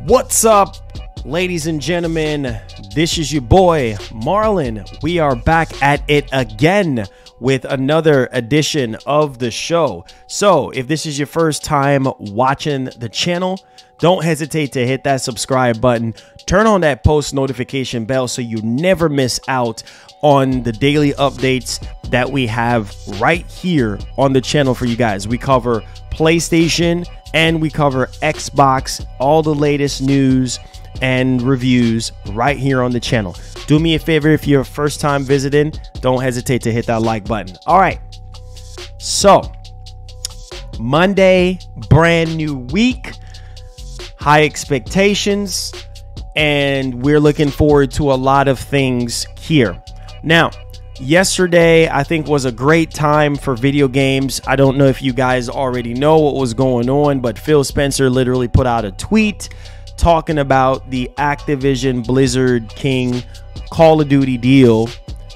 What's up, ladies and gentlemen? This is your boy Marlon. We are back at it again with another edition of the show. So if this is your first time watching the channel, don't hesitate to hit that subscribe button, turn on that post notification bell so you never miss out on the daily updates that we have right here on the channel for you guys. We cover PlayStation and we cover Xbox, all the latest news and reviews right here on the channel. Do me a favor, if you're first time visiting, don't hesitate to hit that like button. All right, so Monday, brand new week, high expectations, and we're looking forward to a lot of things here. Now, yesterday I think was a great time for video games. I don't know if you guys already know what was going on, but Phil Spencer literally put out a tweet talking about the Activision Blizzard King Call of Duty deal,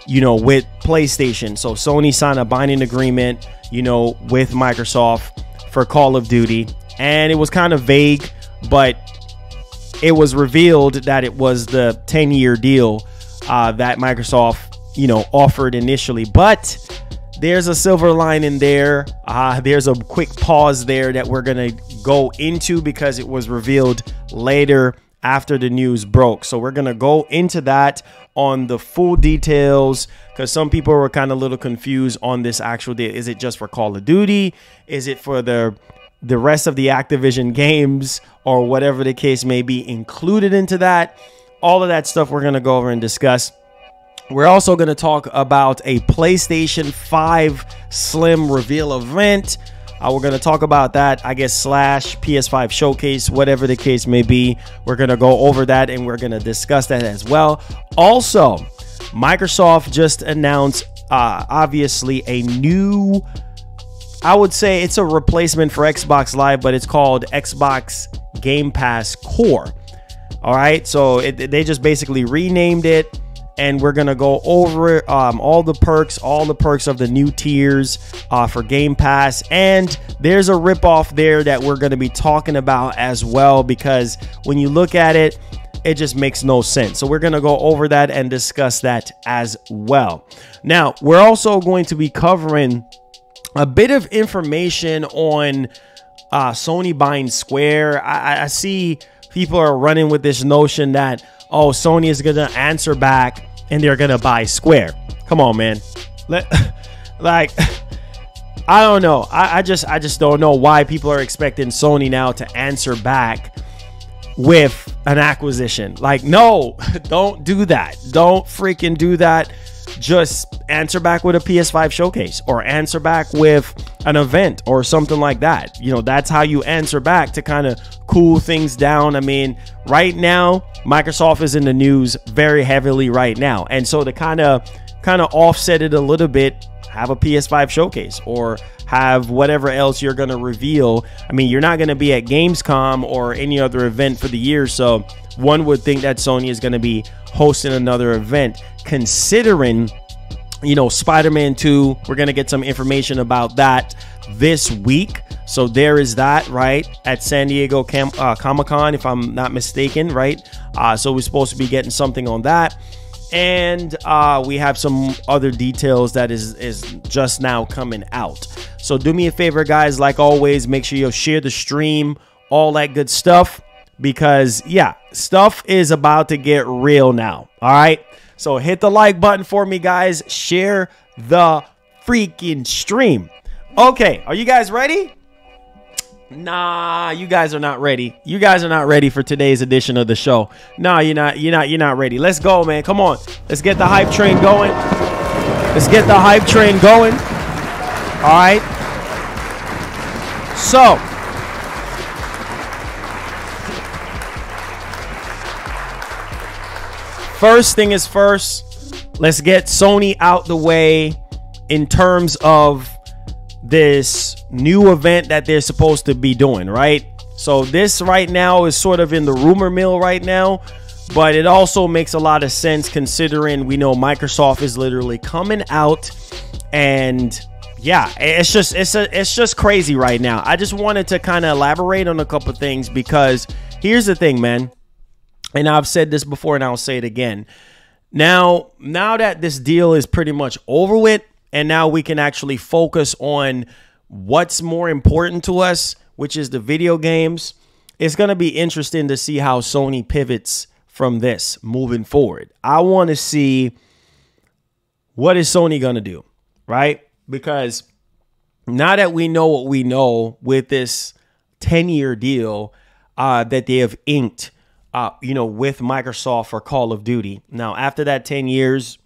you know, with PlayStation. So Sony signed a binding agreement, you know, with Microsoft for Call of Duty, and it was kind of vague, but it was revealed that it was the 10-year deal that Microsoft, you know, offered initially. But there's a silver lining there. There's a quick pause there that we're gonna go into because it was revealed later after the news broke. So we're gonna go into that on the full details, because some people were kind of a little confused on this actual deal. Is it just for Call of Duty? Is it for the rest of the Activision games, or whatever the case may be included into that? All of that stuff we're gonna go over and discuss. We're also going to talk about a PlayStation 5 Slim reveal event. We're going to talk about that, I guess, / PS5 showcase, whatever the case may be. We're going to go over that and we're going to discuss that as well. Also, Microsoft just announced, obviously, a new, I would say it's a replacement for Xbox Live, but it's called Xbox Gamepass Core. All right, so they just basically renamed it. And we're going to go over all the perks of the new tiers for Game Pass. And there's a rip-off there that we're going to be talking about as well, because when you look at it, it just makes no sense. So we're going to go over that and discuss that as well. Now, we're also going to be covering a bit of information on Sony buying Square. I see people are running with this notion that, oh, Sony is going to answer back and they're gonna buy Square. Come on, man. Like, I don't know. I just don't know why people are expecting Sony now to answer back with an acquisition. Like, no, don't do that. Don't freaking do that. Just answer back with a PS5 showcase, or answer back with an event or something like that. You know, that's how you answer back to kind of cool things down. I mean, right now, Microsoft is in the news very heavily right now. And so to kind of offset it a little bit, have a PS5 showcase or have whatever else you're going to reveal. I mean, you're not going to be at Gamescom or any other event for the year. So one would think that Sony is going to be hosting another event, considering, you know, Spider-Man 2, we're going to get some information about that this week. So there is that, right, at San Diego Comic-Con, if I'm not mistaken, right? So we're supposed to be getting something on that. And we have some other details that is just now coming out. So do me a favor, guys, like always, make sure you share the stream, all that good stuff, because yeah, stuff is about to get real now. All right, so hit the like button for me, guys. Share the freaking stream. Okay, are you guys ready? Nah, you guys are not ready. You guys are not ready for today's edition of the show. Nah, you're not ready. Let's go, man. Come on. Let's get the hype train going. Let's get the hype train going. All right. So, first thing is first, let's get Sony out the way in terms of this new event that they're supposed to be doing, right? So this right now is sort of in the rumor mill right now, but it also makes a lot of sense considering we know Microsoft is literally coming out, and yeah, it's just crazy right now. I just wanted to kind of elaborate on a couple things because here's the thing, man. And I've said this before and I'll say it again. Now that this deal is pretty much over with, and now we can actually focus on what's more important to us, which is the video games. It's going to be interesting to see how Sony pivots from this moving forward. I want to see what is Sony going to do, right? Because now that we know what we know with this 10-year deal that they have inked, with Microsoft for Call of Duty. Now, after that 10 years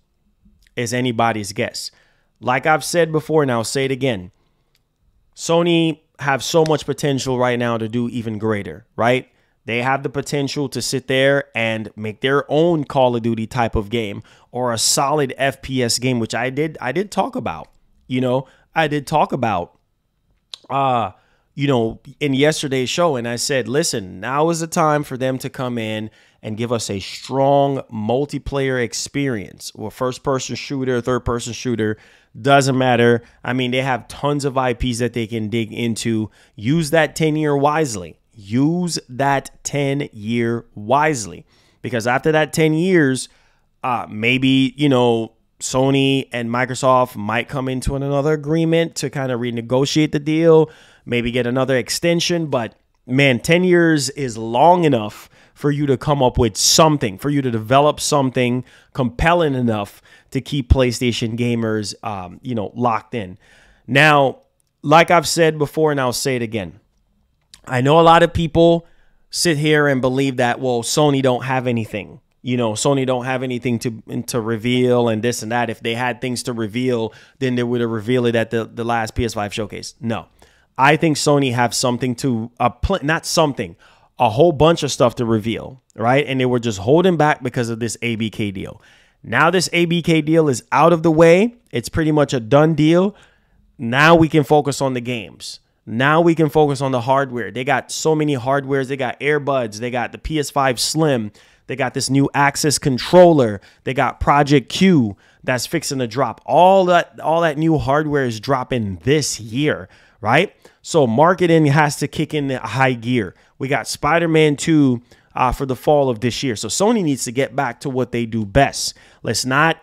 is anybody's guess. Like I've said before, and I'll say it again, Sony have so much potential right now to do even greater, right? They have the potential to sit there and make their own Call of Duty type of game, or a solid FPS game, which I did talk about. I did talk about in yesterday's show, and I said, listen, now is the time for them to come in and give us a strong multiplayer experience, or first-person shooter, third-person shooter, doesn't matter. I mean, they have tons of IPs that they can dig into. Use that 10-year wisely. Use that 10-year wisely, because after that 10 years, maybe, Sony and Microsoft might come into another agreement to kind of renegotiate the deal, maybe get another extension. But man, 10 years is long enough for you to come up with something, for you to develop something compelling enough to keep PlayStation gamers, locked in. Now, like I've said before, and I'll say it again, I know a lot of people sit here and believe that, well, Sony don't have anything. Sony don't have anything to reveal and this and that. If they had things to reveal, then they would have revealed it at the last PS5 showcase. No, I think Sony have something a whole bunch of stuff to reveal, right? And they were just holding back because of this ABK deal. Now this ABK deal is out of the way. It's pretty much a done deal. Now we can focus on the games. Now we can focus on the hardware. They got so many hardwares. They got earbuds. They got the PS5 Slim. They got this new Axis controller. They got Project Q that's fixing to drop. All that new hardware is dropping this year, right? So marketing has to kick in the high gear. We got Spider-Man 2 for the fall of this year. So Sony needs to get back to what they do best. Let's not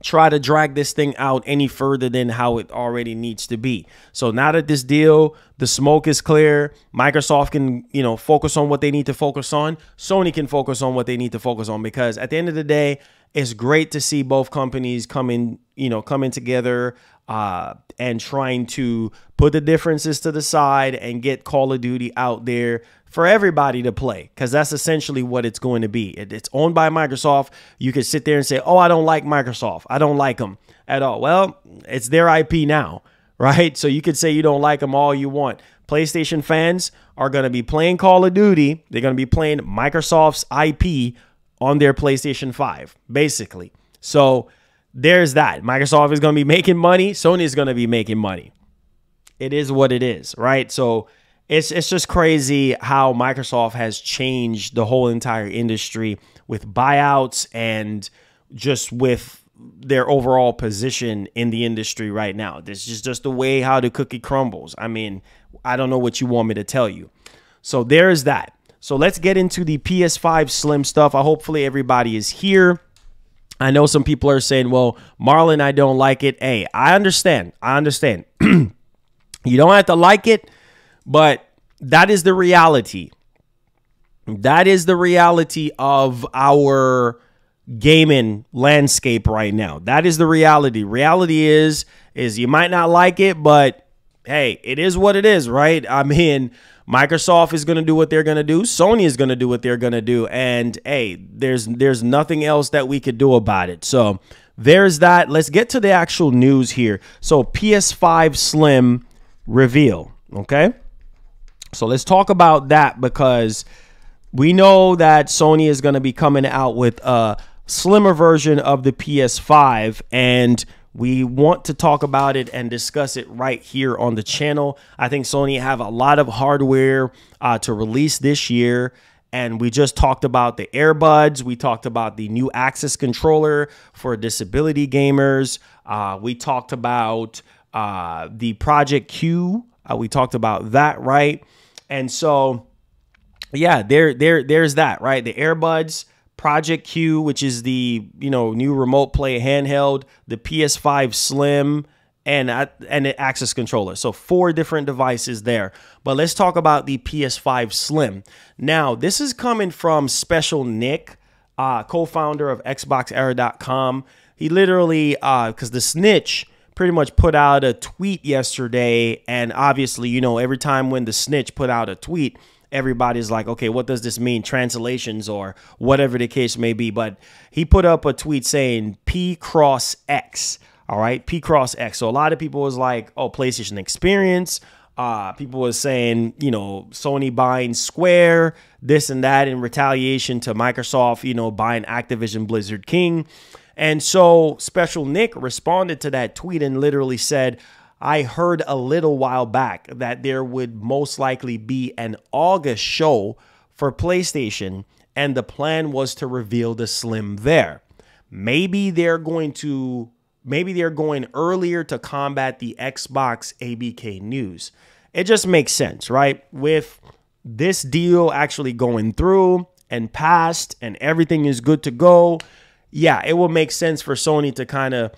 try to drag this thing out any further than how it already needs to be. So now that this deal, the smoke is clear, Microsoft can, focus on what they need to focus on. Sony can focus on what they need to focus on, because at the end of the day, it's great to see both companies coming together and trying to put the differences to the side and get Call of Duty out there for everybody to play, because that's essentially what it's going to be. It's owned by Microsoft. You could sit there and say, oh, I don't like Microsoft. I don't like them at all. Well, it's their IP now, right? So you could say you don't like them all you want. PlayStation fans are going to be playing Call of Duty. They're going to be playing Microsoft's IP on their PlayStation 5, basically. So there's that. Microsoft is going to be making money. Sony is going to be making money. It is what it is, right? So it's just crazy how Microsoft has changed the whole entire industry with buyouts and just with their overall position in the industry right now. This is just the way how the cookie crumbles. I mean, I don't know what you want me to tell you. So there's that. So let's get into the PS5 Slim stuff. Hopefully everybody is here. I know some people are saying, well, Marlon, I don't like it. Hey, I understand. You don't have to like it, but that is the reality. That is the reality of our gaming landscape right now. That is the reality. Reality is you might not like it, but hey, it is what it is, right? I mean, Microsoft is going to do what they're going to do. Sony is going to do what they're going to do. And hey, there's nothing else that we could do about it. So there's that. Let's get to the actual news here. So PS5 Slim reveal. Okay. So let's talk about that, because we know that Sony is going to be coming out with a slimmer version of the PS5, and we want to talk about it and discuss it right here on the channel. I think Sony have a lot of hardware to release this year, and we just talked about the earbuds. We talked about the new Axis controller for disability gamers. We talked about the Project Q. We talked about that, right? And so yeah, there's that, right? The earbuds, Project Q, which is the, new remote play handheld, the PS5 Slim, and the access controller. So 4 different devices there. But let's talk about the PS5 Slim. Now, this is coming from Special Nick, co-founder of XboxEra.com. He literally, because the snitch pretty much put out a tweet yesterday, and obviously, every time when the snitch put out a tweet, everybody's like, okay, what does this mean? Translations or whatever the case may be. But he put up a tweet saying P cross X. All right, P cross X. So a lot of people was like, oh, PlayStation Experience. People was saying, Sony buying Square, this and that in retaliation to Microsoft, buying Activision Blizzard King. And so Special Nick responded to that tweet and literally said, I heard a little while back that there would most likely be an August show for PlayStation, and the plan was to reveal the Slim there. Maybe they're going earlier to combat the Xbox ABK news. It just makes sense, right? With this deal actually going through and passed and everything is good to go, yeah, it will make sense for Sony to kind of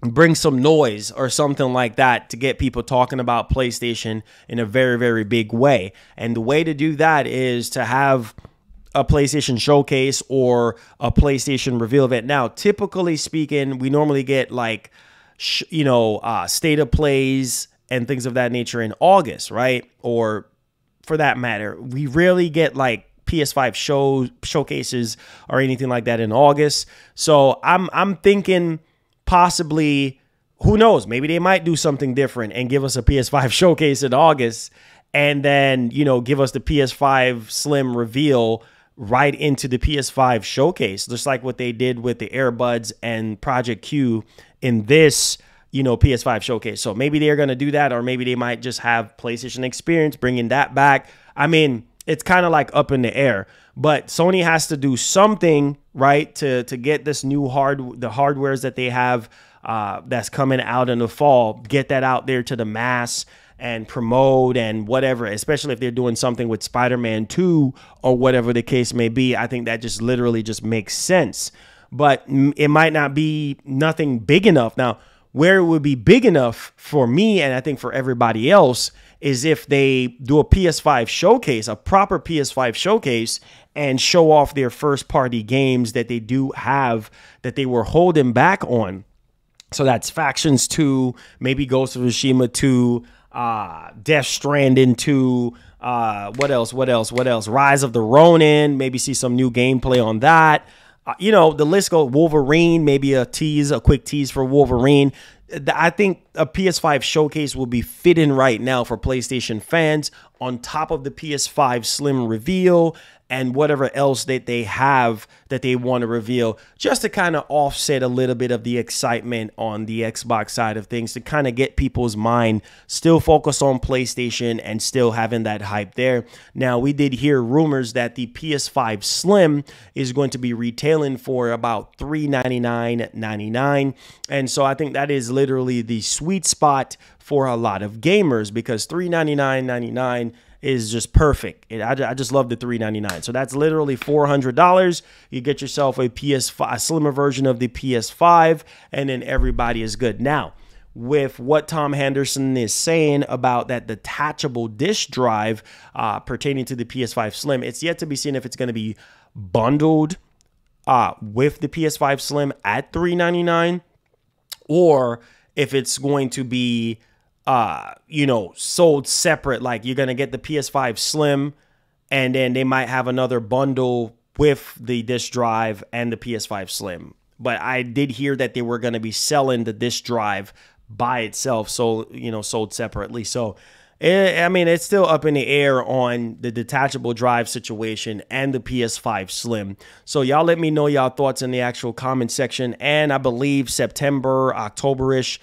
bring some noise or something like that to get people talking about PlayStation in a very, very big way. And the way to do that is to have a PlayStation showcase or a PlayStation reveal event. Now, typically speaking, we normally get like, state of plays and things of that nature in August, right? Or for that matter, we rarely get like PS5 showcases or anything like that in August. So I'm thinking possibly, who knows, maybe they might do something different and give us a PS5 showcase in August and then, give us the PS5 Slim reveal right into the PS5 showcase, just like what they did with the earbuds and Project Q in this, PS5 showcase. So maybe they're going to do that, or maybe they might just have PlayStation Experience, bringing that back. I mean, it's kind of like up in the air, but Sony has to do something, right, to get this new the hardwares that they have that's coming out in the fall, get that out there to the mass and promote and whatever, especially if they're doing something with Spider-Man 2 or whatever the case may be. I think that just literally just makes sense, but it might not be nothing big enough. Now, where it would be big enough for me, and I think for everybody else, is if they do a PS5 showcase, a proper PS5 showcase, and show off their first party games that they do have that they were holding back on. So that's Factions 2, maybe Ghost of Tsushima 2, Death Stranding 2, what else? Rise of the Ronin, maybe see some new gameplay on that. The list goes. Wolverine, maybe a quick tease for Wolverine. I think a PS5 showcase will be fitting right now for PlayStation fans on top of the PS5 Slim reveal and whatever else that they have that they want to reveal, just to kind of offset a little bit of the excitement on the Xbox side of things, to kind of get people's mind still focused on PlayStation and still having that hype there. Now, we did hear rumors that the PS5 Slim is going to be retailing for about $399.99, and so I think that is literally the sweet spot for a lot of gamers, because $399.99 is just perfect. I just love the $399. So that's literally $400. You get yourself a PS5, a slimmer version of the PS5, and then everybody is good. Now, with what Tom Henderson is saying about that detachable disk drive pertaining to the PS5 Slim, it's yet to be seen if it's going to be bundled with the PS5 Slim at $399, or if it's going to be sold separate. Like, you're going to get the PS5 Slim and then they might have another bundle with the disk drive and the PS5 Slim. But I did hear that they were going to be selling the disk drive by itself, so sold separately. So I mean, it's still up in the air on the detachable drive situation and the PS5 Slim. So y'all let me know y'all thoughts in the actual comment section. And I believe September, October-ish,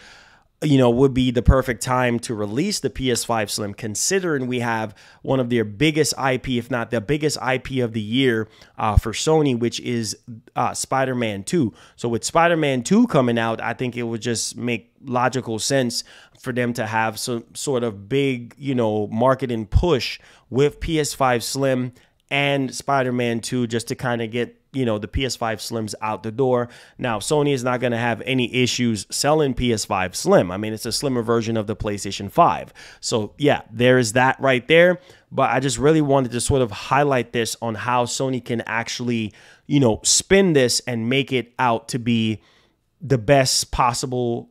would be the perfect time to release the PS5 Slim, considering we have one of their biggest IP, if not the biggest IP of the year for Sony, which is Spider-Man 2. So with Spider-Man 2 coming out, I think it would just make logical sense for them to have some sort of big, marketing push with PS5 Slim and Spider-Man 2 just to kind of get the PS5 Slims out the door. Now, Sony is not going to have any issues selling PS5 Slim. I mean, it's a slimmer version of the PlayStation 5. So yeah, there is that right there. But I just really wanted to sort of highlight this on how Sony can actually, spin this and make it out to be the best possible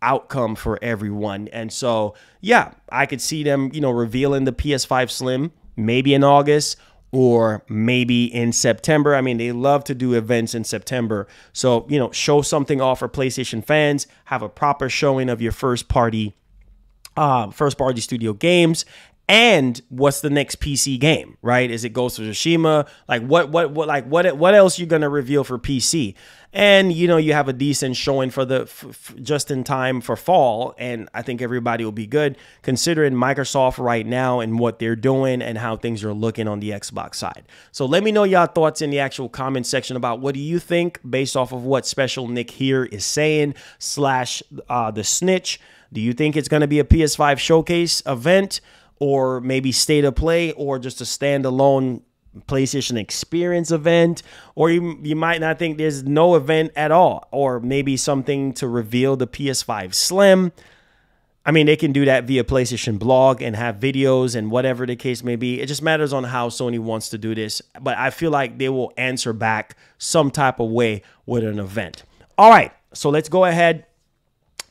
outcome for everyone. And so, yeah, I could see them, revealing the PS5 Slim maybe in August, or maybe in September. I mean, they love to do events in September. So, show something off for PlayStation fans, have a proper showing of your first party studio games. And what's the next PC game, right? Is it Ghost of Tsushima? Like what else you going to reveal for PC? And, you have a decent showing for just in time for fall. And I think everybody will be good considering Microsoft right now and what they're doing and how things are looking on the Xbox side. So let me know y'all thoughts in the actual comment section about what do you think based off of what Special Nick here is saying / the snitch. Do you think it's going to be a PS5 showcase event, or maybe state of play, or just a standalone PlayStation experience event? Or you might not think there's no event at all, or maybe something to reveal the PS5 Slim. I mean, they can do that via PlayStation blog and have videos and whatever the case may be. It just matters on how Sony wants to do this. But I feel like they will answer back some type of way with an event. All right, so let's go ahead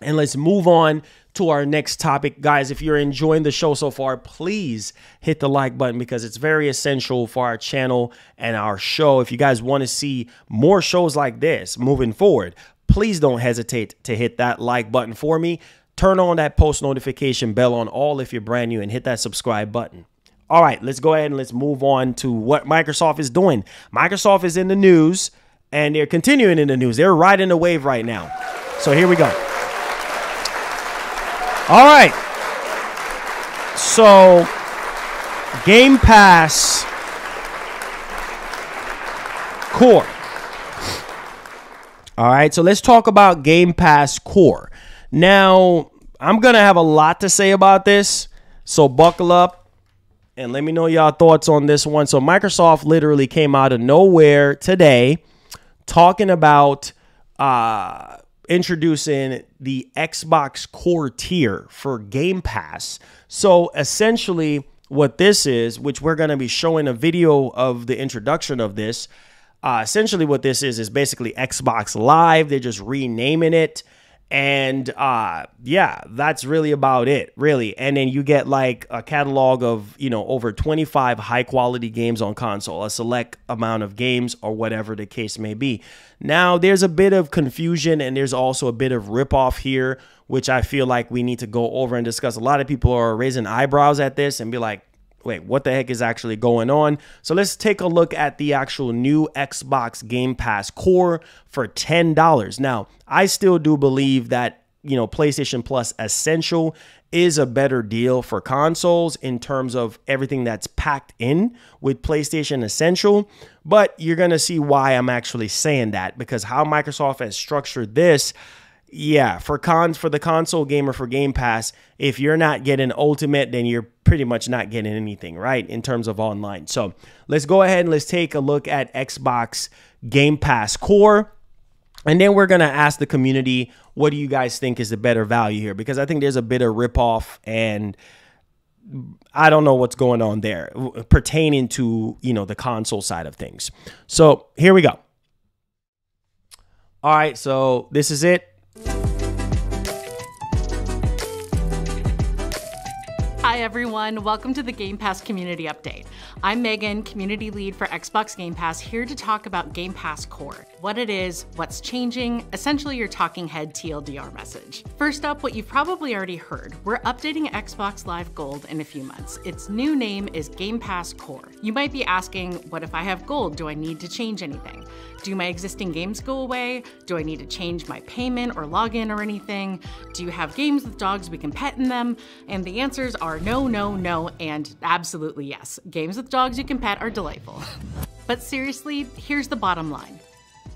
and let's move on to our next topic. Guys, if you're enjoying the show so far, please hit the like button because it's very essential for our channel and our show. If you guys want to see more shows like this moving forward, please don't hesitate to hit that like button for me. Turn on that post notification bell on all if you're brand new, and hit that subscribe button. All right, let's go ahead and let's move on to what Microsoft is doing. Microsoft is in the news, and they're continuing in the news. They're riding the wave right now. So here we go. All right, so Gamepass Core. All right, so let's talk about Gamepass Core. Now, I'm going to have a lot to say about this, so buckle up and let me know y'all thoughts on this one. So Microsoft literally came out of nowhere today talking about introducing the Xbox Core tier for Game Pass. So essentially what this is, which we're going to be showing a video of the introduction of this, essentially what this is basically Xbox Live. They're just renaming it. And yeah, that's really about it, really. And then you get like a catalog of, over 25 high quality games on console, a select amount of games or whatever the case may be. Now, there's a bit of confusion and there's also a bit of rip-off here, which I feel like we need to go over and discuss. A lot of people are raising eyebrows at this and be like, wait, what the heck is actually going on? So let's take a look at the actual new Xbox Game Pass Core for $10. Now, I still do believe that, PlayStation Plus Essential is a better deal for consoles in terms of everything that's packed in with PlayStation Essential. But you're going to see why I'm actually saying that, because how Microsoft has structured this, yeah, for the console gamer for Game Pass, if you're not getting Ultimate, then you're pretty much not getting anything, right, in terms of online. So let's go ahead and let's take a look at Xbox Game Pass Core. And then we're going to ask the community, what do you guys think is the better value here? Because I think there's a bit of rip-off, and I don't know what's going on there pertaining to, the console side of things. So here we go. All right, so this is it. Hi everyone, welcome to the Game Pass Community Update. I'm Megan, Community Lead for Xbox Game Pass, here to talk about Game Pass Core. what it is, what's changing, essentially your talking head TLDR message. First up, what you've probably already heard, we're updating Xbox Live Gold in a few months. Its new name is Gamepass Core. You might be asking, what if I have Gold? Do I need to change anything? Do my existing games go away? Do I need to change my payment or login or anything? Do you have games with dogs we can pet in them? And the answers are no, no, no, and absolutely yes. Games with dogs you can pet are delightful. But seriously, here's the bottom line.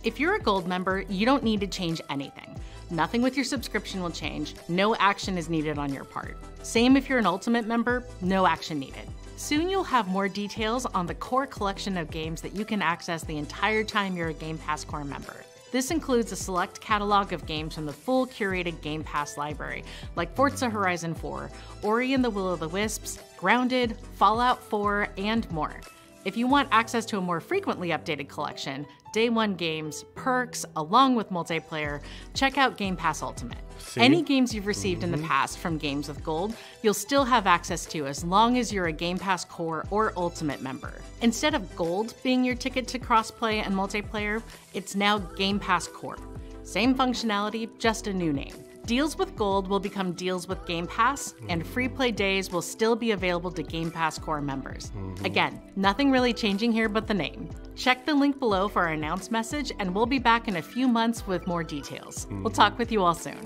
If you're a Gold member, you don't need to change anything. Nothing with your subscription will change. No action is needed on your part. Same if you're an Ultimate member, no action needed. Soon you'll have more details on the core collection of games that you can access the entire time you're a Gamepass Core member. This includes a select catalog of games from the full curated Game Pass library, like Forza Horizon 4, Ori and the Will of the Wisps, Grounded, Fallout 4, and more. If you want access to a more frequently updated collection, Day 1 games, perks, along with multiplayer, check out Game Pass Ultimate. See? Any games you've received in the past from Games with Gold, you'll still have access to as long as you're a Gamepass Core or Ultimate member. Instead of Gold being your ticket to crossplay and multiplayer, it's now Gamepass Core. Same functionality, just a new name. Deals with Gold will become deals with Game Pass, and free play days will still be available to Game Pass Core members. Again, nothing really changing here but the name. Check the link below for our announced message, and we'll be back in a few months with more details. We'll talk with you all soon.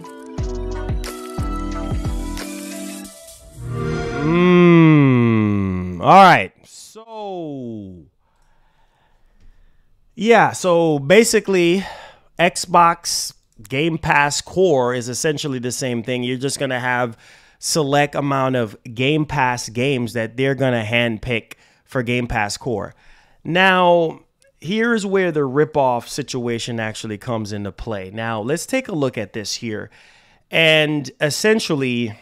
All right. So basically, Xbox Game Pass Core is essentially the same thing. You're just going to have select amount of Game Pass games that they're going to handpick for Game Pass Core. Now, here's where the rip-off situation actually comes into play. Now, let's take a look at this here. And essentially,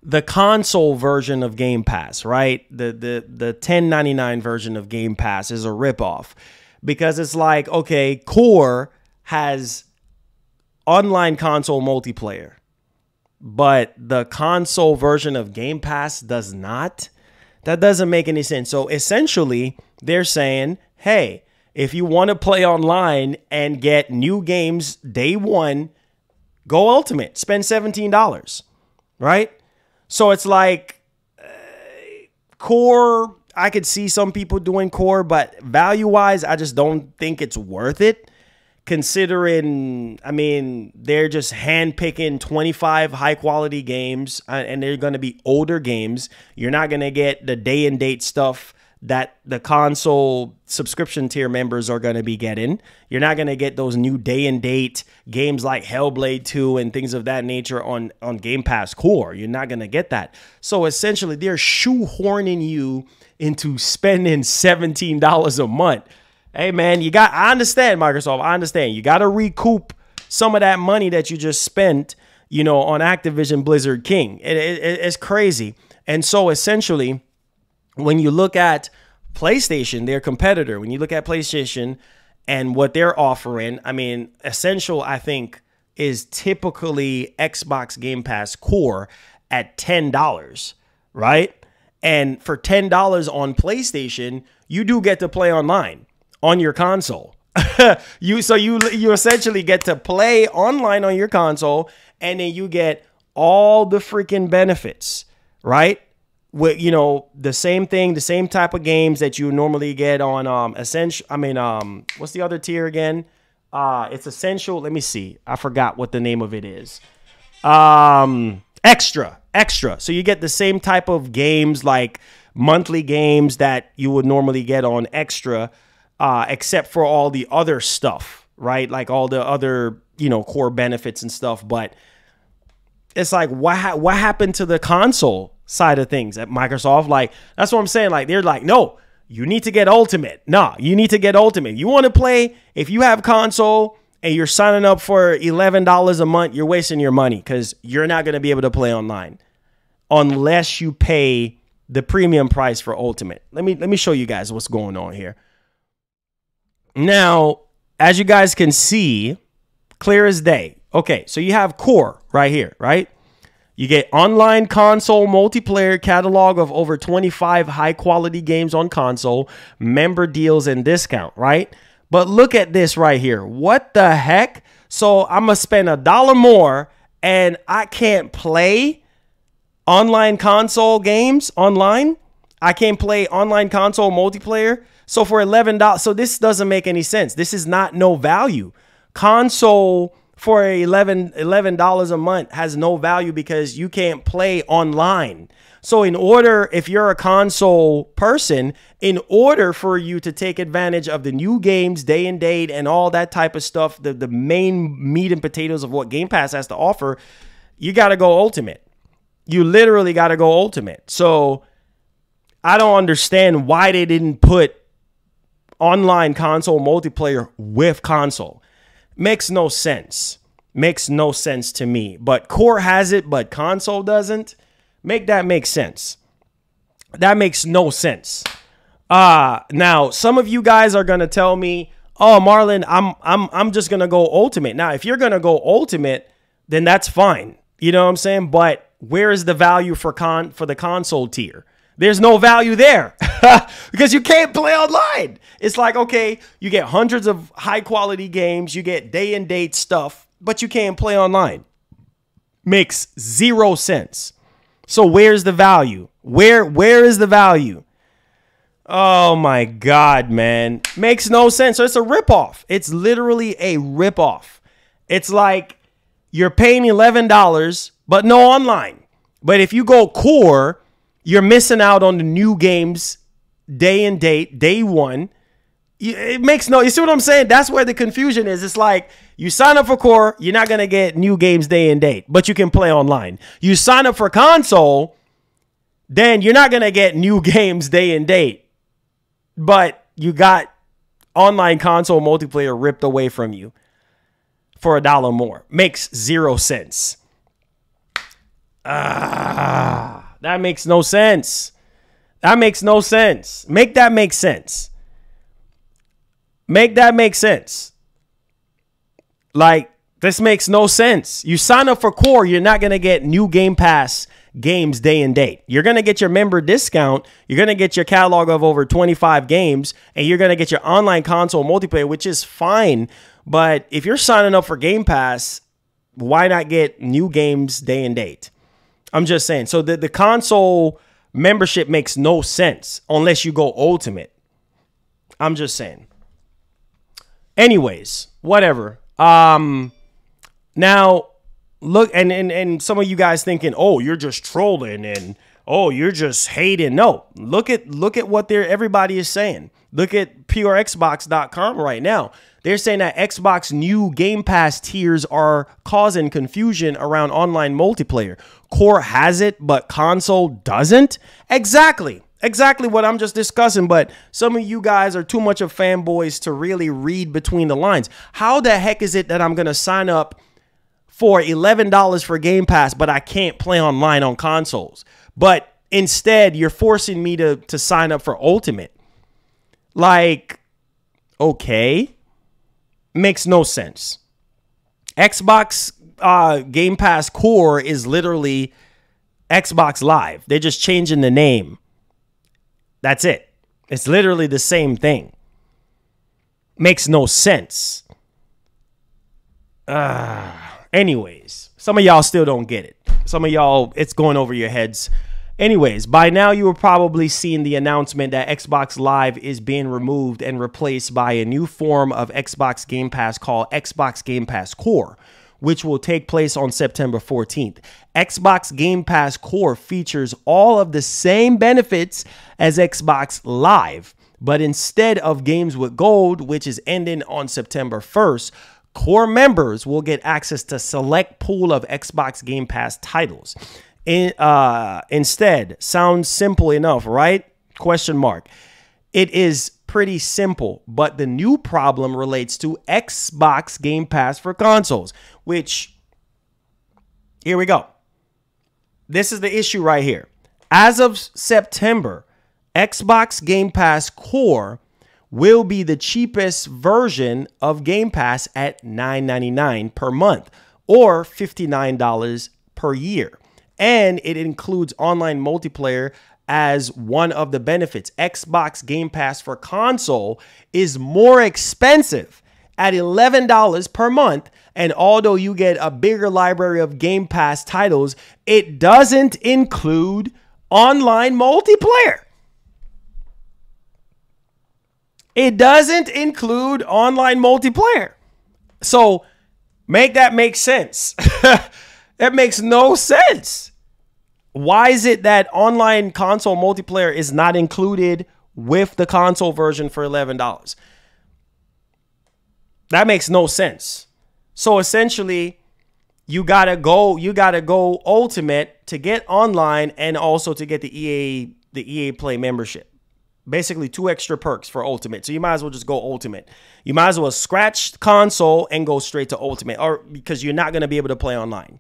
the console version of Game Pass, right? The $10.99 version of Game Pass is a rip-off because it's like, okay, Core has online console multiplayer, but the console version of Game Pass does not. That doesn't make any sense. So essentially, they're saying, hey, if you want to play online and get new games day one, go Ultimate, spend $17, right? So it's like Core, I could see some people doing Core, but value-wise, I just don't think it's worth it. Considering, I mean, they're just handpicking 25 high-quality games, and they're going to be older games. You're not going to get the day-and-date stuff that the console subscription tier members are going to be getting. You're not going to get those new day-and-date games like Hellblade 2 and things of that nature on Game Pass Core. You're not going to get that. So essentially, they're shoehorning you into spending $17 a month. Hey, man, I understand, Microsoft. I understand. You got to recoup some of that money that you just spent, you know, on Activision Blizzard King. It's crazy. And so essentially, when you look at PlayStation, their competitor, when you look at PlayStation and what they're offering, I mean, Essential, I think, is typically Xbox Game Pass Core at $10, right? And for $10 on PlayStation, you do get to play online on your console. you essentially get to play online on your console, and then you get all the freaking benefits, right? With, you know, the same thing, the same type of games that you normally get on Essential. I mean, what's the other tier again? It's Essential. Let me see. I forgot what the name of it is. Extra. So you get the same type of games, like monthly games that you would normally get on Extra, except for all the other stuff, right? Like all the other, you know, core benefits and stuff. But it's like, what happened to the console side of things at Microsoft? Like, that's what I'm saying. Like, they're like, no, you need to get Ultimate. Nah, you need to get Ultimate. You want to play, if you have console and you're signing up for $11 a month, you're wasting your money because you're not going to be able to play online unless you pay the premium price for Ultimate. Let me show you guys what's going on here. Now, as you guys can see, clear as day. Okay, so you have Core right here, right? You get online console multiplayer catalog of over 25 high-quality games on console, member deals and discount, right? But look at this right here. What the heck? So I'm going to spend $1 more and I can't play online console games online. I can't play online console multiplayer. So for $11, so this doesn't make any sense. This is not no value. Console for $11 a month has no value because you can't play online. So in order, if you're a console person, in order for you to take advantage of the new games, day and date, and all that type of stuff, the main meat and potatoes of what Game Pass has to offer, you got to go Ultimate. You literally got to go Ultimate. So I don't understand why they didn't put online console multiplayer with console. Makes no sense. Makes no sense to me. But Core has it, but console doesn't. Make that make sense. That makes no sense. Now some of you guys are gonna tell me, "Oh, Marlon, I'm just gonna go Ultimate." Now, if you're gonna go Ultimate, then that's fine. You know what I'm saying? But where is the value for the console tier? There's no value there because you can't play online. It's like, okay, you get hundreds of high quality games, you get day and date stuff, but you can't play online. Makes zero sense. So where's the value? Where is the value? Oh my God, man. Makes no sense. So it's a ripoff. It's literally a ripoff. It's like you're paying $11, but no online. But if you go Core, you're missing out on the new games, day and date, day one. It makes no, you see what I'm saying? That's where the confusion is. It's like you sign up for Core, you're not going to get new games day and date, but you can play online. You sign up for console, then you're not going to get new games day and date, but you got online console multiplayer ripped away from you for $1 more. Makes zero sense. That makes no sense. That makes no sense. Make that make sense. Make that make sense. Like, this makes no sense. You sign up for Core, you're not going to get new Game Pass games day and date. You're going to get your member discount. You're going to get your catalog of over 25 games, and you're going to get your online console multiplayer, which is fine. But if you're signing up for Game Pass, why not get new games day and date? I'm just saying. So the console membership makes no sense unless you go Ultimate. I'm just saying. Anyways, whatever. Now look, and some of you guys thinking, oh, you're just trolling and oh, you're just hating. No, look at what everybody is saying. Look at purexbox.com right now. They're saying that Xbox new Game Pass tiers are causing confusion around online multiplayer. Core has it, but console doesn't. Exactly what I'm just discussing. But some of you guys are too much of fanboys to really read between the lines. How the heck is it that I'm going to sign up for $11 for Game Pass, but I can't play online on consoles? But instead, you're forcing me to sign up for Ultimate. Like, okay. Makes no sense. Xbox Game Pass Core is literally Xbox Live. They're just changing the name. That's it. It's literally the same thing. Makes no sense. Anyways, some of y'all still don't get it. Some of y'all, it's going over your heads. Anyways, by now you have probably seen the announcement that Xbox Live is being removed and replaced by a new form of Xbox Game Pass called Xbox Game Pass Core, which will take place on September 14th. Xbox Game Pass Core features all of the same benefits as Xbox Live, but instead of games with gold, which is ending on September 1st, Core members will get access to select pool of Xbox Game Pass titles. Instead, sounds simple enough, right? Question mark. It is pretty simple, but the new problem relates to Xbox Game Pass for consoles, which, here we go. This is the issue right here. As of September, Xbox Game Pass Core will be the cheapest version of Game Pass at $9.99 per month or $59 per year. And it includes online multiplayer as one of the benefits. Xbox Game Pass for console is more expensive at $11 per month. And although you get a bigger library of Game Pass titles, it doesn't include online multiplayer. It doesn't include online multiplayer. So make that make sense. That makes no sense. Why is it that online console multiplayer is not included with the console version for $11? That makes no sense. So essentially, you gotta go Ultimate to get online and also to get the EA Play membership. Basically 2 extra perks for Ultimate. So you might as well just go Ultimate. You might as well scratch console and go straight to Ultimate, or because you're not going to be able to play online.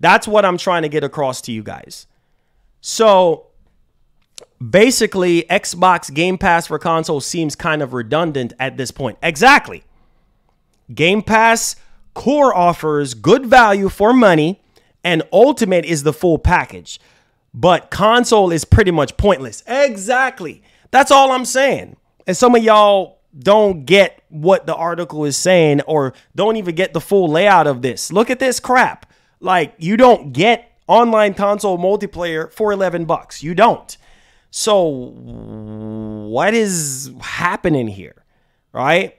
That's what I'm trying to get across to you guys. So basically, Xbox Game Pass for console seems kind of redundant at this point. Exactly. Game Pass Core offers good value for money, and Ultimate is the full package. But console is pretty much pointless. Exactly. That's all I'm saying. And some of y'all don't get what the article is saying, or don't even get the full layout of this. Look at this crap. Like, you don't get online console multiplayer for $11. You don't. So what is happening here? Right?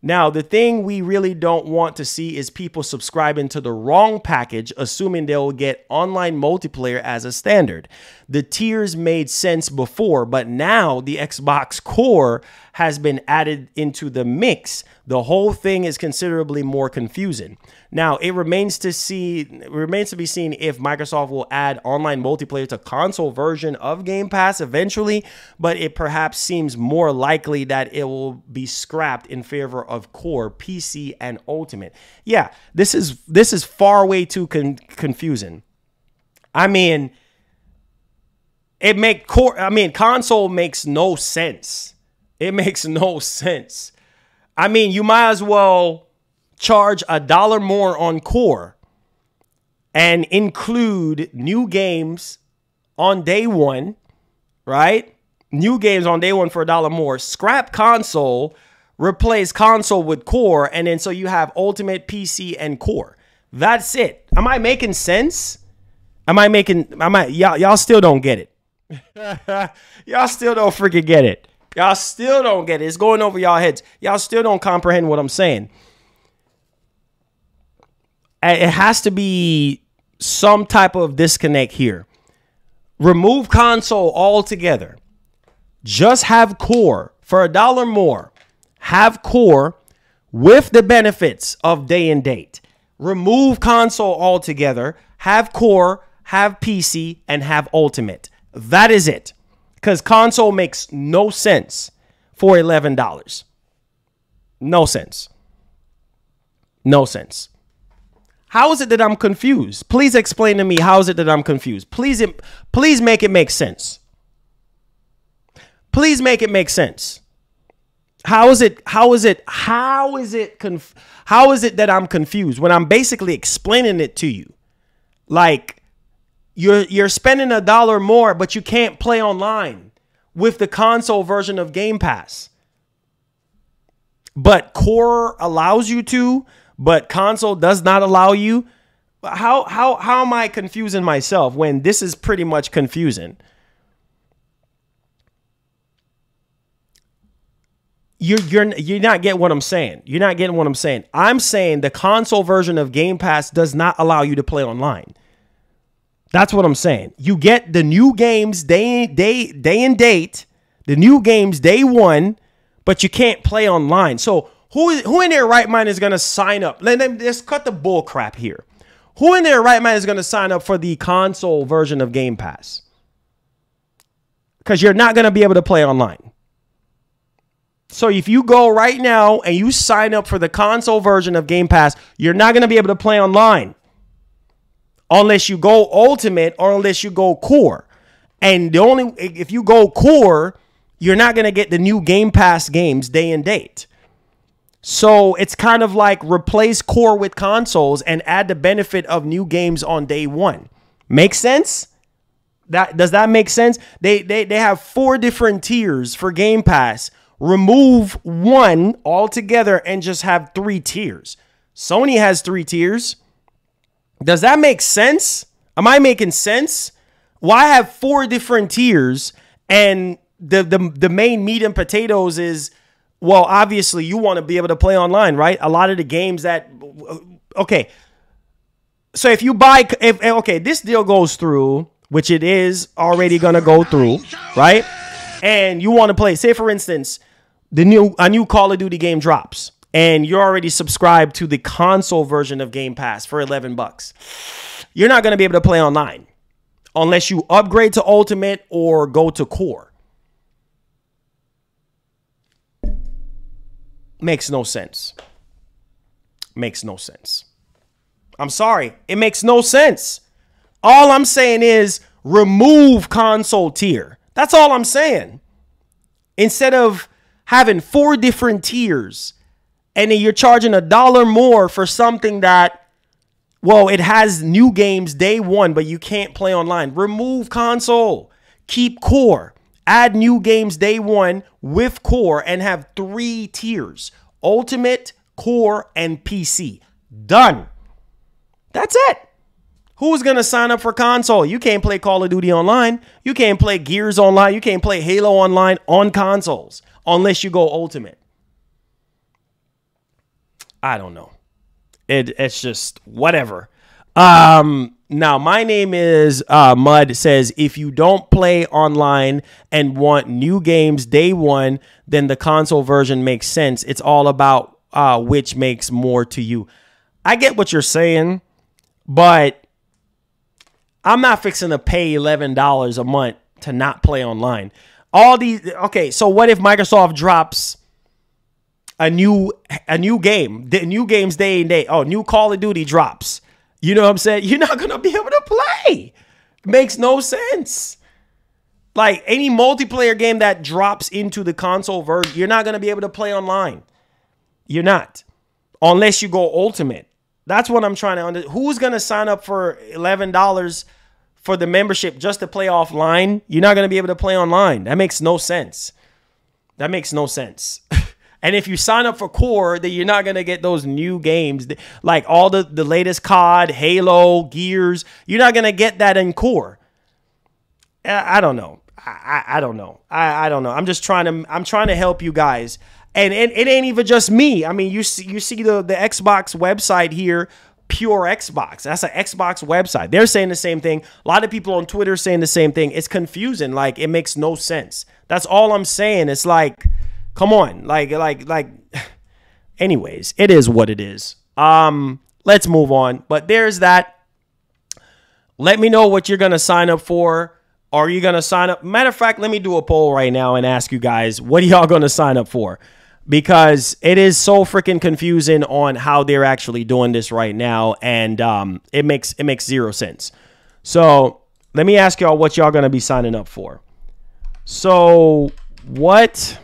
Now, the thing we really don't want to see is people subscribing to the wrong package, assuming they'll get online multiplayer as a standard. The tiers made sense before, but now the Xbox Core has been added into the mix. The whole thing is considerably more confusing. Now, it remains to be seen if Microsoft will add online multiplayer to console version of Game Pass eventually, but it perhaps seems more likely that it will be scrapped in favor of Core, PC, and Ultimate. Yeah, this is far way too confusing. I mean, console makes no sense. It makes no sense. I mean, you might as well charge $1 more on Core and include new games on day one, right? New games on day one for $1 more. Scrap console, replace console with Core, and then so you have Ultimate, PC, and Core. That's it. Am I making sense? Y'all still don't get it. Y'all still don't freaking get it. Y'all still don't get it. It's going over y'all heads. Y'all still don't comprehend what I'm saying. It has to be some type of disconnect here. Remove console altogether. Just have Core for $1 more. Have Core with the benefits of day and date. Remove console altogether. Have Core, have PC, and have Ultimate. That is it. Because console makes no sense for $11. No sense. No sense. How is it that I'm confused? Please explain to me, how is it that I'm confused? Please make it make sense. Please make it make sense. How is it that I'm confused when I'm basically explaining it to you? Like, you're spending $1 more, but you can't play online with the console version of Game Pass. But Core allows you to, but console does not allow you. How am I confusing myself when this is pretty much confusing? You're not getting what I'm saying. You're not getting what I'm saying. I'm saying the console version of Game Pass does not allow you to play online. That's what I'm saying. You get the new games day and date, the new games day one, but you can't play online. So who in their right mind is going to sign up? Let's cut the bull crap here. Who in their right mind is going to sign up for the console version of Game Pass? Because you're not going to be able to play online. So if you go right now and you sign up for the console version of Game Pass, you're not going to be able to play online. Unless you go Ultimate or unless you go Core. And if you go Core, you're not going to get the new Game Pass games day and date. So it's kind of like replace Core with consoles and add the benefit of new games on day one. Make sense? Does that make sense? They have 4 different tiers for Game Pass. Remove one altogether and just have 3 tiers. Sony has 3 tiers. Does that make sense? Am I making sense? Why have 4 different tiers? And the main meat and potatoes is, well, obviously you want to be able to play online, right? A lot of the games that, okay. So if you buy, okay, this deal goes through, which it is already going to go through, right? And you want to play, say for instance, a new Call of Duty game drops and you're already subscribed to the console version of Game Pass for $11. You're not going to be able to play online unless you upgrade to Ultimate or go to Core. Makes no sense. Makes no sense. I'm sorry. It makes no sense. All I'm saying is remove console tier. That's all I'm saying. Instead of having 4 different tiers and then you're charging $1 more for something that, well, it has new games day one, but you can't play online. Remove console. Keep Core. Add new games day one with Core and have 3 tiers. Ultimate, Core, and PC. Done. That's it. Who's going to sign up for console? You can't play Call of Duty online. You can't play Gears online. You can't play Halo online on consoles unless you go Ultimate. I don't know. It's just whatever. Now, my name is Mud says, if you don't play online and want new games day one, then the console version makes sense. It's all about which makes more to you. I get what you're saying, but I'm not fixing to pay $11 a month to not play online. All these, okay, so what if Microsoft drops a new game, the new games day and day? Oh, new Call of Duty drops. You know what I'm saying? You're not going to be able to play. Makes no sense. Like any multiplayer game that drops into the console version, you're not going to be able to play online. You're not. Unless you go Ultimate. That's what I'm trying to understand. Who's going to sign up for $11 for the membership just to play offline? You're not going to be able to play online. That makes no sense. That makes no sense. And if you sign up for Core, then you're not going to get those new games. Like all the latest COD, Halo, Gears. You're not going to get that in Core. I don't know. I don't know. I don't know. I'm trying to help you guys. And it ain't even just me. I mean, you see the Xbox website here, Pure Xbox. That's an Xbox website. They're saying the same thing. A lot of people on Twitter saying the same thing. It's confusing. Like, it makes no sense. That's all I'm saying. It's like, come on. Like, anyways, it is what it is. Let's move on. But there's that. Let me know what you're going to sign up for. Are you going to sign up? Matter of fact, let me do a poll right now and ask you guys, what are y'all going to sign up for? Because it is so freaking confusing on how they're actually doing this right now. And it makes 0 sense. So let me ask y'all what y'all going to be signing up for. So what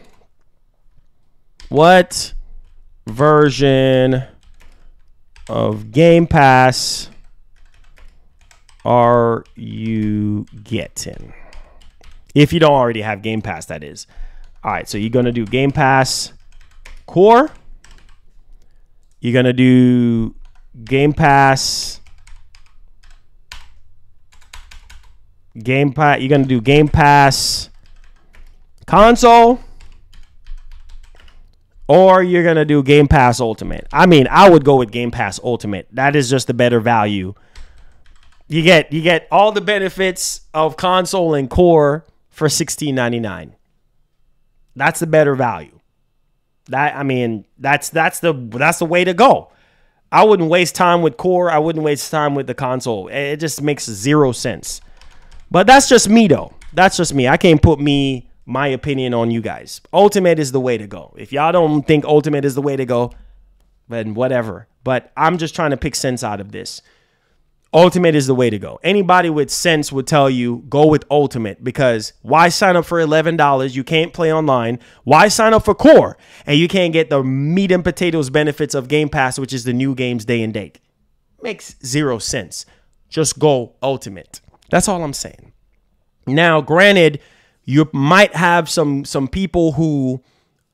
version of Game Pass are you getting? If you don't already have Game Pass, that is. All right, so you're going to do Game Pass Core. You're going to do Game Pass. You're going to do Game Pass Console. Or you're going to do Game Pass Ultimate. I mean, I would go with Game Pass Ultimate. That is just a better value. You get all the benefits of console and core for $16.99. That's the better value. That's the way to go. I wouldn't waste time with core. I wouldn't waste time with the console. It just makes 0 sense. But that's just me though. That's just me. I can't put my opinion on you guys. Ultimate is the way to go. If y'all don't think Ultimate is the way to go, then whatever. But I'm just trying to pick sense out of this. Ultimate is the way to go. Anybody with sense would tell you go with Ultimate, because why sign up for $11? You can't play online. Why sign up for Core and you can't get the meat and potatoes benefits of Game Pass, which is the new games day and date? Makes 0 sense. Just go Ultimate. That's all I'm saying. Now, granted, you might have some people who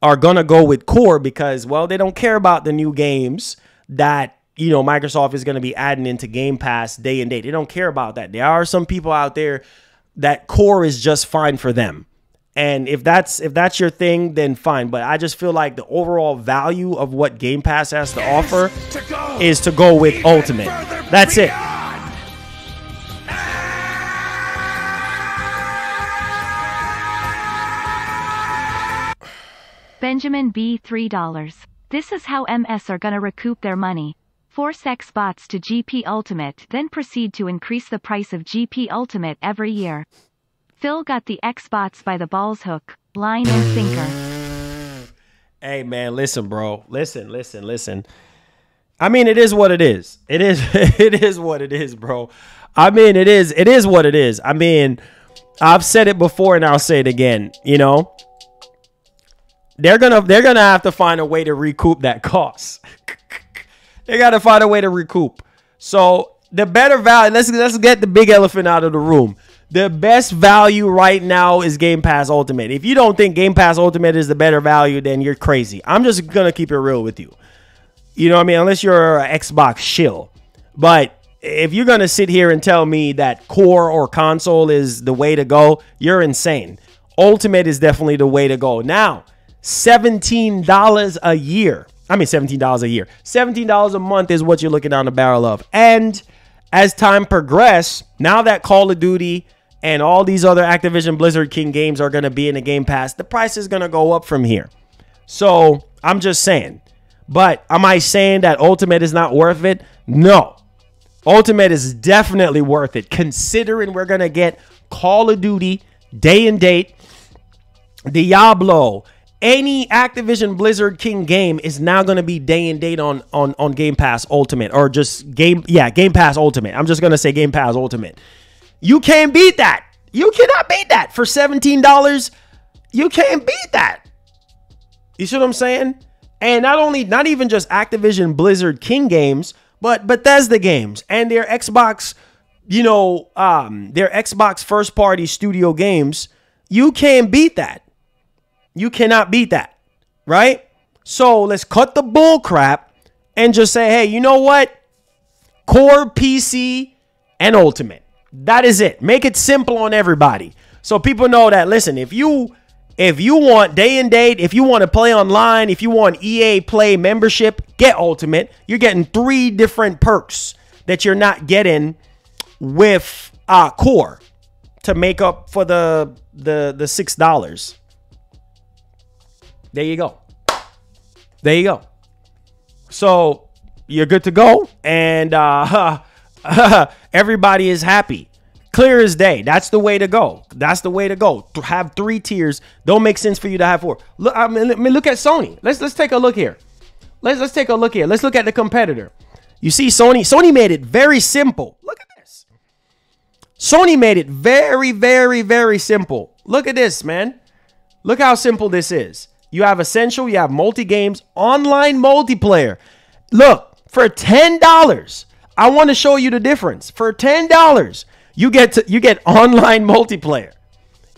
are going to go with Core because, well, they don't care about the new games that, you know, Microsoft is going to be adding into Game Pass day and date. They don't care about that. There are some people out there that Core is just fine for them. And if that's your thing, then fine. But I just feel like the overall value of what Game Pass has to offer is to go with Ultimate. That's it. Benjamin B. $3. This is how MS are gonna recoup their money. Force Xbox to GP Ultimate, then proceed to increase the price of GP Ultimate every year. Phil got the Xbox by the balls hook, line and sinker. Hey man, listen, bro. Listen. I mean, it is what it is. It is what it is, bro. I mean, it is what it is. I mean, I've said it before and I'll say it again, you know. They're gonna have to find a way to recoup that cost. They gotta find a way to recoup. So the better value, let's get the big elephant out of the room. The best value right now is Game Pass Ultimate. If you don't think Game Pass Ultimate is the better value, then you're crazy. I'm just gonna keep it real with you. You know what I mean? Unless you're an Xbox shill. But if you're gonna sit here and tell me that Core or console is the way to go, you're insane. Ultimate is definitely the way to go. Now, $17 a year. I mean, $17 a year. $17 a month is what you're looking down the barrel of. And as time progresses, now that Call of Duty and all these other Activision Blizzard King games are going to be in the Game Pass, the price is going to go up from here. So I'm just saying. But am I saying that Ultimate is not worth it? No. Ultimate is definitely worth it, considering we're going to get Call of Duty, day and date, Diablo. Any Activision Blizzard King game is now going to be day and date on Game Pass Ultimate, or just Game Pass Ultimate. I'm just going to say Game Pass Ultimate. You can't beat that. You cannot beat that for $17. You can't beat that. You see what I'm saying? And not even just Activision Blizzard King games, but Bethesda games and their Xbox, you know, their Xbox first party studio games. You can't beat that. You cannot beat that, right? So let's cut the bull crap and just say, hey, you know what? Core, PC, and Ultimate. That is it. Make it simple on everybody. So people know that, listen, if you want day and date, if you want to play online, if you want EA Play membership, get Ultimate. You're getting 3 different perks that you're not getting with Core to make up for the $6. There you go. There you go. So you're good to go. And everybody is happy. Clear as day. That's the way to go. That's the way to go. To have 3 tiers. Don't make sense for you to have 4. Look, I mean, look at Sony. Let's take a look here. Let's take a look here. Let's look at the competitor. You see, Sony made it very simple. Look at this. Sony made it very, very, very simple. Look at this, man. Look how simple this is. You have Essential, you have multi-games, online multiplayer. Look, for $10, I want to show you the difference. For $10, you get online multiplayer.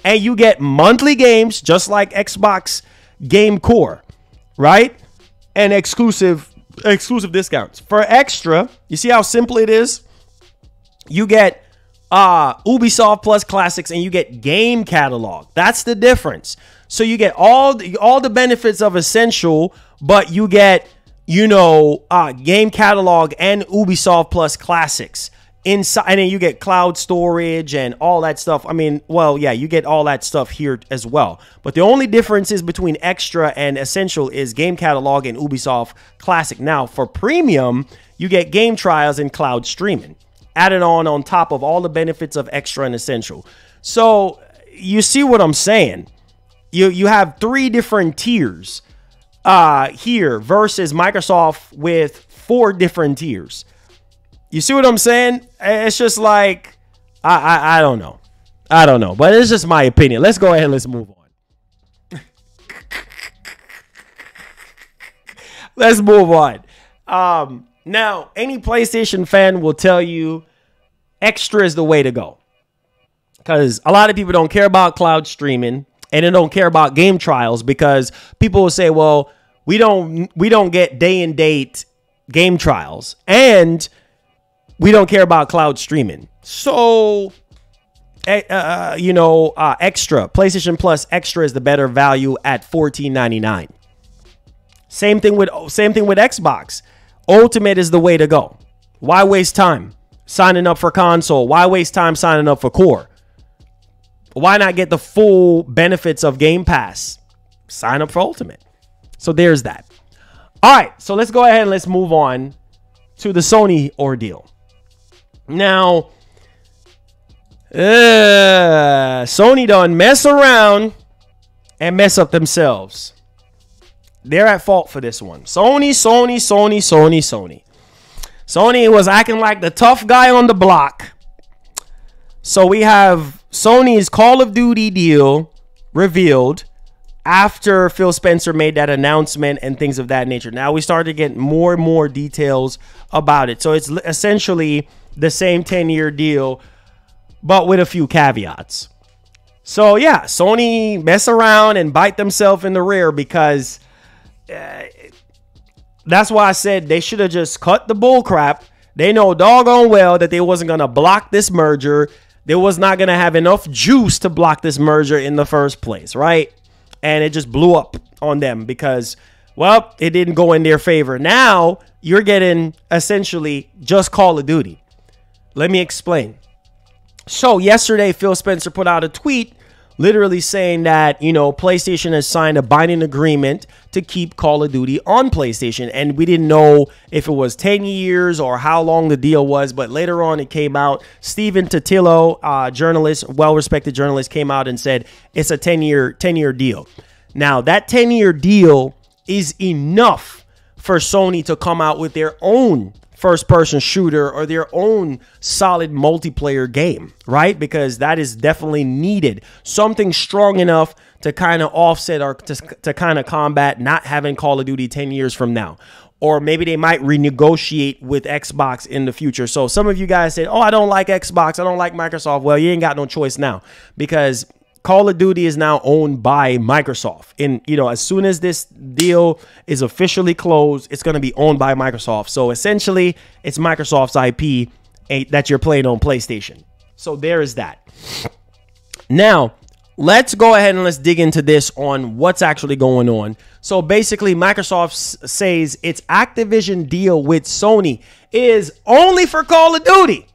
And you get monthly games, just like Xbox Game Core, right? And exclusive discounts. For extra, you see how simple it is? You get Ubisoft Plus Classics, and you get Game Catalog. That's the difference. So you get all the benefits of Essential, but you get, you know, Game Catalog and Ubisoft Plus Classics inside, and then you get cloud storage and all that stuff. I mean, well, yeah, you get all that stuff here as well. But the only difference is between Extra and Essential is Game Catalog and Ubisoft Classic. Now, for Premium, you get game trials and cloud streaming added on top of all the benefits of Extra and Essential. So you see what I'm saying? You have 3 different tiers here versus Microsoft with 4 different tiers. You see what I'm saying? It's just like, I don't know. I don't know. But it's just my opinion. Let's go ahead and let's move on. Let's move on. Now, any PlayStation fan will tell you Extra is the way to go. because a lot of people don't care about cloud streaming and they don't care about game trials, because people will say, well, we don't get day and date game trials, and we don't care about cloud streaming. So, extra PlayStation Plus Extra is the better value at $14.99. Same thing with Xbox. Ultimate is the way to go. Why waste time signing up for console? Why waste time signing up for core? Why not get the full benefits of Game Pass? Sign up for Ultimate. So there's that. All right, so let's go ahead and let's move on to the Sony ordeal. Now, Sony done mess around and mess up themselves. They're at fault for this one. Sony was acting like the tough guy on the block. So we have Sony's Call of Duty deal revealed after Phil Spencer made that announcement and things of that nature. Now we started to get more and more details about it. So it's essentially the same 10-year deal, but with a few caveats. So yeah, Sony mess around and bite themselves in the rear, because that's why I said they should have just cut the bull crap. They know doggone well that they wasn't going to block this merger. They was not going to have enough juice to block this merger in the first place, right? And it just blew up on them because, well, it didn't go in their favor. Now you're getting essentially just Call of Duty. Let me explain. So yesterday, Phil Spencer put out a tweet literally saying that, PlayStation has signed a binding agreement to keep Call of Duty on PlayStation. And we didn't know if it was 10 years or how long the deal was. But later on, it came out. Stephen Totilo, journalist, well-respected journalist, came out and said it's a 10-year deal. Now, that 10-year deal is enough for Sony to come out with their own first-person shooter or their own solid multiplayer game, right? Because that is definitely needed. Something strong enough to kind of offset or to kind of combat not having Call of Duty 10 years from now. Or maybe they might renegotiate with Xbox in the future. So some of you guys said, oh, I don't like Xbox, I don't like Microsoft. Well, you ain't got no choice now, because Call of Duty is now owned by Microsoft. And, as soon as this deal is officially closed, it's going to be owned by Microsoft. So essentially, it's Microsoft's IP that you're playing on PlayStation. So there is that. Now, let's go ahead and let's dig into this on what's actually going on. So basically, Microsoft says its Activision deal with Sony is only for Call of Duty.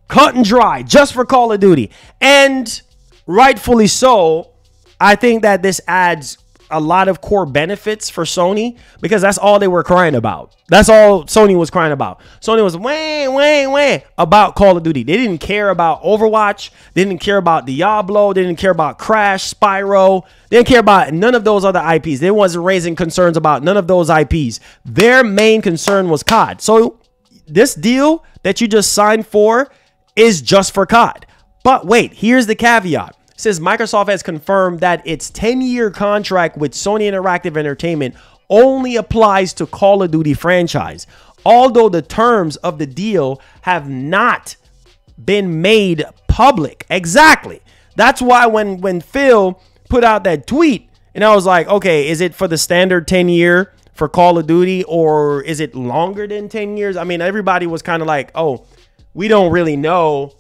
Cut and dry, just for Call of Duty. And rightfully so. I think that this adds a lot of core benefits for Sony, because that's all they were crying about. That's all Sony was crying about. Sony was way about Call of Duty. They didn't care about Overwatch. They didn't care about Diablo. They didn't care about Crash, Spyro. They didn't care about none of those other IPs. They wasn't raising concerns about none of those IPs. Their main concern was COD. So this deal that you just signed for is just for COD. But wait, here's the caveat. It says Microsoft has confirmed that its 10-year contract with Sony Interactive Entertainment only applies to Call of Duty franchise, although the terms of the deal have not been made public. Exactly. That's why when Phil put out that tweet, and I was like, okay, is it for the standard 10-year for Call of Duty, or is it longer than 10 years? I mean, everybody was kind of like, oh, we don't really know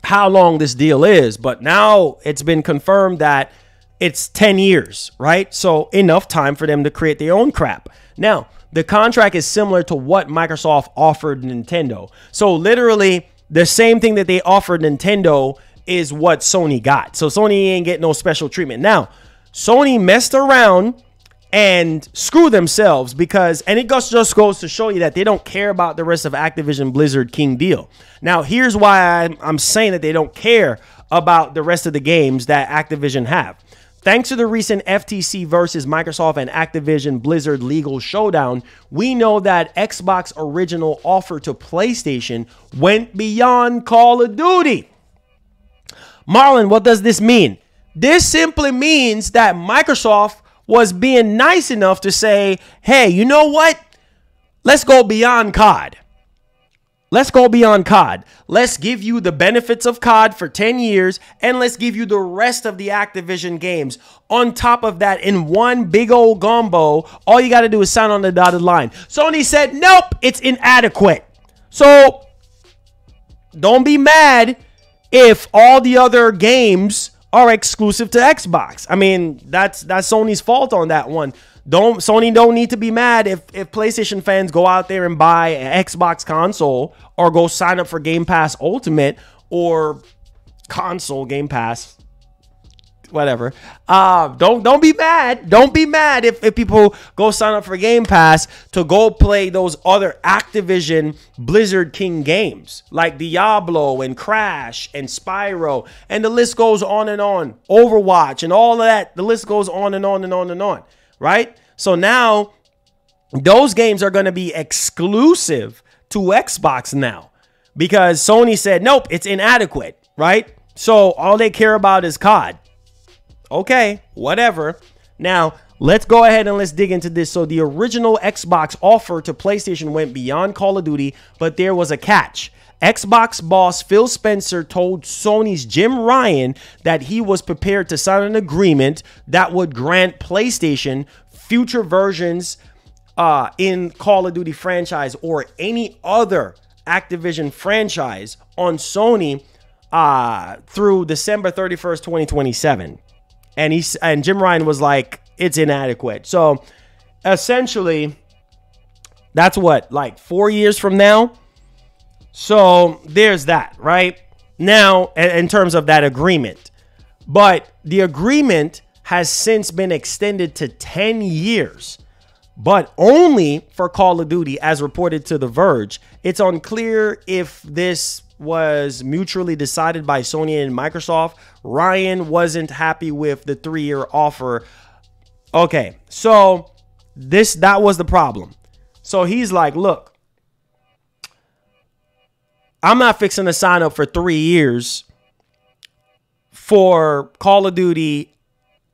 how long this deal is, but now it's been confirmed that it's 10 years, right? So enough time for them to create their own crap. Now, the contract is similar to what Microsoft offered Nintendo. So literally the same thing that they offered Nintendo is what Sony got. So Sony ain't getting no special treatment. Now, Sony messed around and screw themselves, because, and it just goes to show you that they don't care about the rest of Activision Blizzard King deal. Now, here's why I'm saying that they don't care about the rest of the games that Activision have. Thanks to the recent FTC versus Microsoft and Activision Blizzard legal showdown, we know that Xbox original offer to PlayStation went beyond Call of Duty. Marlon, what does this mean? This simply means that Microsoft was being nice enough to say, hey, you know what? Let's go beyond COD. let's go beyond COD. Let's give you the benefits of COD for 10 years, and let's give you the rest of the Activision games on top of that in one big old gumbo. All you got to do is sign on the dotted line. Sony said, nope, it's inadequate. So don't be mad if all the other games are exclusive to Xbox. I mean, that's Sony's fault on that one. Sony don't need to be mad if PlayStation fans go out there and buy an Xbox console or go sign up for Game Pass Ultimate or console Game Pass, whatever. Don't be mad. Don't be mad if people go sign up for Game Pass to go play those other Activision Blizzard King games like Diablo and Crash and Spyro, and the list goes on and on. Overwatch and all of that. The list goes on and on and on and on. Right? So now those games are going to be exclusive to Xbox now because Sony said, nope, it's inadequate. Right? So all they care about is COD. Okay, whatever. Now, let's go ahead and let's dig into this. So the original Xbox offer to PlayStation went beyond Call of Duty, but there was a catch. Xbox boss Phil Spencer told Sony's Jim Ryan that he was prepared to sign an agreement that would grant PlayStation future versions in Call of Duty franchise or any other Activision franchise on Sony through December 31st, 2027. And Jim Ryan was like, it's inadequate. So essentially, that's what, like 4 years from now? So there's that, right? Now, in terms of that agreement. But the agreement has since been extended to 10 years, but only for Call of Duty, as reported to The Verge. It's unclear if this was mutually decided by Sony and Microsoft. Ryan wasn't happy with the 3-year offer. Okay, so that was the problem. So he's like, look, I'm not fixing to sign up for 3 years for Call of Duty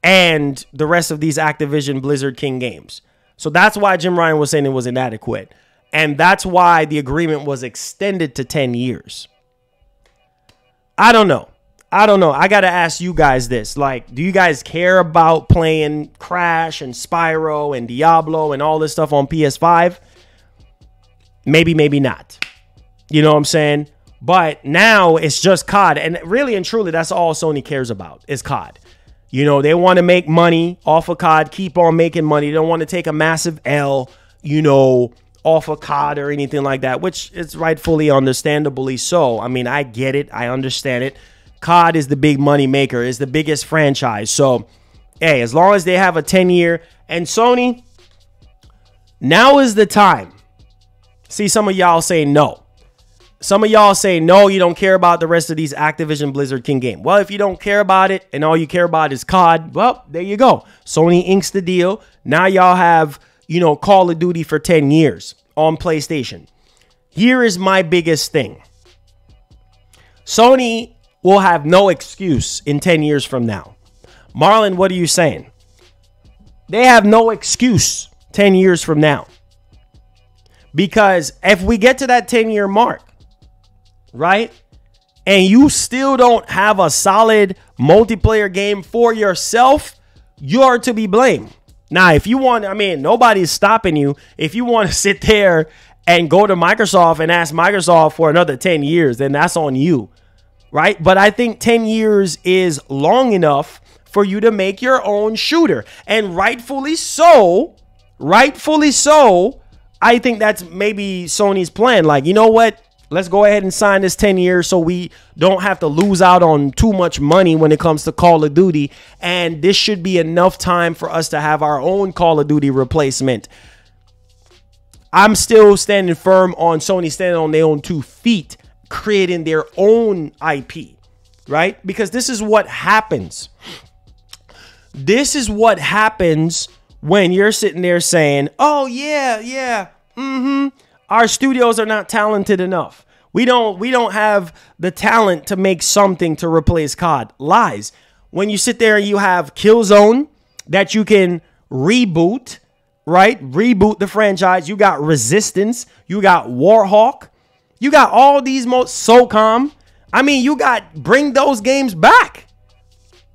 and the rest of these Activision Blizzard King games. So that's why Jim Ryan was saying it was inadequate. And that's why the agreement was extended to 10 years. I don't know. I got to ask you guys this. Like, do you guys care about playing Crash and Spyro and Diablo and all this stuff on PS5? Maybe, maybe not. You know what I'm saying? But now it's just COD. And really and truly, that's all Sony cares about is COD. You know, they want to make money off of COD, keep on making money. They don't want to take a massive L, you know, off of COD or anything like that, which is rightfully understandably so. I mean, I get it. I understand it. COD is the big money maker, is the biggest franchise. So, hey, as long as they have a 10-year, and Sony, now is the time. See, some of y'all say no. Some of y'all say, no, you don't care about the rest of these Activision Blizzard King game. Well, if you don't care about it and all you care about is COD, well, there you go. Sony inks the deal. Now y'all have, you know, Call of Duty for 10 years on PlayStation. Here is my biggest thing. Sony will have no excuse in 10 years from now. Marlon, what are you saying? They have no excuse 10 years from now. Because if we get to that 10-year mark, right, and you still don't have a solid multiplayer game for yourself, you're to be blamed. Now, if you want, I mean, nobody's stopping you. If you want to sit there and go to Microsoft and ask Microsoft for another 10 years, then that's on you, right? But I think 10 years is long enough for you to make your own shooter. And rightfully so, I think that's maybe Sony's plan. Like, you know what? Let's go ahead and sign this 10 years so we don't have to lose out on too much money when it comes to Call of Duty. And this should be enough time for us to have our own Call of Duty replacement. I'm still standing firm on Sony standing on their own 2 feet, creating their own IP, right? Because this is what happens. This is what happens when you're sitting there saying, oh, yeah, our studios are not talented enough. We don't have the talent to make something to replace COD. Lies. When you sit there and you have Killzone that you can reboot, right? Reboot the franchise. You got Resistance. You got Warhawk. You got all these SOCOM. I mean, bring those games back.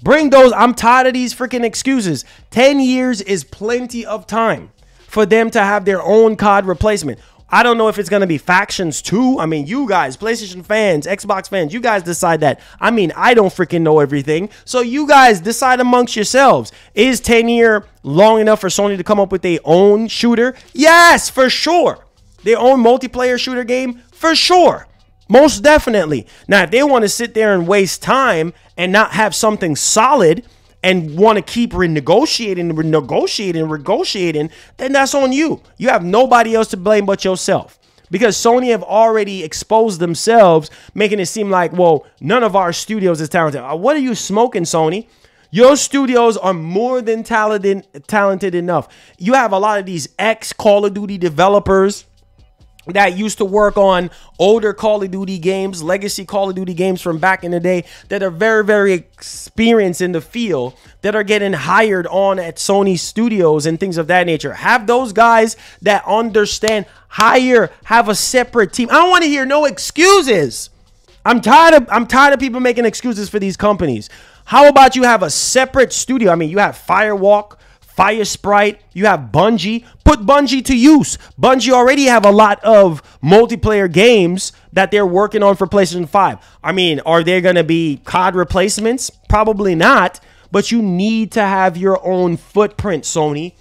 Bring those. I'm tired of these freaking excuses. 10 years is plenty of time for them to have their own COD replacement. I don't know if it's going to be Factions 2. I mean, you guys, PlayStation fans, Xbox fans, you guys decide that. I mean, I don't freaking know everything. So you guys decide amongst yourselves. Is 10 year long enough for Sony to come up with their own shooter? Yes, for sure. Their own multiplayer shooter game? For sure. Most definitely. Now, if they want to sit there and waste time and not have something solid and want to keep renegotiating, then that's on you. You have nobody else to blame but yourself. Because Sony have already exposed themselves, making it seem like, well, none of our studios is talented. What are you smoking, Sony? Your studios are more than talented enough. You have a lot of these ex-Call of Duty developers that used to work on older Call of Duty games, legacy Call of Duty games from back in the day, that are very, very experienced in the field, that are getting hired on at Sony studios and things of that nature. Have those guys that understand, have a separate team. I don't want to hear no excuses. I'm tired of people making excuses for these companies. How about you have a separate studio? I mean, you have Firewalk, Fire Sprite, you have Bungie. Put Bungie to use. Bungie already have a lot of multiplayer games that they're working on for PlayStation 5. I mean, are there going to be COD replacements? Probably not, but you need to have your own footprint, Sony,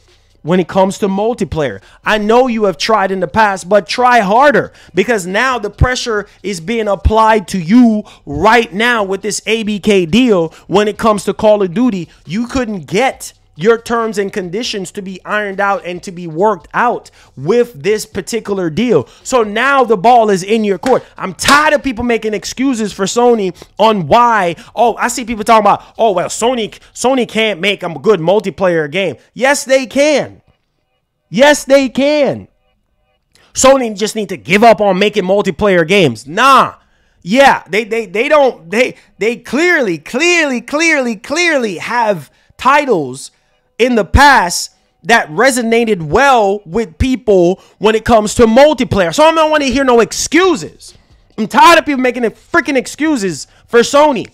when it comes to multiplayer. I know you have tried in the past, but try harder, because now the pressure is being applied to you right now with this ABK deal. When it comes to Call of Duty, you couldn't get your terms and conditions to be ironed out and to be worked out with this particular deal. So now the ball is in your court. I'm tired of people making excuses for Sony on why. Oh, I see people talking about, oh, well, Sony can't make a good multiplayer game. Yes, they can. Yes, they can. Sony just need to give up on making multiplayer games. Nah. Yeah, they clearly have titles in the past that resonated well with people when it comes to multiplayer. So I don't want to hear no excuses. I'm tired of people making freaking excuses for Sony.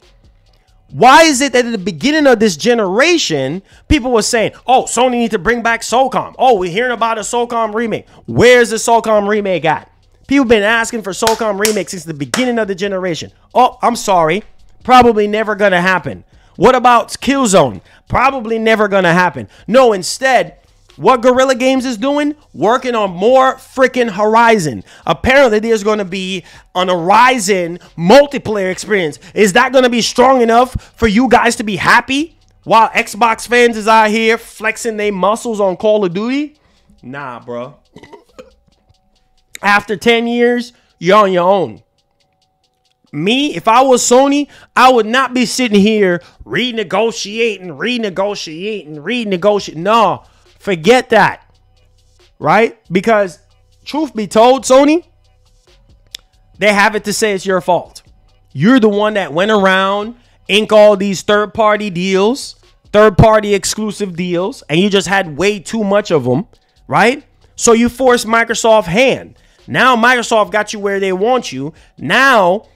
Why is it that at the beginning of this generation, people were saying, oh, Sony need to bring back SOCOM. Oh, we're hearing about a SOCOM remake. Where's the SOCOM remake at? People been asking for SOCOM remake since the beginning of the generation. Oh, I'm sorry. Probably never going to happen. What about Killzone? Probably never going to happen. No, instead, what Guerrilla Games is doing? Working on more freaking Horizon. Apparently, there's going to be an Horizon multiplayer experience. Is that going to be strong enough for you guys to be happy while Xbox fans is out here flexing their muscles on Call of Duty? Nah, bro. After 10 years, you're on your own. Me, if I was Sony, I would not be sitting here renegotiating. No, forget that. Right? Because truth be told, Sony, they have it to say it's your fault. You're the one that went around, ink all these third-party deals, third-party exclusive deals, and you just had way too much of them, right? So you forced Microsoft's hand. Now Microsoft got you where they want you. Now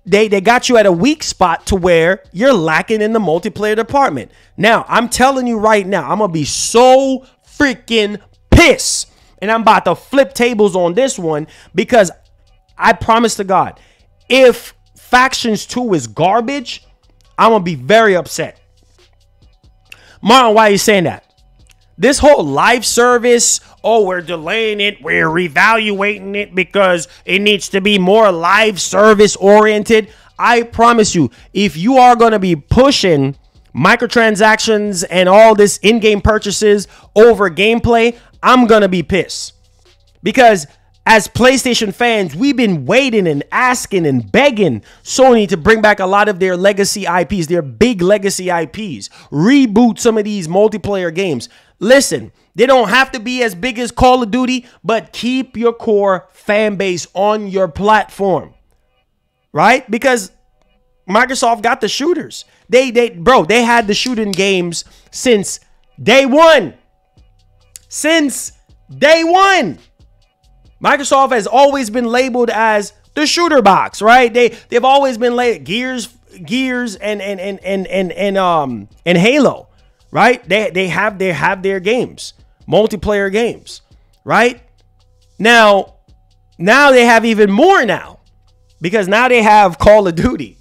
they got you at a weak spot to where you're lacking in the multiplayer department. Now, I'm telling you right now, I'm going to be so freaking pissed. And I'm about to flip tables on this one, because I promise to God, if Factions 2 is garbage, I'm going to be very upset. Marlon, why are you saying that? This whole live service, oh, we're delaying it, we're reevaluating it because it needs to be more live service oriented. I promise you, if you are going to be pushing microtransactions and all this in-game purchases over gameplay, I'm going to be pissed. Because as PlayStation fans, we've been waiting and asking and begging Sony to bring back a lot of their legacy IPs, their big legacy IPs. Reboot some of these multiplayer games. Listen, they don't have to be as big as Call of Duty, but keep your core fan base on your platform. Right? Because Microsoft got the shooters. They had the shooting games since day one. Since day one. Microsoft has always been labeled as The shooter box, right? They've always been late. Gears and Halo, right? They have their games, multiplayer games, right? Now they have even more now, because now they have Call of Duty,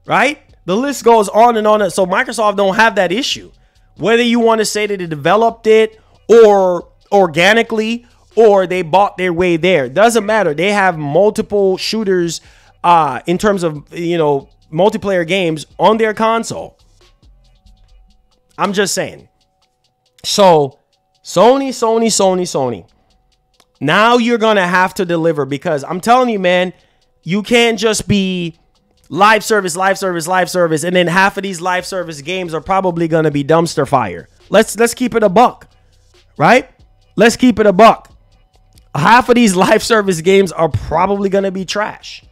right? The list goes on and on. So Microsoft don't have that issue. Whether you want to say that they developed it or organically or they bought their way there, doesn't matter. They have multiple shooters in terms of, multiplayer games on their console. I'm just saying. So Sony. Now you're going to have to deliver, because I'm telling you, man, you can't just be live service, and then half of these live service games are probably going to be dumpster fire. Let's keep it a buck, right? Let's keep it a buck. Half of these live service games are probably going to be trash.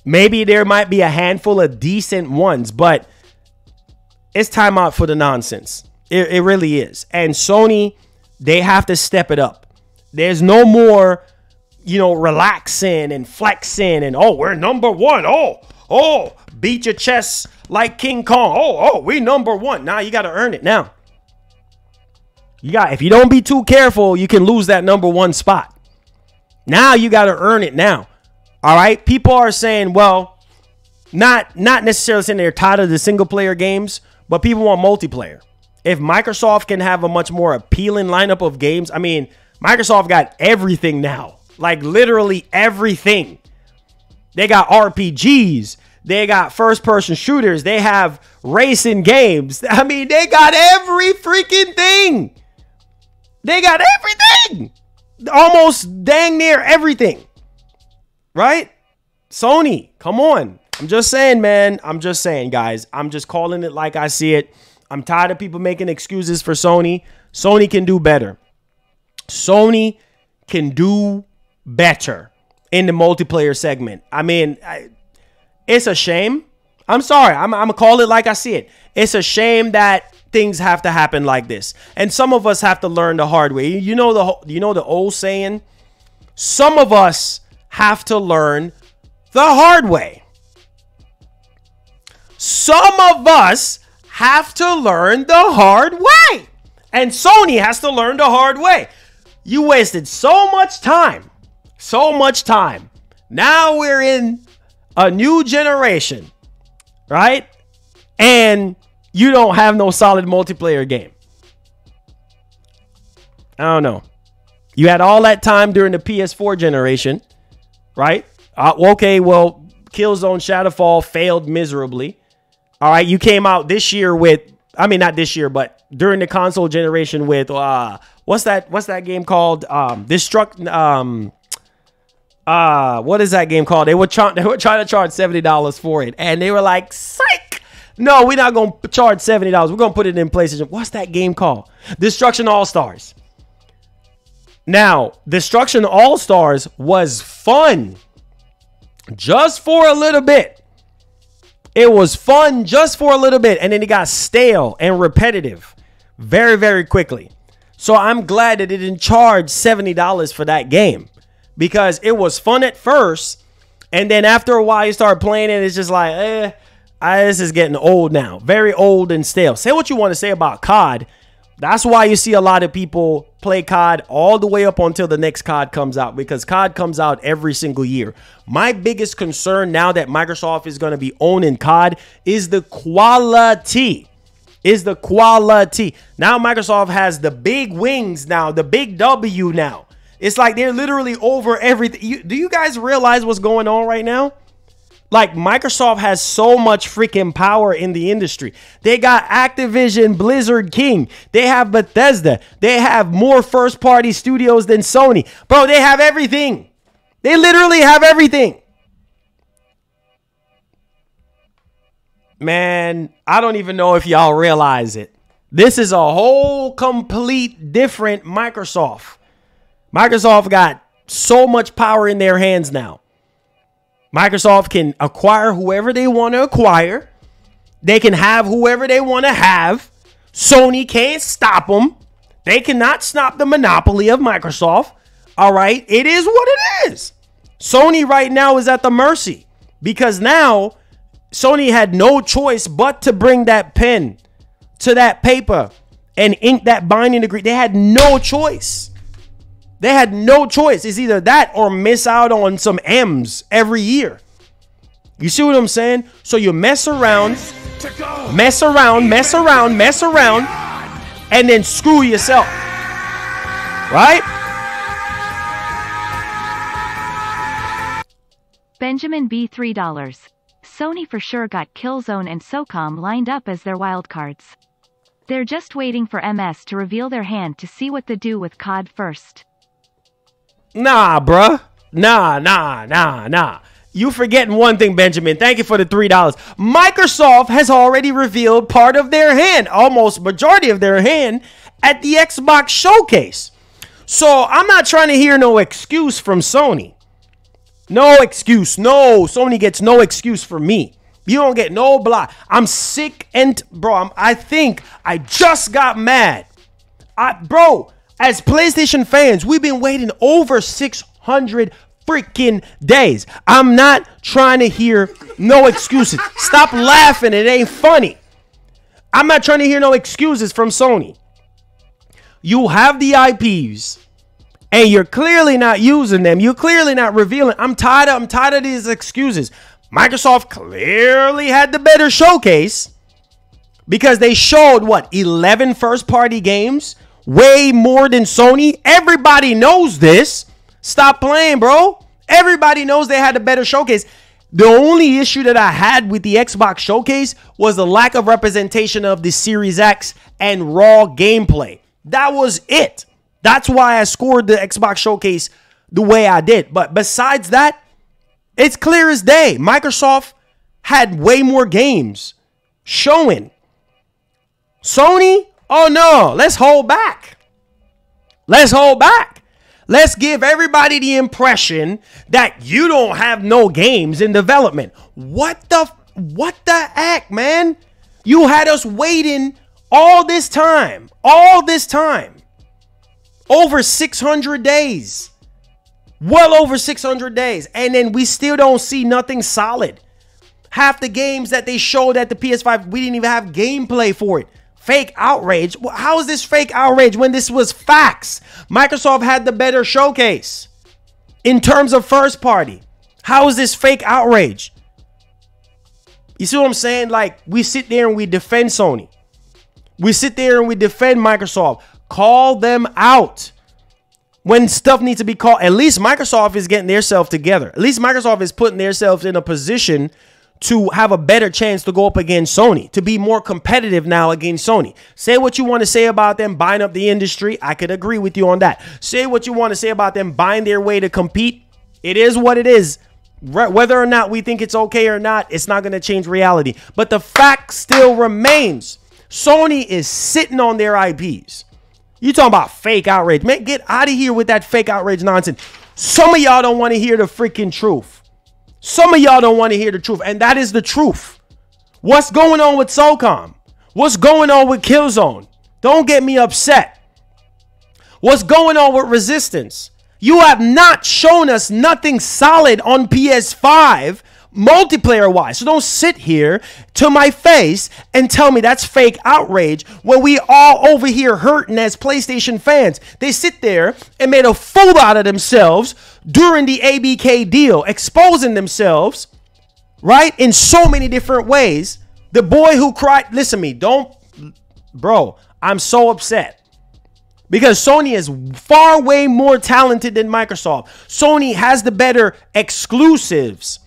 Maybe there might be a handful of decent ones, but it's time out for the nonsense. It really is. And Sony, they have to step it up. There's no more, relaxing and flexing and, oh, we're number one. Oh, beat your chest like King Kong. Oh, we number one. Now you got to earn it now. If you don't be too careful, you can lose that number one spot. Now you got to earn it now. All right. People are saying, well, not necessarily saying they're tired of the single player games, but people want multiplayer. If Microsoft can have a much more appealing lineup of games, I mean, Microsoft got everything now, like literally everything. They got RPGs. They got first person shooters. They have racing games. I mean, they got every freaking thing. They got everything. Almost dang near everything. Right? Sony, come on. I'm just saying, man. I'm just saying, guys. I'm just calling it like I see it. I'm tired of people making excuses for Sony. Sony can do better. Sony can do better in the multiplayer segment. I mean, it's a shame. I'm sorry. I'm going to call it like I see it. It's a shame that things have to happen like this. And some of us have to learn the hard way. You know the old saying? Some of us have to learn the hard way. Some of us have to learn the hard way. And Sony has to learn the hard way. You wasted so much time. So much time. Now we're in a new generation, right? And you don't have no solid multiplayer game. I don't know. You had all that time during the PS4 generation, right? Okay, well, Killzone Shadowfall failed miserably. All right, you came out this year with, I mean, not this year, but during the console generation with, what's that game called? What is that game called? They were trying to charge $70 for it, and they were like, psych! No, we're not going to charge $70. We're going to put it in PlayStation. What's that game called? Destruction All-Stars. Now, Destruction All-Stars was fun just for a little bit. It was fun just for a little bit, and then it got stale and repetitive very, very quickly. So I'm glad that it didn't charge $70 for that game, because it was fun at first, and then after a while you start playing it, it's just like, this is getting old now. Very old and stale. Say what you want to say about COD. That's why you see a lot of people play COD all the way up until the next COD comes out, because COD comes out every single year. My biggest concern now that Microsoft is going to be owning COD is the quality. Now Microsoft has the big wings now, the big W now. It's like they're literally over everything. Do you guys realize what's going on right now? Like, Microsoft has so much freaking power in the industry. They got Activision, Blizzard King. They have Bethesda. They have more first-party studios than Sony. Bro, they have everything. They literally have everything. Man, I don't even know if y'all realize it. This is a whole complete different Microsoft. Microsoft got so much power in their hands now. Microsoft can acquire whoever they want to acquire. They can have whoever they want to have. Sony can't stop them. They cannot stop the monopoly of Microsoft. All right. It is what it is. Sony right now is at the mercy because now Sony had no choice but to bring that pen to that paper and ink that binding agreement. They had no choice. They had no choice. It's either that or miss out on some M's every year. You see what I'm saying? So you mess around, and then screw yourself. Right? Benjamin B. $3. Sony for sure got Killzone and SOCOM lined up as their wildcards. They're just waiting for MS to reveal their hand to see what they do with COD first. Nah, bruh. Nah. You forgetting one thing, Benjamin. Thank you for the $3. Microsoft has already revealed part of their hand, almost majority of their hand, at the Xbox showcase. So I'm not trying to hear no excuse from Sony. No excuse. No, Sony gets no excuse for me. You don't get no block. I'm sick and bro. I think I just got mad. Bro, as PlayStation fans, we've been waiting over 600 freaking days. I'm not trying to hear no excuses. Stop laughing. It ain't funny. I'm not trying to hear no excuses from Sony. You have the IPs. And you're clearly not using them. You're clearly not revealing. I'm tired of these excuses. Microsoft clearly had the better showcase because they showed, what, 11 first-party games? Way more than Sony. Everybody knows this. Stop playing, bro. Everybody knows they had a better showcase. The only issue that I had with the Xbox showcase was the lack of representation of the Series X and raw gameplay. That was it. That's why I scored the Xbox showcase the way I did. But besides that, it's clear as day. Microsoft had way more games showing. Sony, oh no, let's hold back. Let's hold back. Let's give everybody the impression that you don't have no games in development. What the heck, man? You had us waiting all this time. Over 600 days. Well over 600 days. And then we still don't see nothing solid. Half the games that they showed at the PS5, we didn't even have gameplay for it. Fake outrage. How is this fake outrage when this was facts? Microsoft had the better showcase in terms of first party. How is this fake outrage? You see what I'm saying? Like, we sit there and we defend Sony. We sit there and we defend Microsoft. Call them out when stuff needs to be called. At least Microsoft is getting themselves together. At least Microsoft is putting themselves in a position to have a better chance to go up against Sony, to be more competitive now against Sony. Say what you want to say about them buying up the industry. I could agree with you on that. Say what you want to say about them buying their way to compete. It is what it is. Whether or not we think it's okay or not, it's not going to change reality. But the fact still remains. Sony is sitting on their IPs. You talking about fake outrage. Man, get out of here with that fake outrage nonsense. Some of y'all don't want to hear the freaking truth. Some of y'all don't want to hear the truth. And that is the truth. What's going on with SOCOM? What's going on with Killzone? Don't get me upset. What's going on with Resistance? You have not shown us nothing solid on PS5 multiplayer wise. So don't sit here to my face and tell me that's fake outrage when we all over here hurting as PlayStation fans. They sit there and made a fool out of themselves during the ABK deal, exposing themselves, right, in so many different ways. The boy who cried, listen to me, bro, I'm so upset. Because Sony is far way more talented than Microsoft. Sony has the better exclusives.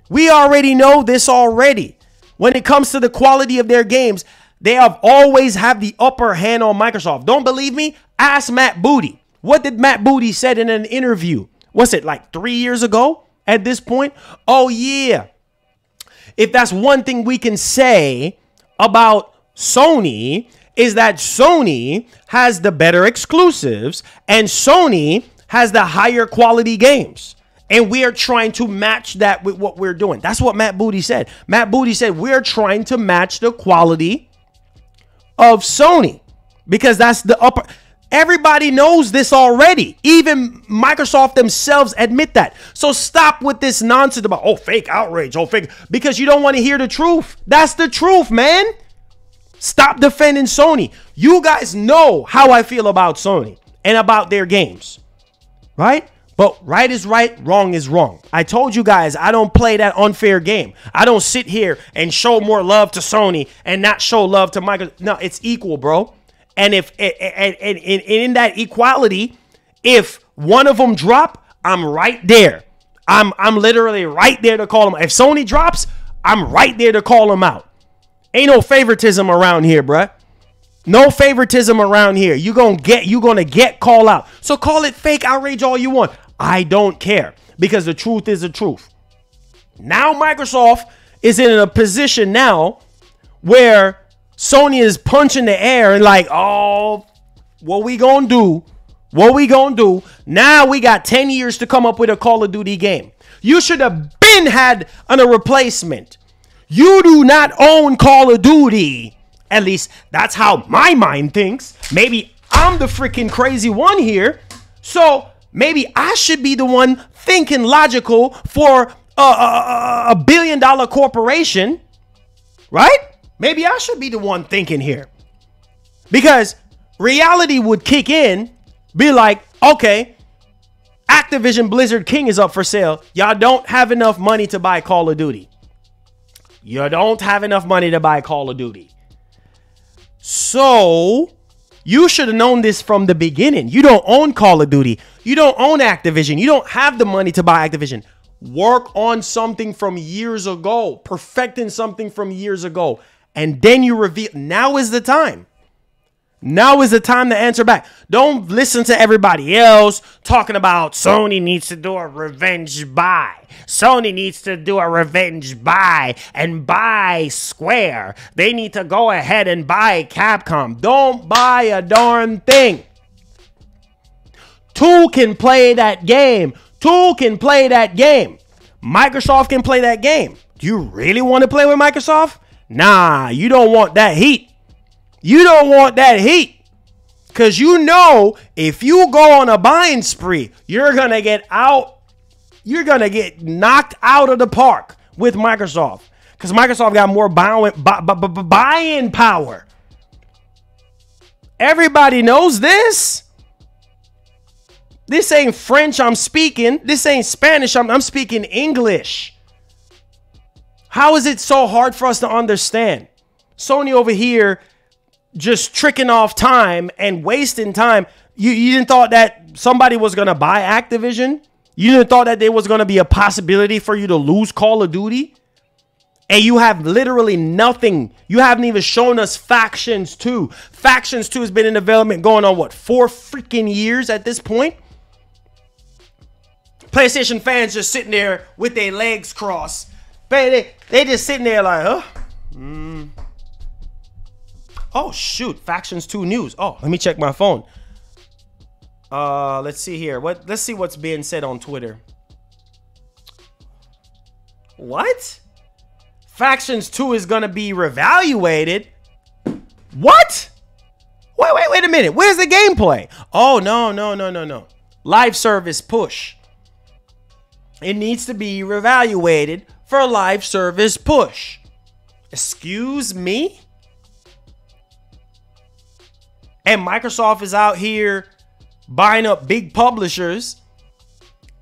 We already know this already. When it comes to the quality of their games, they have always had the upper hand on Microsoft. Don't believe me? Ask Matt Booty. What did Matt Booty said in an interview? Was it like 3 years ago at this point? Oh, yeah. If that's one thing we can say about Sony, is that Sony has the better exclusives and Sony has the higher quality games. And we are trying to match that with what we're doing. That's what Matt Booty said. Matt Booty said we're trying to match the quality of Sony because that's the upper. Everybody knows this already. Even Microsoft themselves admit that. So stop with this nonsense about, oh, fake outrage, oh, fake, because you don't want to hear the truth. That's the truth, man. Stop defending Sony. You guys know how I feel about Sony and about their games, right? But right is right, wrong is wrong. I told you guys, I don't play that unfair game. I don't sit here and show more love to Sony and not show love to Microsoft. No, it's equal, bro. And if and in that equality, if one of them drop, I'm right there. I'm literally right there to call them. If Sony drops, I'm right there to call them out. Ain't no favoritism around here, bruh. No favoritism around here. You're gonna get call out. So call it fake outrage all you want. I don't care, because the truth is the truth. Now Microsoft is in a position now where Sony is punching the air and like, oh, what we gonna do? What we gonna do? Now we got 10 years to come up with a Call of Duty game. You should have been had a replacement. You do not own Call of Duty. At least that's how my mind thinks. Maybe I'm the freaking crazy one here. So maybe I should be the one thinking logical for a $1 billion corporation, right? Maybe I should be the one thinking here, because reality would kick in, be like, okay, Activision Blizzard King is up for sale. Y'all don't have enough money to buy Call of Duty. You don't have enough money to buy Call of Duty. So you should have known this from the beginning. You don't own Call of Duty. You don't own Activision. You don't have the money to buy Activision. Work on something from years ago, perfecting something from years ago. And then you reveal. Now is the time. Now is the time to answer back. Don't listen to everybody else talking about Sony needs to do a revenge buy. Sony needs to do a revenge buy and buy Square. They need to go ahead and buy Capcom. Don't buy a darn thing. Two can play that game. Two can play that game. Microsoft can play that game. Do you really want to play with Microsoft? Nah, you don't want that heat. You don't want that heat, because you know if you go on a buying spree, you're going to get out. You're going to get knocked out of the park with Microsoft, because Microsoft got more buying power. Everybody knows this. This ain't French I'm speaking. This ain't Spanish. I'm speaking English. How is it so hard for us to understand? Sony over here just tricking off time and wasting time. You didn't thought that somebody was going to buy Activision? You didn't thought that there was going to be a possibility for you to lose Call of Duty? And you have literally nothing. You haven't even shown us Factions 2. Factions 2 has been in development going on, what, 4 freaking years at this point? PlayStation fans just sitting there with their legs crossed. They just sitting there like, huh? Oh, shoot. Factions 2 news. Oh, let me check my phone. Let's see here. Let's see what's being said on Twitter. What? Factions 2 is going to be reevaluated? What? Wait a minute. Where's the gameplay? Oh, no. Live service push. It needs to be reevaluated for a live service push. Excuse me? And Microsoft is out here buying up big publishers,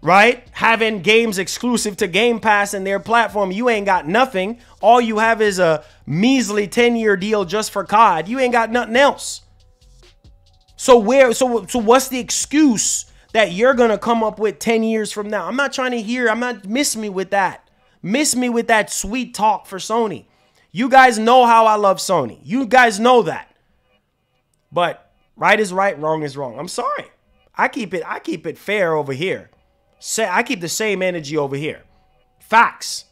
right? Having games exclusive to Game Pass and their platform. You ain't got nothing. All you have is a measly 10-year deal just for COD. You ain't got nothing else. So what's the excuse that you're going to come up with 10 years from now? I'm not trying to hear. Miss me with that. Miss me with that sweet talk for Sony. You guys know how I love Sony. You guys know that. But right is right, wrong is wrong. I'm sorry. I keep it fair over here. I keep the same energy over here. Facts.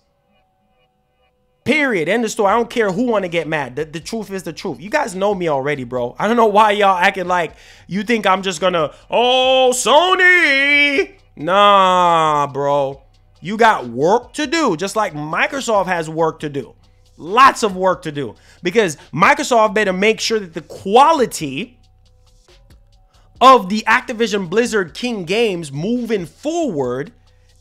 Period. End of story. I don't care who want to get mad. The truth is the truth. You guys know me already, bro. I don't know why y'all acting like you think I'm just gonna, oh, Sony. Nah, bro. You got work to do, just like Microsoft has work to do. Lots of work to do, because Microsoft better make sure that the quality of the Activision Blizzard King games moving forward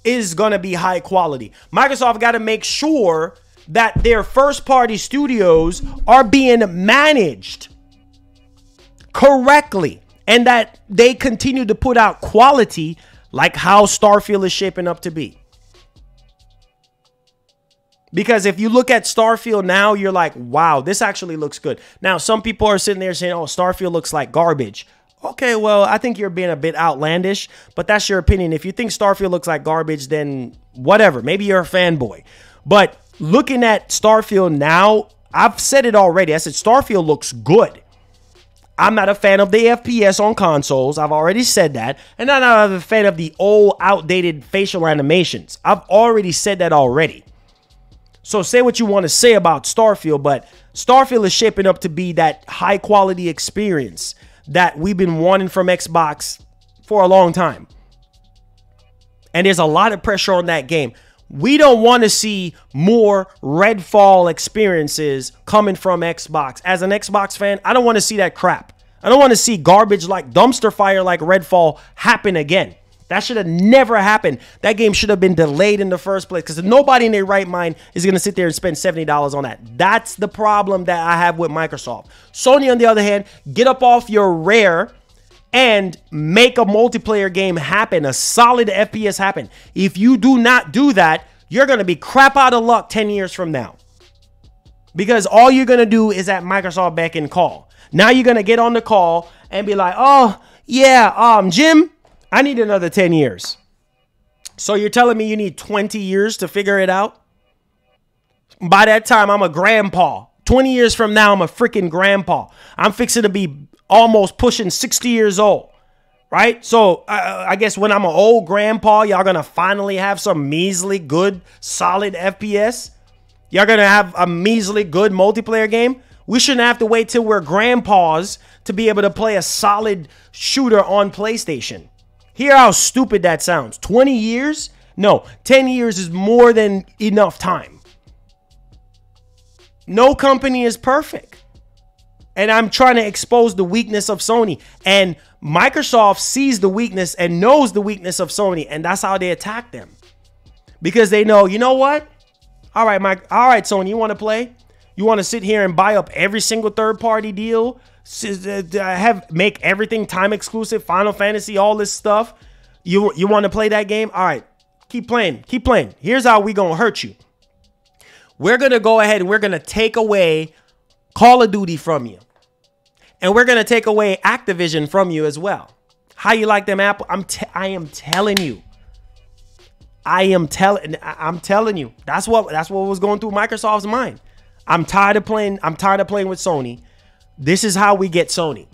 is going to be high quality. Microsoft got to make sure that their first party studios are being managed correctly and that they continue to put out quality like how Starfield is shaping up to be. Because if you look at Starfield now, you're like, wow, this actually looks good. Now, some people are sitting there saying, oh, Starfield looks like garbage. Okay, well, I think you're being a bit outlandish, but that's your opinion. If you think Starfield looks like garbage, then whatever. Maybe you're a fanboy. But looking at Starfield now, I've said it already. I said Starfield looks good. I'm not a fan of the FPS on consoles. I've already said that. And I'm not a fan of the old, outdated facial animations. I've already said that already. So say what you want to say about Starfield, but Starfield is shaping up to be that high quality experience that we've been wanting from Xbox for a long time. And there's a lot of pressure on that game. We don't want to see more Redfall experiences coming from Xbox. As an Xbox fan, I don't want to see that crap. I don't want to see garbage like dumpster fire like Redfall happen again. That should have never happened. That game should have been delayed in the first place because nobody in their right mind is going to sit there and spend $70 on that. That's the problem that I have with Microsoft. Sony, on the other hand, get up off your rear and make a multiplayer game happen, a solid FPS happen. If you do not do that, you're going to be crap out of luck 10 years from now. Because all you're going to do is at Microsoft beck and call. Now you're going to get on the call and be like, oh, yeah, Jim, I need another 10 years. So you're telling me you need 20 years to figure it out? By that time, I'm a grandpa. 20 years from now, I'm a freaking grandpa. I'm fixing to be almost pushing 60 years old, right? So I guess when I'm an old grandpa, y'all going to finally have some measly good, solid FPS? Y'all going to have a measly good multiplayer game? We shouldn't have to wait till we're grandpas to be able to play a solid shooter on PlayStation. Hear how stupid that sounds. 20 years? No, 10 years is more than enough time. No company is perfect. And I'm trying to expose the weakness of Sony. And Microsoft sees the weakness and knows the weakness of Sony. And that's how they attack them. Because they know, you know what? All right, Mike. All right, Sony, you want to play? You want to sit here and buy up every single third-party deal? Make everything time exclusive, Final Fantasy, all this stuff. You want to play that game? All right, keep playing. Keep playing. Here's how we going to hurt you. We're going to go ahead and we're going to take away Call of Duty from you. And we're going to take away Activision from you as well. How you like them, Apple? I am telling you. I'm telling you. That's what was going through Microsoft's mind. I'm tired of playing with Sony. This is how we get Sony.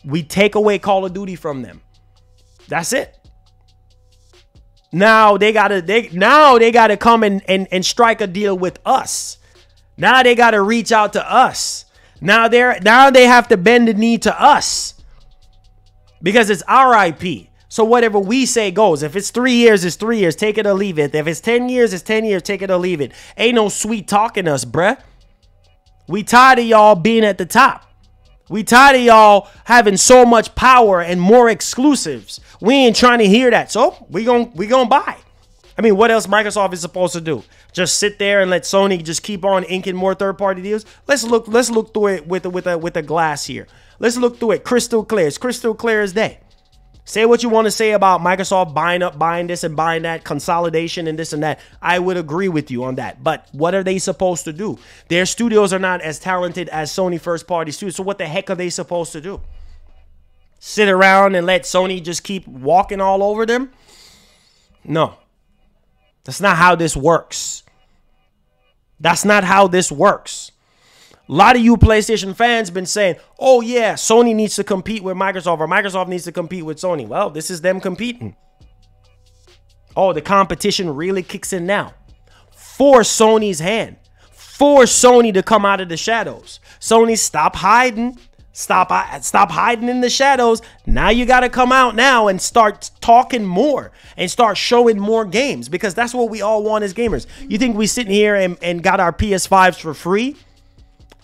We take away Call of Duty from them. That's it. Now they gotta come and strike a deal with us. Now they gotta reach out to us. Now they have to bend the knee to us. Because it's our IP. So whatever we say goes. If it's 3 years, it's 3 years. Take it or leave it. If it's 10 years, it's 10 years. Take it or leave it. Ain't no sweet talking us, bruh. We tired of y'all being at the top. We tired of y'all having so much power and more exclusives. We ain't trying to hear that. So we gonna buy. I mean, what else Microsoft is supposed to do? Just sit there and let Sony just keep on inking more third-party deals? Let's look through it with a glass here. Let's look through it crystal clear. It's crystal clear as day. Say what you want to say about Microsoft buying this and buying that, consolidation and this and that. I would agree with you on that. But what are they supposed to do? Their studios are not as talented as Sony first-party studios. So what the heck are they supposed to do? Sit around and let Sony just keep walking all over them? No. That's not how this works. That's not how this works. A lot of you PlayStation fans been saying, oh yeah, Sony needs to compete with Microsoft or Microsoft needs to compete with Sony. Well, this is them competing. Oh, the competition really kicks in now. Force Sony's hand. Force Sony to come out of the shadows. Sony, stop hiding. Stop hiding in the shadows. Now you got to come out now and start talking more and start showing more games because that's what we all want as gamers. You think we sitting here and got our PS5s for free?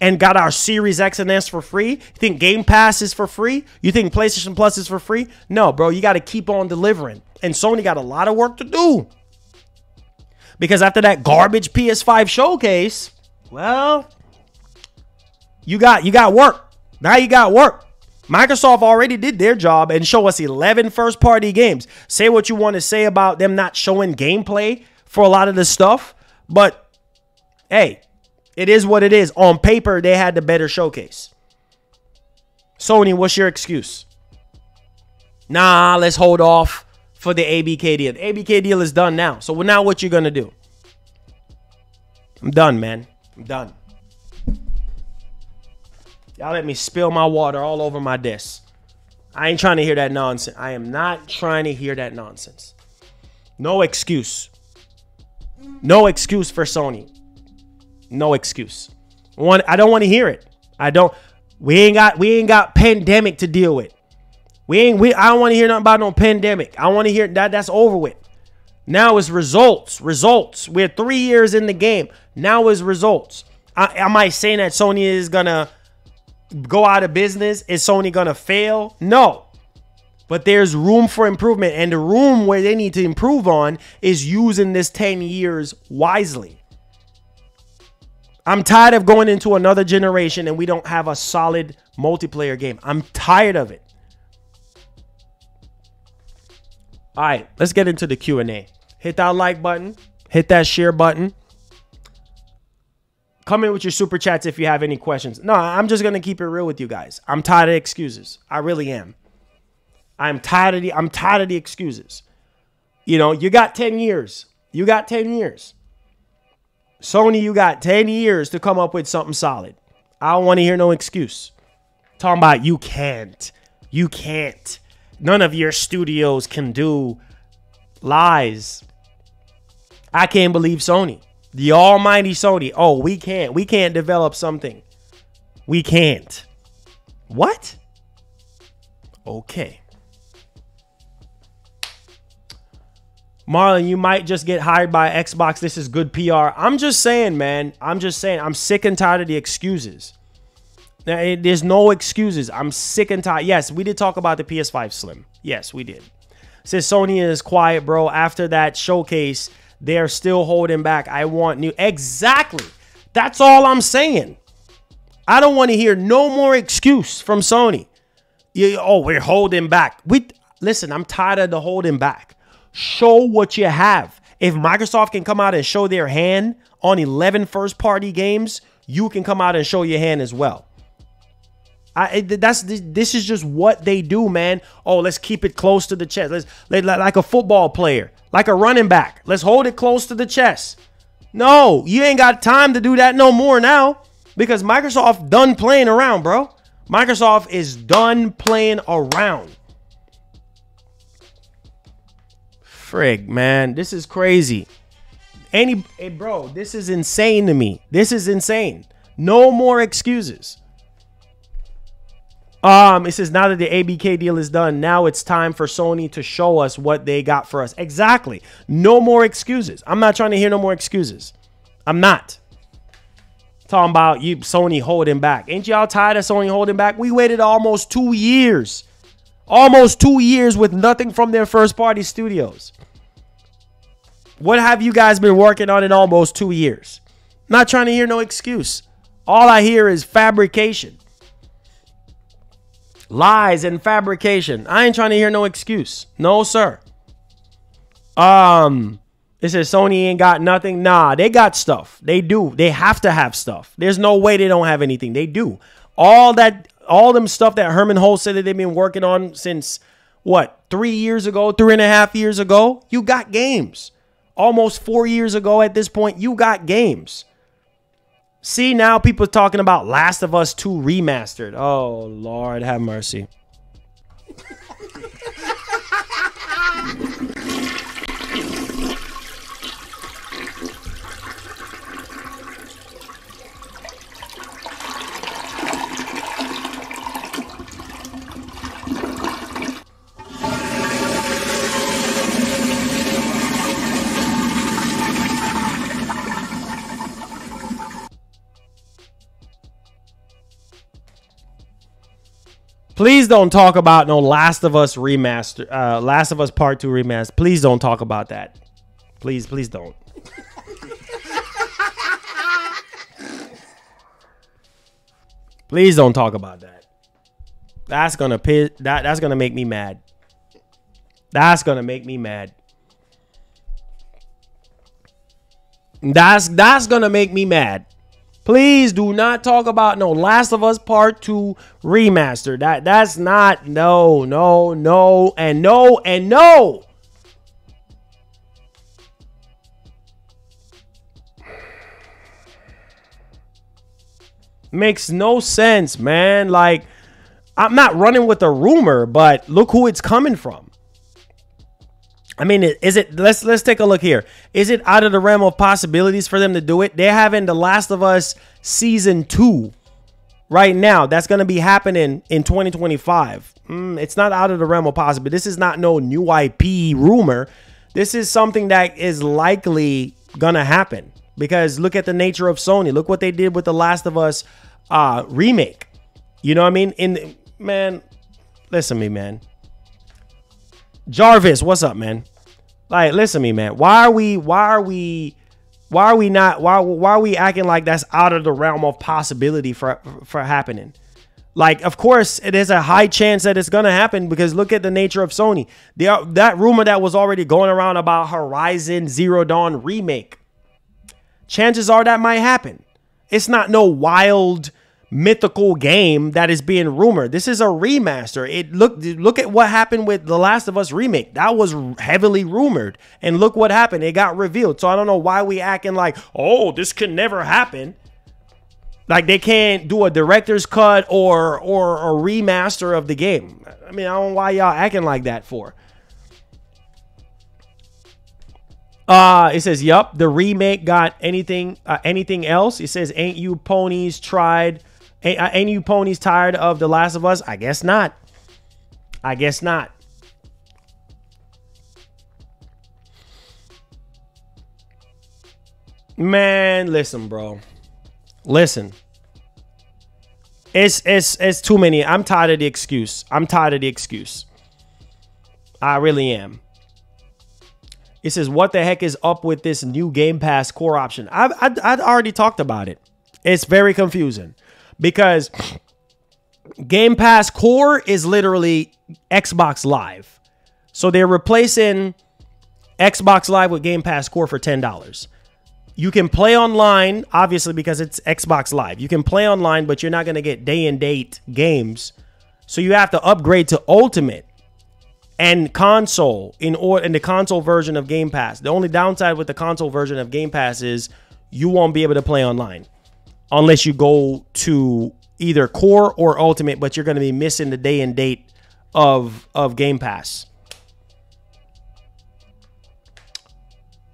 and got our Series X and S for free? You think Game Pass is for free? You think PlayStation Plus is for free? No, bro, you got to keep on delivering. And Sony got a lot of work to do. Because after that garbage PS5 showcase, well, you got work. Now you got work. Microsoft already did their job and show us 11 first-party games. Say what you want to say about them not showing gameplay for a lot of this stuff, but hey, it is what it is. On paper, they had the better showcase. Sony, what's your excuse? Nah, let's hold off for the ABK deal. The ABK deal is done now. So now what you going to do? I'm done, man. I'm done. Y'all let me spill my water all over my desk. I ain't trying to hear that nonsense. I am not trying to hear that nonsense. No excuse. No excuse for Sony. No excuse. I don't want to hear it. We ain't got pandemic to deal with. I don't want to hear nothing about no pandemic. I want to hear that's over with. Now it's results. Results. We're 3 years in the game. Now is results. Am I saying that Sony is gonna go out of business? Is Sony gonna fail? No. But there's room for improvement, and the room where they need to improve on is using this 10 years wisely. I'm tired of going into another generation and we don't have a solid multiplayer game. I'm tired of it. All right, let's get into the Q&A. Hit that like button. Hit that share button. Come in with your super chats if you have any questions. No, I'm just going to keep it real with you guys. I'm tired of excuses. I really am. I'm tired of the excuses. You know, you got 10 years. You got 10 years. Sony, you got 10 years to come up with something solid. I don't want to hear no excuse. Talking about you can't. You can't. None of your studios can do. Lies. I can't believe Sony. The almighty Sony. Oh, we can't. We can't develop something. We can't. What? Okay. Marlon, you might just get hired by Xbox. This is good PR. I'm just saying, man. I'm just saying. I'm sick and tired of the excuses. There's no excuses. I'm sick and tired. Yes, we did talk about the PS5 Slim. Yes, we did. Says Sony is quiet, bro. After that showcase, they're still holding back. I want new. Exactly. That's all I'm saying. I don't want to hear no more excuse from Sony. Oh, we're holding back. Listen, I'm tired of the holding back. Show what you have. If Microsoft can come out and show their hand on 11 first-party games, you can come out and show your hand as well. This is just what they do, man. Oh, let's keep it close to the chest. Like a football player, like a running back. Let's hold it close to the chest. No, you ain't got time to do that no more now because Microsoft done playing around, bro. Microsoft is done playing around. Frig, man, this is crazy. Hey, bro, this is insane to me. This is insane. No more excuses. It says now that the ABK deal is done, now it's time for Sony to show us what they got for us. Exactly. No more excuses. I'm not trying to hear no more excuses. I'm not. Talking about you, Sony holding back. Ain't y'all tired of Sony holding back? We waited almost 2 years. Almost 2 years with nothing from their first-party studios. What have you guys been working on in almost 2 years? Not trying to hear no excuse. All I hear is fabrication. Lies and fabrication. I ain't trying to hear no excuse. No, sir. It says Sony ain't got nothing. Nah, they got stuff. They do. They have to have stuff. There's no way they don't have anything. They do. All them stuff that Herman Holt said that they've been working on since, what, 3 years ago, 3.5 years ago? You got games. Almost 4 years ago at this point, you got games. See, now people talking about Last of Us 2 remastered. Oh, Lord, have mercy. Please don't talk about no Last of Us remaster, Last of Us Part 2 remaster. Please don't talk about that. Please don't. Please don't talk about that. That's gonna that's gonna make me mad. That's gonna make me mad. That's gonna make me mad. Please do not talk about no Last of Us Part 2 remaster. That's not no and no. Makes no sense, man. Like, I'm not running with a rumor, but look who it's coming from. I mean, is it? Let's take a look here. Is it out of the realm of possibilities for them to do it? They're having The Last of Us Season 2 right now. That's going to be happening in 2025. It's not out of the realm of possibility. This is not no new IP rumor. This is something that is likely going to happen because look at the nature of Sony. Look what they did with The Last of Us remake. You know what I mean? Man, listen to me, man. Jarvis, what's up, man? Like, listen to me, man. Why are we acting like that's out of the realm of possibility for happening? Like, of course, it is a high chance that it's gonna happen because look at the nature of Sony. That rumor that was already going around about Horizon Zero Dawn remake. Chances are that might happen. It's not no wild mythical game that is being rumored. This is a remaster. Look at what happened with The Last of Us remake. That was heavily rumored, and look what happened. It got revealed. So I don't know why we acting like, oh, this could never happen. Like they can't do a director's cut or a remaster of the game. I mean, I don't know why y'all acting like that for. It says, yup, the remake got anything else? It says, ain't you ponies tired of The Last of Us? I guess not. I guess not. Man, listen, bro. Listen. It's too many. I'm tired of the excuse. I really am. It says, what the heck is up with this new Gamepass Core option? I'd already talked about it. It's very confusing because Gamepass Core is literally Xbox Live. So they're replacing Xbox Live with Gamepass Core for $10. You can play online, obviously, because it's Xbox Live. You can play online, but you're not going to get day and date games. So you have to upgrade to Ultimate and console in the console version of Game Pass. The only downside with the console version of Game Pass is you won't be able to play online unless you go to either Core or Ultimate, but you're going to be missing the day and date of Game Pass.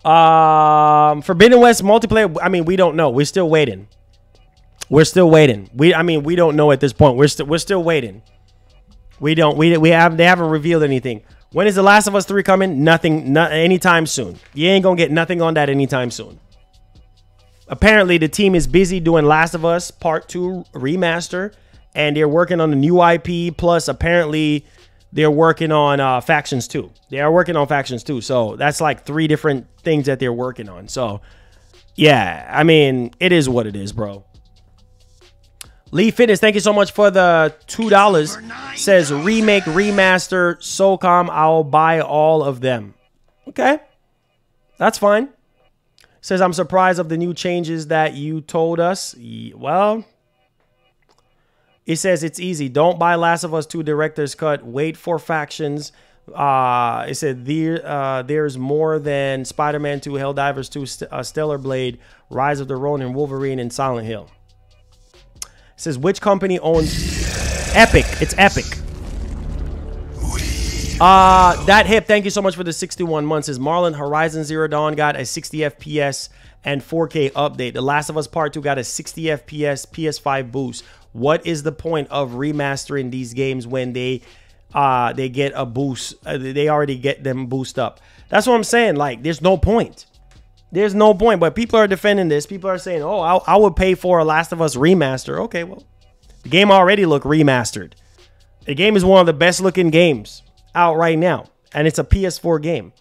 Forbidden West multiplayer, I mean, we don't know. We're still waiting. We don't know at this point. We're still waiting. They haven't revealed anything. When is The Last of Us 3 coming? Nothing, anytime soon. You ain't gonna get nothing on that anytime soon. Apparently, the team is busy doing Last of Us Part 2 remaster, and they're working on the new IP. Plus, apparently, they're working on Factions 2. They are working on Factions 2. So that's like 3 different things that they're working on. So, yeah, I mean, it is what it is, bro. Lee Fitness, thank you so much for the $2. Says remake, remaster, SOCOM. I'll buy all of them. Okay, that's fine. Says I'm surprised of the new changes that you told us. Well, it says it's easy. Don't buy Last of Us 2 Director's Cut. Wait for Factions. It said there's more than Spider-Man 2, Helldivers 2, Stellar Blade, Rise of the Ronin, Wolverine, and Silent Hill. It says, which company owns Epic? It's Epic. That hip, thank you so much for the 61 months. Says Marlon, Horizon Zero Dawn got a 60 FPS and 4K update. The Last of Us Part 2 got a 60 FPS PS5 boost. What is the point of remastering these games when they get a boost? They already get them boost up. That's what I'm saying. Like, there's no point. There's no point, but people are defending this. People are saying, oh, I would pay for a Last of Us remaster. Okay, well, the game already looked remastered. The game is one of the best looking games out right now. And it's a PS4 game,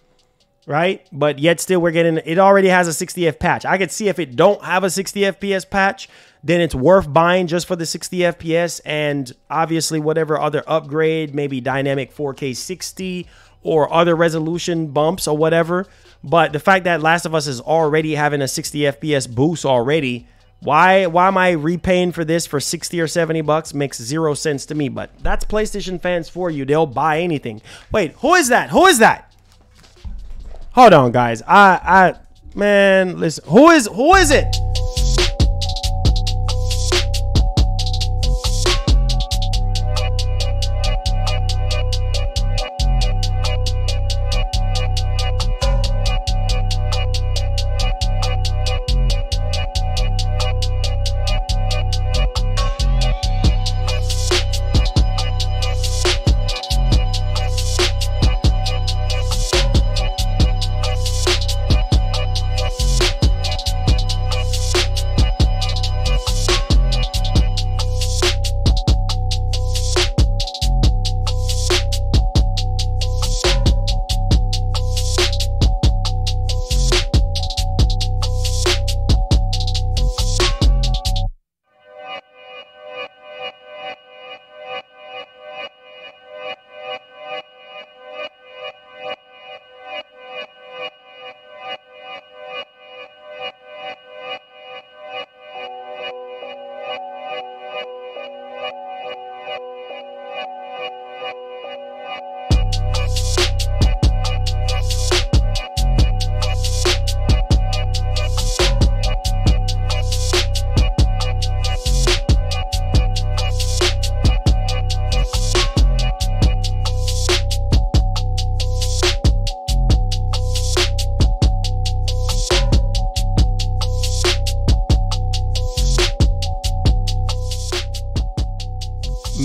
right? But yet still we're getting, it already has a 60 FPS patch. I could see if it don't have a 60 FPS patch, then it's worth buying just for the 60 FPS and obviously whatever other upgrade, maybe dynamic 4K 60 or other resolution bumps or whatever. But the fact that Last of Us is already having a 60 FPS boost already, why am I repaying for this for 60 or 70 bucks? Makes zero sense to me, but that's PlayStation fans for you. They'll buy anything. Wait, who is that? Who is that? Hold on, guys. Man, listen. Who is it?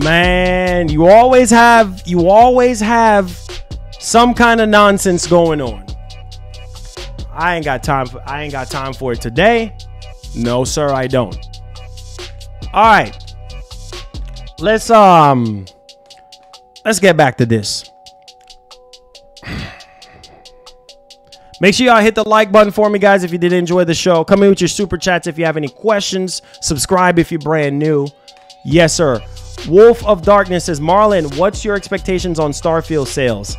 Man, you always have some kind of nonsense going on. I ain't got time for it today. No, sir, I don't. All right. Let's get back to this. Make sure y'all hit the like button for me, guys, if you did enjoy the show. Come in with your super chats if you have any questions. Subscribe if you're brand new. Yes, sir. Wolf of Darkness says, Marlon, what's your expectations on Starfield sales?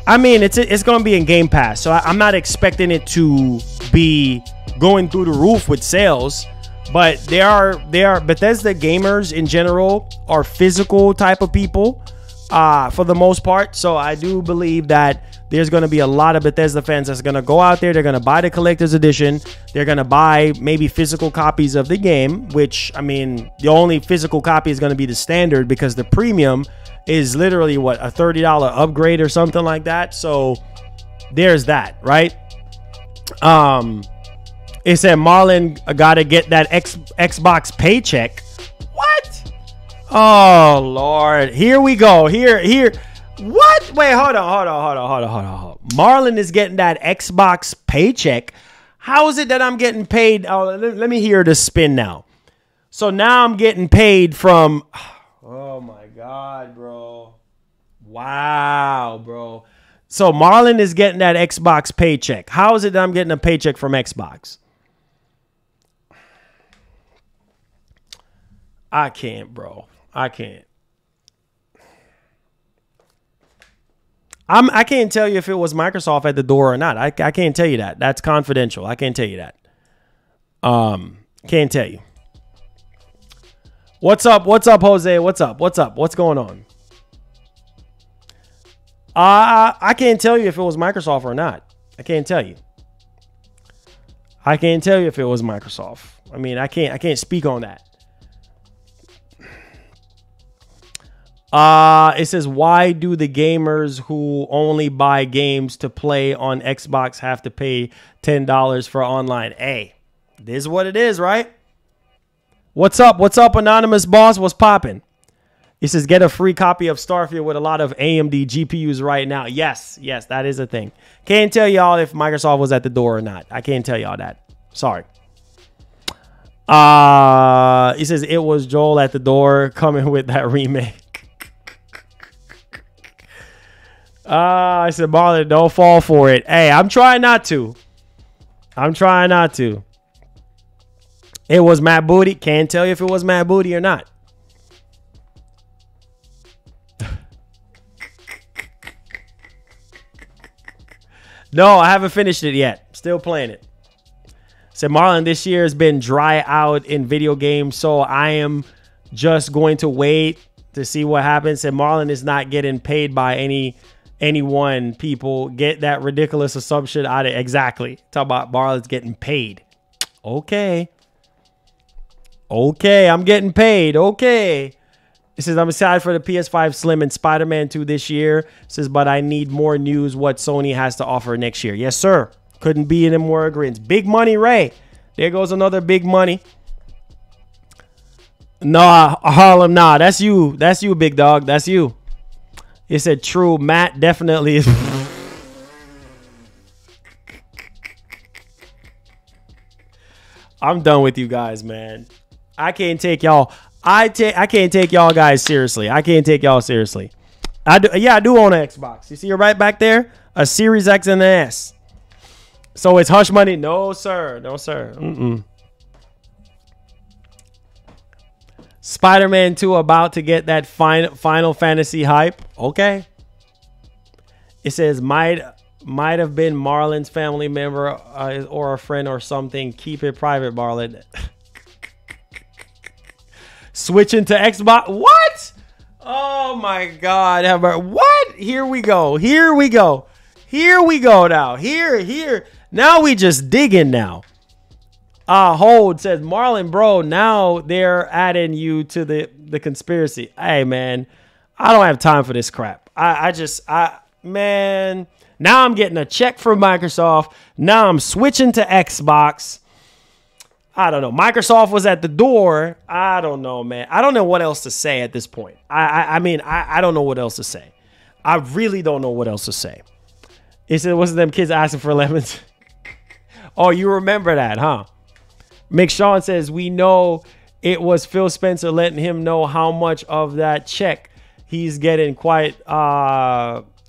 I mean, it's going to be in Game Pass, so I'm not expecting it to be going through the roof with sales. But they are Bethesda gamers in general are physical type of people for the most part. So I do believe that there's going to be a lot of Bethesda fans that's going to go out there. They're going to buy the collector's edition. They're going to buy maybe physical copies of the game, which, I mean, the only physical copy is going to be the standard because the premium is literally, what, a $30 upgrade or something like that. So there's that, right? It said Marlon got to get that Xbox paycheck. What? Oh, Lord. Here we go. Here. What? Wait, hold on. Marlon is getting that Xbox paycheck. How is it that I'm getting paid? Oh, let me hear the spin now. So now I'm getting paid from... Oh, my God, bro. Wow, bro. So Marlon is getting that Xbox paycheck. How is it that I'm getting a paycheck from Xbox? I can't, bro. I can't. I can't tell you if it was Microsoft at the door or not. I can't tell you that. That's confidential. I can't tell you that. Can't tell you. What's up? What's up, Jose? What's up? What's up? What's going on? I can't tell you if it was Microsoft or not. I can't tell you. I can't tell you if it was Microsoft. I mean, I can't speak on that. It says, why do the gamers who only buy games to play on Xbox have to pay $10 for online? Hey, this is what it is, right? What's up? What's up, anonymous boss? What's popping? It says, get a free copy of Starfield with a lot of AMD GPUs right now. Yes, that is a thing. Can't tell y'all if Microsoft was at the door or not. I can't tell y'all that. Sorry. It says, it was Joel at the door coming with that remake. I said, Marlon, don't fall for it. Hey, I'm trying not to. I'm trying not to. It was Matt Booty. Can't tell you if it was Matt Booty or not. No, I haven't finished it yet. Still playing it. Said Marlon, this year has been dry out in video games, so I am just going to wait to see what happens. Said Marlon is not getting paid by anyone. People get that ridiculous assumption out of exactly. Talk about Marlon's getting paid. Okay. Okay, I'm getting paid. Okay. It says, I'm excited for the PS5 Slim and Spider-Man 2 this year. It says, but I need more news what Sony has to offer next year. Yes, sir. Couldn't be in more agreements. Big money, Ray. There goes another big money. Nah, Harlem, nah. That's you. That's you, big dog. That's you. It said, true. Matt definitely is. I'm done with you guys, man. I can't take y'all. I can't take y'all guys seriously. I can't take y'all seriously. I do own an Xbox. You see it right back there? A Series X and an S. So it's hush money? No, sir. No, sir. Spider-Man 2 about to get that Final Fantasy hype. Okay. It says might have been Marlon's family member or a friend or something. Keep it private, Marlon. Switching to Xbox. What? Oh my God. What? Here we go. Here we go. Here we go now. Here. Now we just digging now. Hold says Marlon, bro. Now they're adding you to the conspiracy. Hey man, I don't have time for this crap. Man. Now I'm getting a check from Microsoft. Now I'm switching to Xbox. I don't know. Microsoft was at the door. I don't know, man. I don't know what else to say at this point. I mean, I don't know what else to say. I really don't know what else to say. It said, wasn't them kids asking for lemons? Oh, you remember that, huh? McShawn says, we know it was Phil Spencer letting him know how much of that check he's getting. Quite,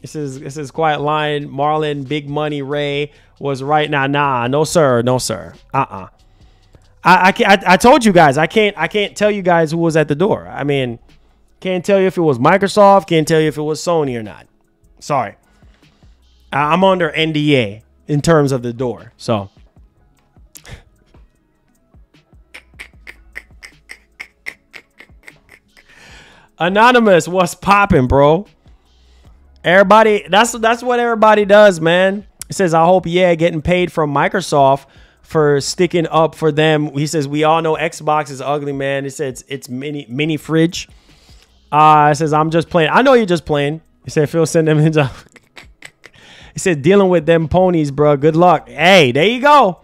this is quiet line. Marlon, Big Money Ray was right now. Nah, no, sir. No, sir. I told you guys, I can't tell you guys who was at the door. I mean, can't tell you if it was Microsoft, can't tell you if it was Sony or not. Sorry. I'm under NDA in terms of the door. So Anonymous, what's popping, bro? Everybody, that's what everybody does, man. It says, I hope, yeah, getting paid from Microsoft for sticking up for them. He says, we all know Xbox is ugly, man. He says it's mini fridge. It says, I'm just playing. I know you're just playing. He said, Phil, send them into. He said, dealing with them ponies, bro. Good luck. Hey, there you go.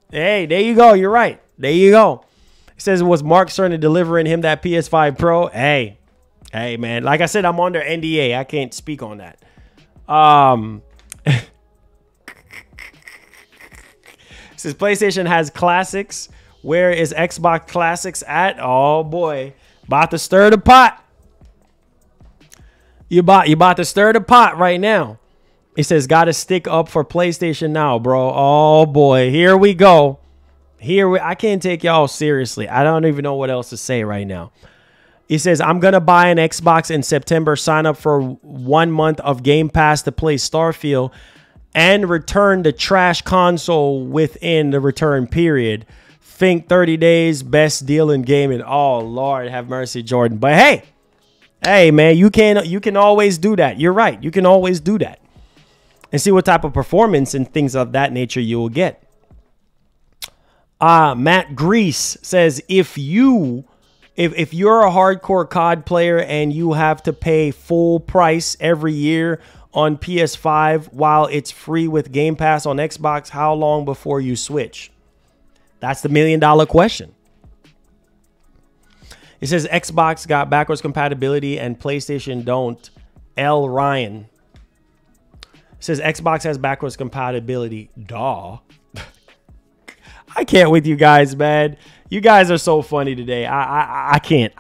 Hey, there you go. You're right. There you go. He says, it was Mark Cerny delivering him that PS5 Pro. Hey, man. Like I said, I'm under NDA. I can't speak on that. Says PlayStation has classics. Where is Xbox classics at? Oh boy, about to stir the pot. You about to stir the pot right now. It says got to stick up for PlayStation now, bro. Oh boy, here we go. I can't take y'all seriously. I don't even know what else to say right now. He says, I'm going to buy an Xbox in September, sign up for 1 month of Game Pass to play Starfield, and return the trash console within the return period. Think 30 days, best deal in gaming. Oh, Lord, have mercy, Jordan. But hey, man, you can always do that. You're right. You can always do that. And see what type of performance and things of that nature you will get. Matt Grease says, if you're a hardcore COD player and you have to pay full price every year on PS5 while it's free with Game Pass on Xbox, how long before you switch? That's the $1 million question. It says Xbox got backwards compatibility and PlayStation don't. L. Ryan. It says Xbox has backwards compatibility. Duh. I can't with you guys, man. You guys are so funny today. I can't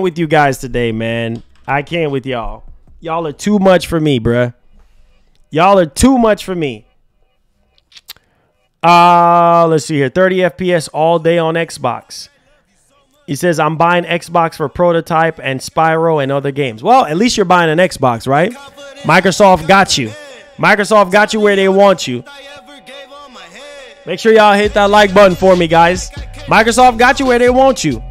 with you guys today, man. I can't with y'all. Y'all are too much for me, bruh. Y'all are too much for me. Let's see here. 30 FPS all day on Xbox. He says, I'm buying Xbox for Prototype and Spyro and other games. Well, at least you're buying an Xbox, right? Microsoft got you. Microsoft got you where they want you. Make sure y'all hit that like button for me, guys. Microsoft got you where they want you.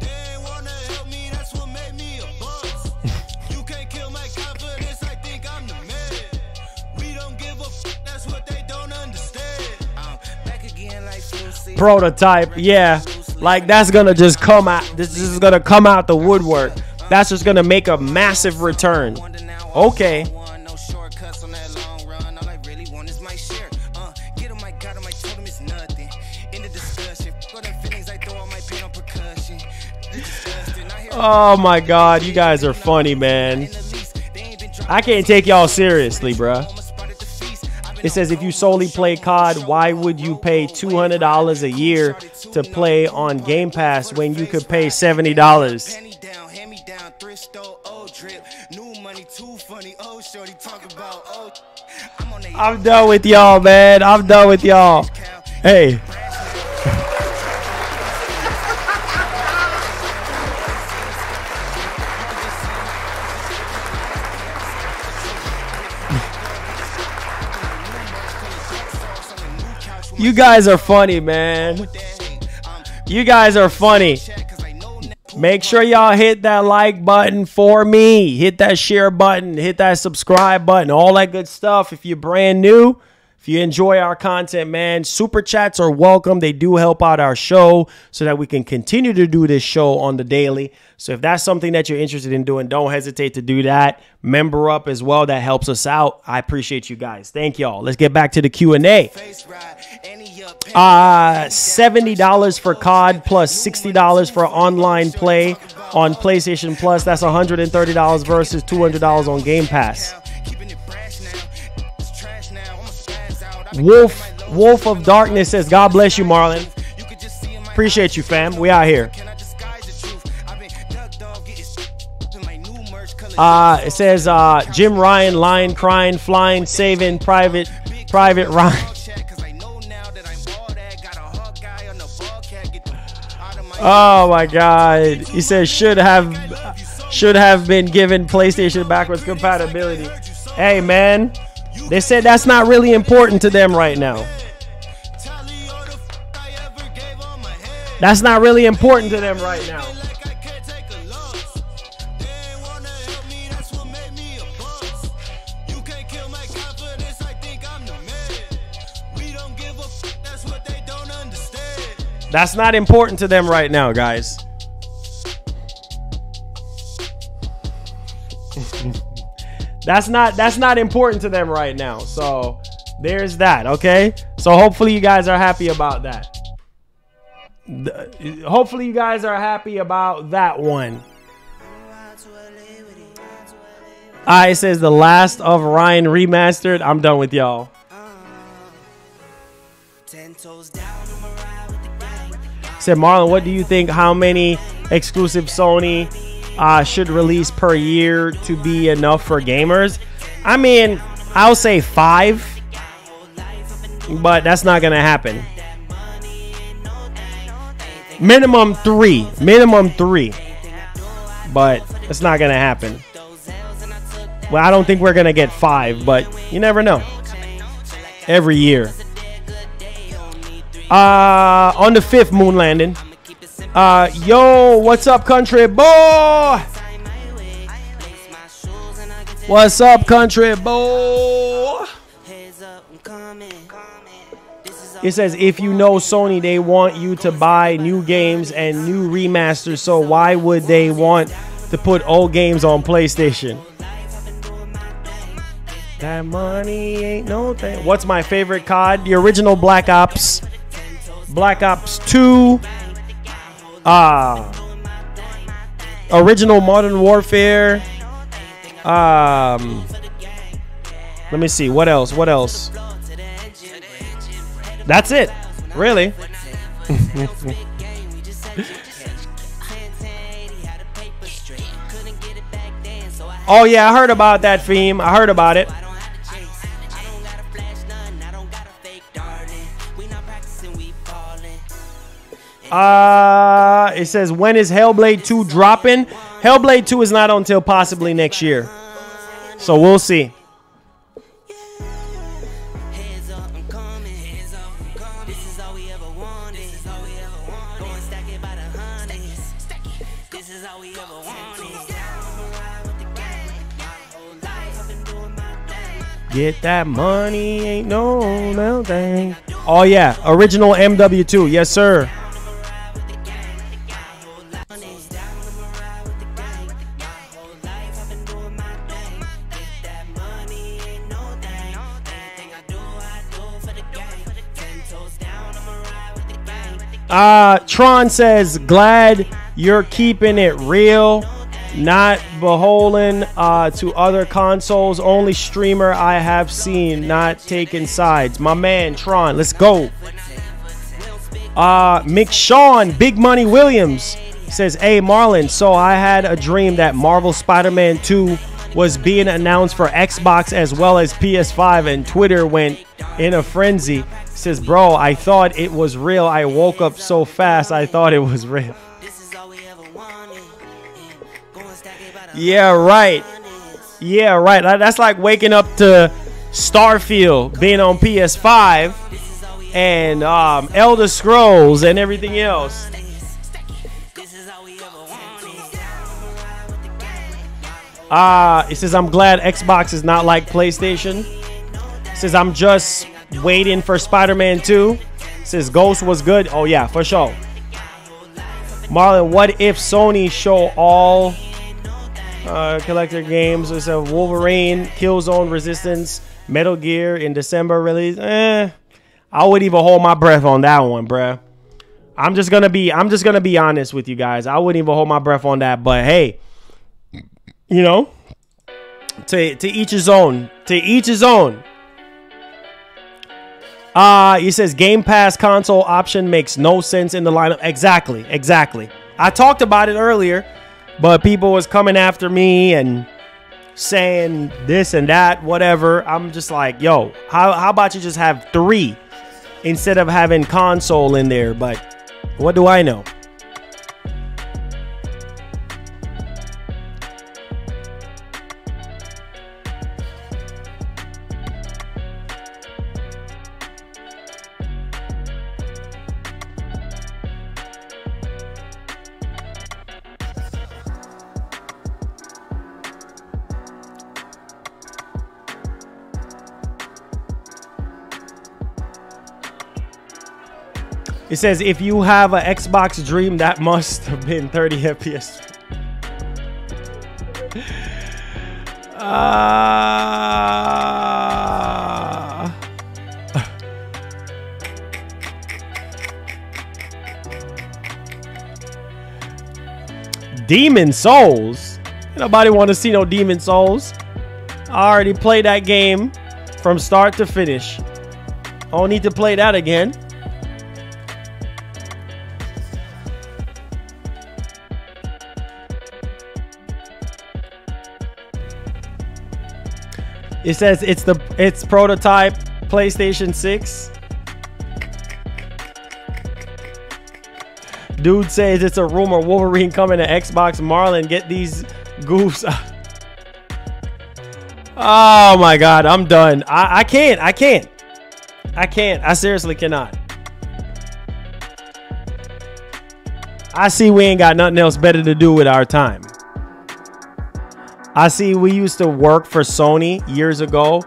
Prototype, yeah. Like, that's gonna just come out. This is gonna come out the woodwork. That's just gonna make a massive return. Okay. Oh my God, you guys are funny, man. I can't take y'all seriously, bruh. It says, if you solely play COD, why would you pay $200 a year to play on Game Pass when you could pay $70? I'm done with y'all, man. I'm done with y'all. Hey. You guys are funny, man. You guys are funny. Make sure y'all hit that like button for me. Hit that share button. Hit that subscribe button. All that good stuff. If you're brand new, if you enjoy our content, man, super chats are welcome. They do help out our show so that we can continue to do this show on the daily. So if that's something that you're interested in doing, don't hesitate to do that. Member up as well. That helps us out. I appreciate you guys. Thank y'all. Let's get back to the Q&A. $70 for COD plus $60 for online play on PlayStation Plus. That's $130 versus $200 on Game Pass. Wolf of Darkness says, God bless you, Marlon. Appreciate you, fam. We out here. It says Jim Ryan, Lion Crying, Flying, Saving, Private Ryan. Oh my God. He says should have been given PlayStation backwards compatibility. Hey man, they said that's not really important to them right now. That's not really important to them right now. That's not important to them right now, guys. That's not important to them right now. So there's that, okay? So hopefully you guys are happy about that. Hopefully you guys are happy about that one. It says The Last of Ryan remastered. I'm done with y'all. Said Marlon, what do you think? How many exclusive Sony should release per year to be enough for gamers? I mean, I'll say 5, but that's not gonna happen. Minimum 3, but it's not gonna happen. Well, I don't think we're gonna get 5, but you never know. Every year. On the 5th moon landing. Yo, what's up, country boy? What's up, country boy? It says, if you know Sony, they want you to buy new games and new remasters. So why would they want to put old games on PlayStation? That money ain't no thing. What's my favorite COD? The original Black Ops. Black Ops 2. Original Modern Warfare. Let me see. What else? That's it. Really. Oh yeah, I heard about that theme. I heard about it. It says, when is Hellblade 2 dropping? Hellblade 2 is not until possibly next year. So we'll see. Get that money, ain't no thing. Oh yeah, original MW2. Yes, sir. Tron says, glad you're keeping it real, not beholden to other consoles. Only streamer I have seen not taking sides. My man Tron, let's go. McShawn Big Money Williams says, hey Marlon, so I had a dream that Marvel Spider-Man 2 was being announced for Xbox as well as PS5, and Twitter went in a frenzy. Says, bro, I thought it was real. I woke up so fast I thought it was real. Yeah, right. Yeah, right. That's like waking up to Starfield being on PS5 and Elder Scrolls and everything else. It says, I'm glad Xbox is not like PlayStation. It says, I'm just waiting for Spider-Man 2. It says, Ghost was good. Oh yeah, for sure. Marlon, what if Sony show all collector games? It says Wolverine, Killzone Resistance, Metal Gear in December release. I would even hold my breath on that one, bruh. I'm just gonna be honest with you guys. I wouldn't even hold my breath on that. But hey, you know, to each his own. To each his own. He says Game Pass console option makes no sense in the lineup. Exactly. I talked about it earlier, but people was coming after me and saying this and that, whatever. I'm just like, yo, how about you just have 3 instead of having console in there? But what do I know? It says, if you have an Xbox Dream, that must have been 30 FPS. Demon Souls? Nobody want to see no Demon Souls. I already played that game from start to finish. I don't need to play that again. It says it's prototype PlayStation 6. Dude says it's a rumor Wolverine coming to Xbox. Marlon, get these goofs. Oh my God, I'm done. I can't. I seriously cannot. I see we ain't got nothing else better to do with our time. I see we used to work for Sony years ago.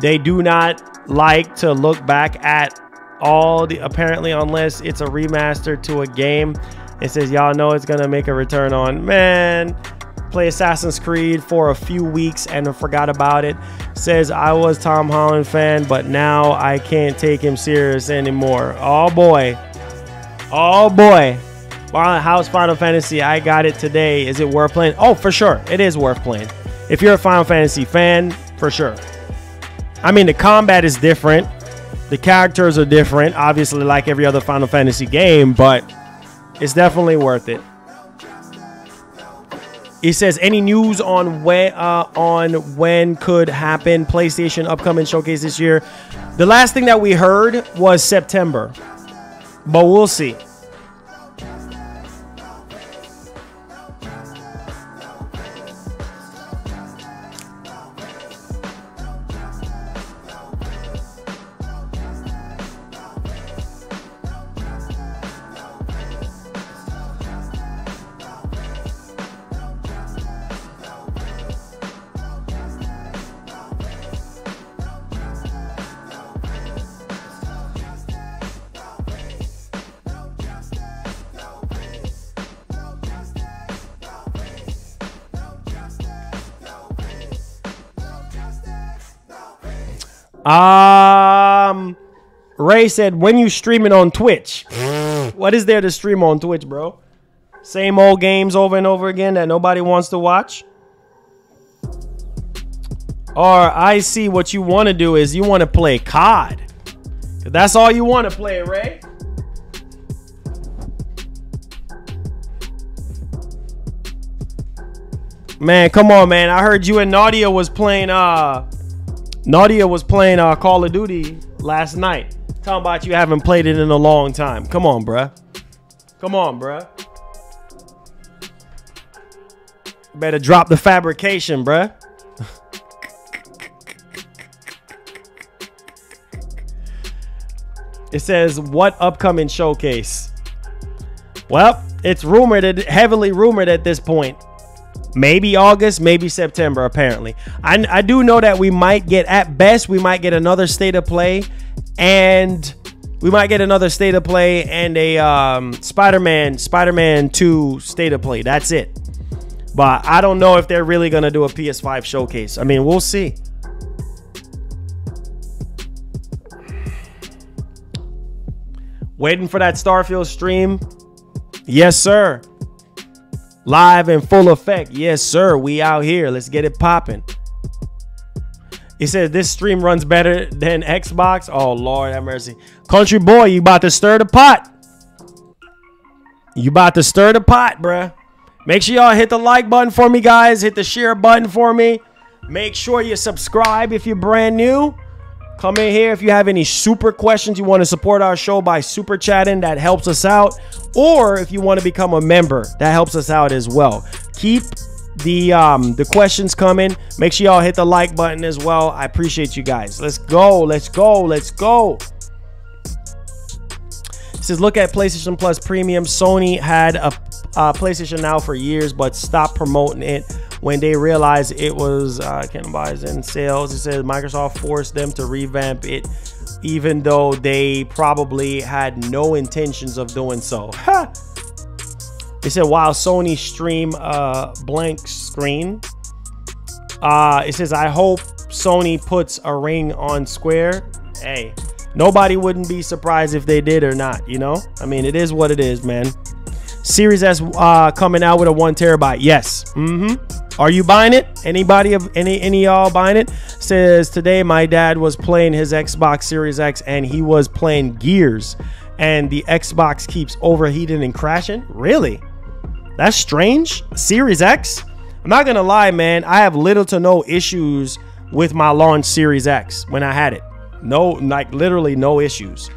They do not like to look back at all the, apparently, unless it's a remaster to a game. It says, y'all know it's going to make a return on, man, play Assassin's Creed for a few weeks and forgot about it. Says, I was Tom Holland fan, but now I can't take him serious anymore. Oh boy. Oh boy. How's Final Fantasy? I got it today. Is it worth playing? Oh, for sure. It is worth playing. If you're a Final Fantasy fan, for sure. I mean, the combat is different. The characters are different, obviously, like every other Final Fantasy game, but it's definitely worth it. He says, any news on when could happen PlayStation upcoming showcase this year? The last thing that we heard was September, but we'll see. Ray said, when you streaming on Twitch? What is there to stream on Twitch, bro? Same old games over and over again that nobody wants to watch? Or I see what you want to do is you want to play COD. That's all you want to play, Ray. Man, come on, man. I heard you and Nadia was playing Call of Duty last night. Talking about you haven't played it in a long time. Come on, bruh. Come on, bruh. Better drop the fabrication, bruh. It says, what upcoming showcase? Well, it's rumored, heavily rumored at this point. Maybe August, maybe September, apparently. I do know that we might get, at best, we might get another state of play. And we might get another state of play and a Spider-Man 2 state of play. That's it. But I don't know if they're really going to do a PS5 showcase. I mean, we'll see. Waiting for that Starfield stream? Yes, sir. Live in full effect. Yes, sir. We out here. Let's get it popping. He says this stream runs better than Xbox. Oh, Lord have mercy. Country boy, you about to stir the pot. You about to stir the pot, bruh. Make sure y'all hit the like button for me, guys. Hit the share button for me. Make sure you subscribe if you're brand new. Come in here if you have any super questions. You want to support our show by super chatting. That helps us out. Or if you want to become a member, that helps us out as well. Keep the questions coming. Make sure y'all hit the like button as well. I appreciate you guys. Let's go. Let's go. Let's go. It says, look at PlayStation Plus Premium. Sony had a PlayStation Now for years, but stopped promoting it when they realized it was cannibalizing sales. It says Microsoft forced them to revamp it, even though they probably had no intentions of doing so. It said, while Sony stream blank screen. It says, I hope Sony puts a ring on Square. Hey, nobody wouldn't be surprised if they did or not, you know? I mean, it is what it is, man. Series S coming out with a 1 terabyte. Yes. Are you buying it? Anybody of any y'all buying it? Says, today my dad was playing his Xbox Series X and he was playing Gears and the Xbox keeps overheating and crashing. Really? That's strange. Series X? I'm not gonna lie, man. I have little to no issues with my launch Series X when I had it. No, like literally no issues.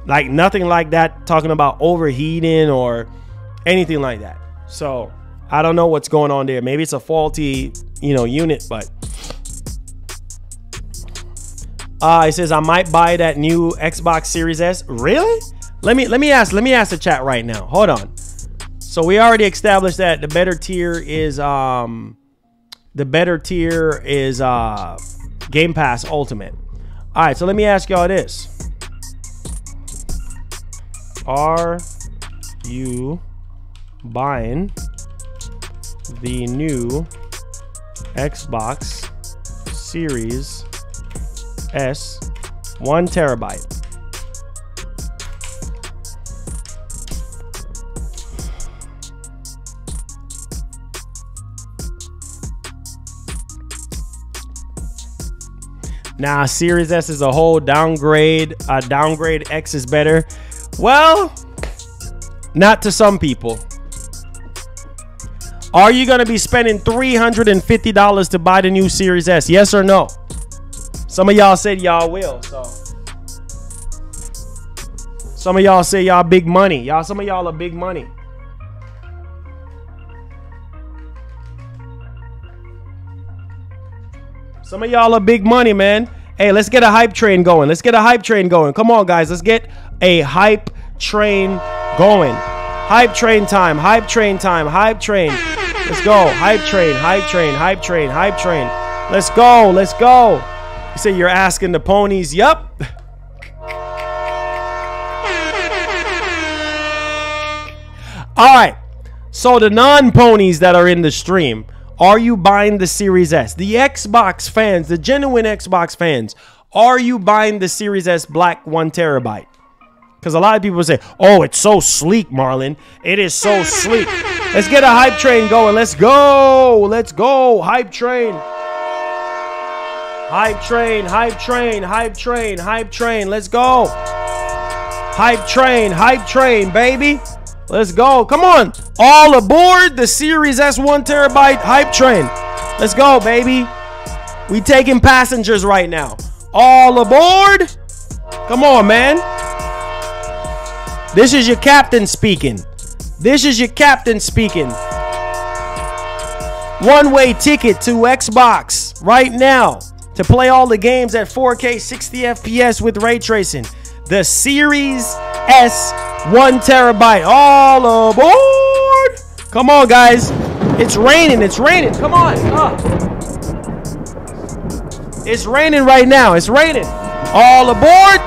Like nothing like that, talking about overheating or anything like that. So I don't know what's going on there. Maybe it's a faulty, you know, unit, but it says I might buy that new Xbox Series S. Really? Let me ask the chat right now. Hold on. So we already established that the better tier is Game Pass Ultimate. All right, so let me ask y'all this. Are you buying the new Xbox Series S 1 terabyte? Nah, Series S is a whole downgrade. Downgrade X is better. Well, not to some people. Are you going to be spending $350 to buy the new Series S? Yes or no? Some of y'all said y'all will. So some of y'all say y'all big money. Some of y'all are big money. Some of y'all are big money, man. Hey, let's get a hype train going. Let's get a hype train going. Come on, guys. Let's get a hype train going. Hype train time. Hype train time. Hype train. Let's go. Hype train. Hype train. Hype train. Hype train. Let's go. Let's go. You say you're asking the ponies. Yup. All right. So the non-ponies that are in the stream, are you buying the Series S? The Xbox fans, the genuine Xbox fans, are you buying the Series S Black 1 terabyte? Because a lot of people say, oh, it's so sleek, Marlon. It is so sleek. Let's get a hype train going. Let's go. Let's go. Hype train. Hype train. Hype train. Hype train. Hype train. Let's go. Hype train. Hype train, baby. Let's go. Come on. All aboard the Series S 1 terabyte hype train. Let's go, baby. We taking passengers right now. All aboard. Come on, man. This is your captain speaking. This is your captain speaking. One-way ticket to Xbox right now to play all the games at 4K 60 FPS with ray tracing. The Series S 1 terabyte. All aboard. Come on, guys. It's raining. It's raining. Come on. It's raining right now. It's raining. All aboard.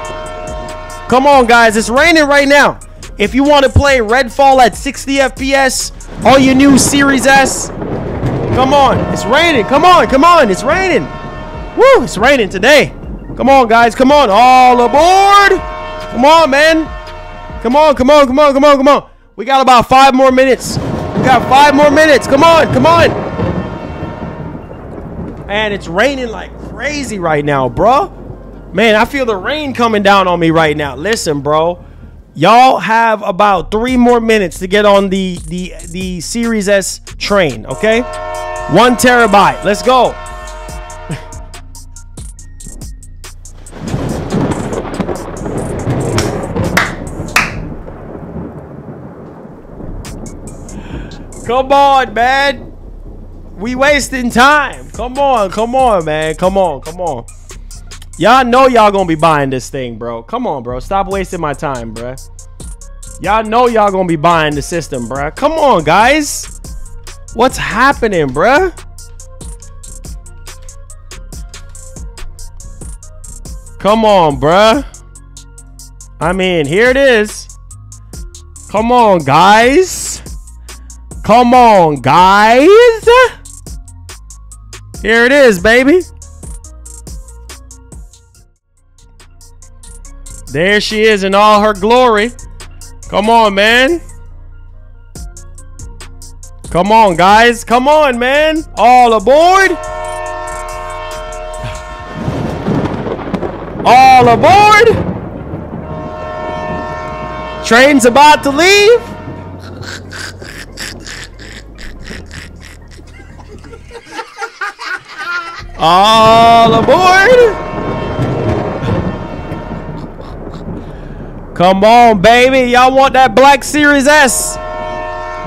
Come on, guys. It's raining right now. If you want to play Redfall at 60 FPS on your new Series S, come on. It's raining. Come on. Come on. It's raining. Woo. It's raining today. Come on, guys. Come on. All aboard. Come on, man. Come on. Come on. Come on. Come on. Come on. We got about 5 more minutes. We got 5 more minutes. Come on. Come on. And it's raining like crazy right now, bro. Man, I feel the rain coming down on me right now. Listen, bro. Y'all have about 3 more minutes to get on the Series S train, okay? 1 terabyte. Let's go. Come on, man. We wasting time. Come on, man. Come on. Y'all know y'all gonna be buying this thing, bro. Come on, bro. Stop wasting my time, bro. Y'all know y'all gonna be buying the system, bro. Come on, guys. What's happening, bro? Come on, bro. I mean, here it is. Come on, guys. Come on, guys. Here it is, baby. There she is in all her glory. Come on, man. Come on, guys. Come on, man. All aboard. All aboard. Train's about to leave. All aboard. Come on, baby. Y'all want that Black Series S?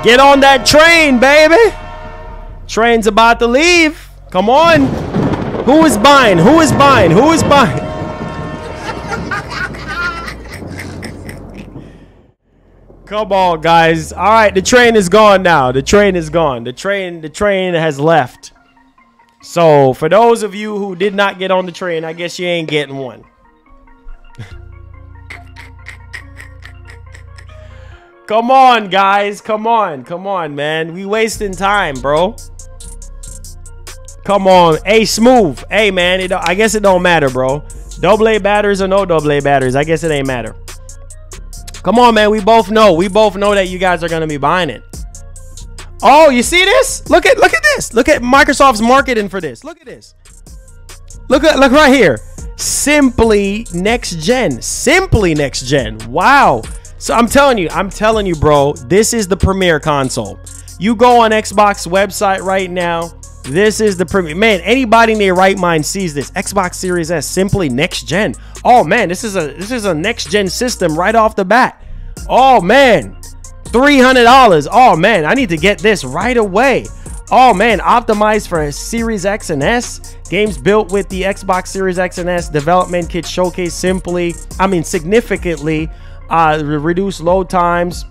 Get on that train, baby. Train's about to leave. Come on. Who is buying? Who is buying? Who is buying? Come on, guys. All right, the train is gone now. The train is gone. The train has left. So, for those of you who did not get on the train, I guess you ain't getting one. Come on, guys. Come on, man. We wasting time, bro. Come on. Hey, Smooth. Hey, man. I guess it don't matter, bro. Double A batteries or no double A batteries. I guess it ain't matter. Come on, man. We both know. We both know that you guys are going to be buying it. Oh, you see this? Look at this. Look at Microsoft's marketing for this. Look at this. Look right here. Simply next gen. Simply next gen. Wow. So I'm telling you, bro, this is the premier console. You go on Xbox website right now. This is the premium. Man, anybody in their right mind sees this. Xbox Series S, simply next gen. Oh man, this is a next gen system right off the bat. Oh man, $300. Oh man, I need to get this right away. Oh man, optimized for Series X and S. Games built with the Xbox Series X and S development kit showcase significantly reduced load times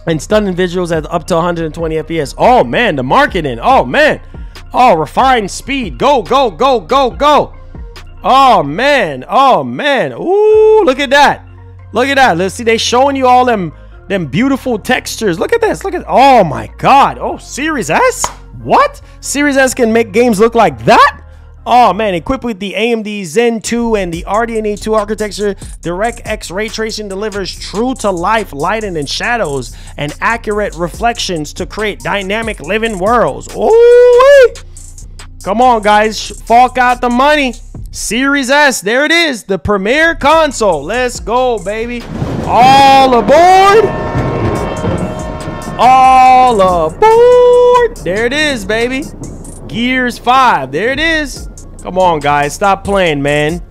and stunning visuals at up to 120 FPS. Oh man, the marketing. Oh man. Oh, refined speed. Go, go, go, go, go. Oh man. Oh man. Ooh, look at that. Look at that. Let's see, they showing you all them beautiful textures. Look at this. Look at, oh my god. Oh, Series S? What? Series S can make games look like that? Oh man, equipped with the AMD Zen 2 and the RDNA 2 architecture, DirectX ray tracing delivers true to life lighting and shadows and accurate reflections to create dynamic living worlds. Ooh, come on guys, fork out the money. Series S, there it is, the premier console. Let's go, baby. All aboard. All aboard. There it is, baby. Gears 5, there it is. Come on, guys. Stop playing, man.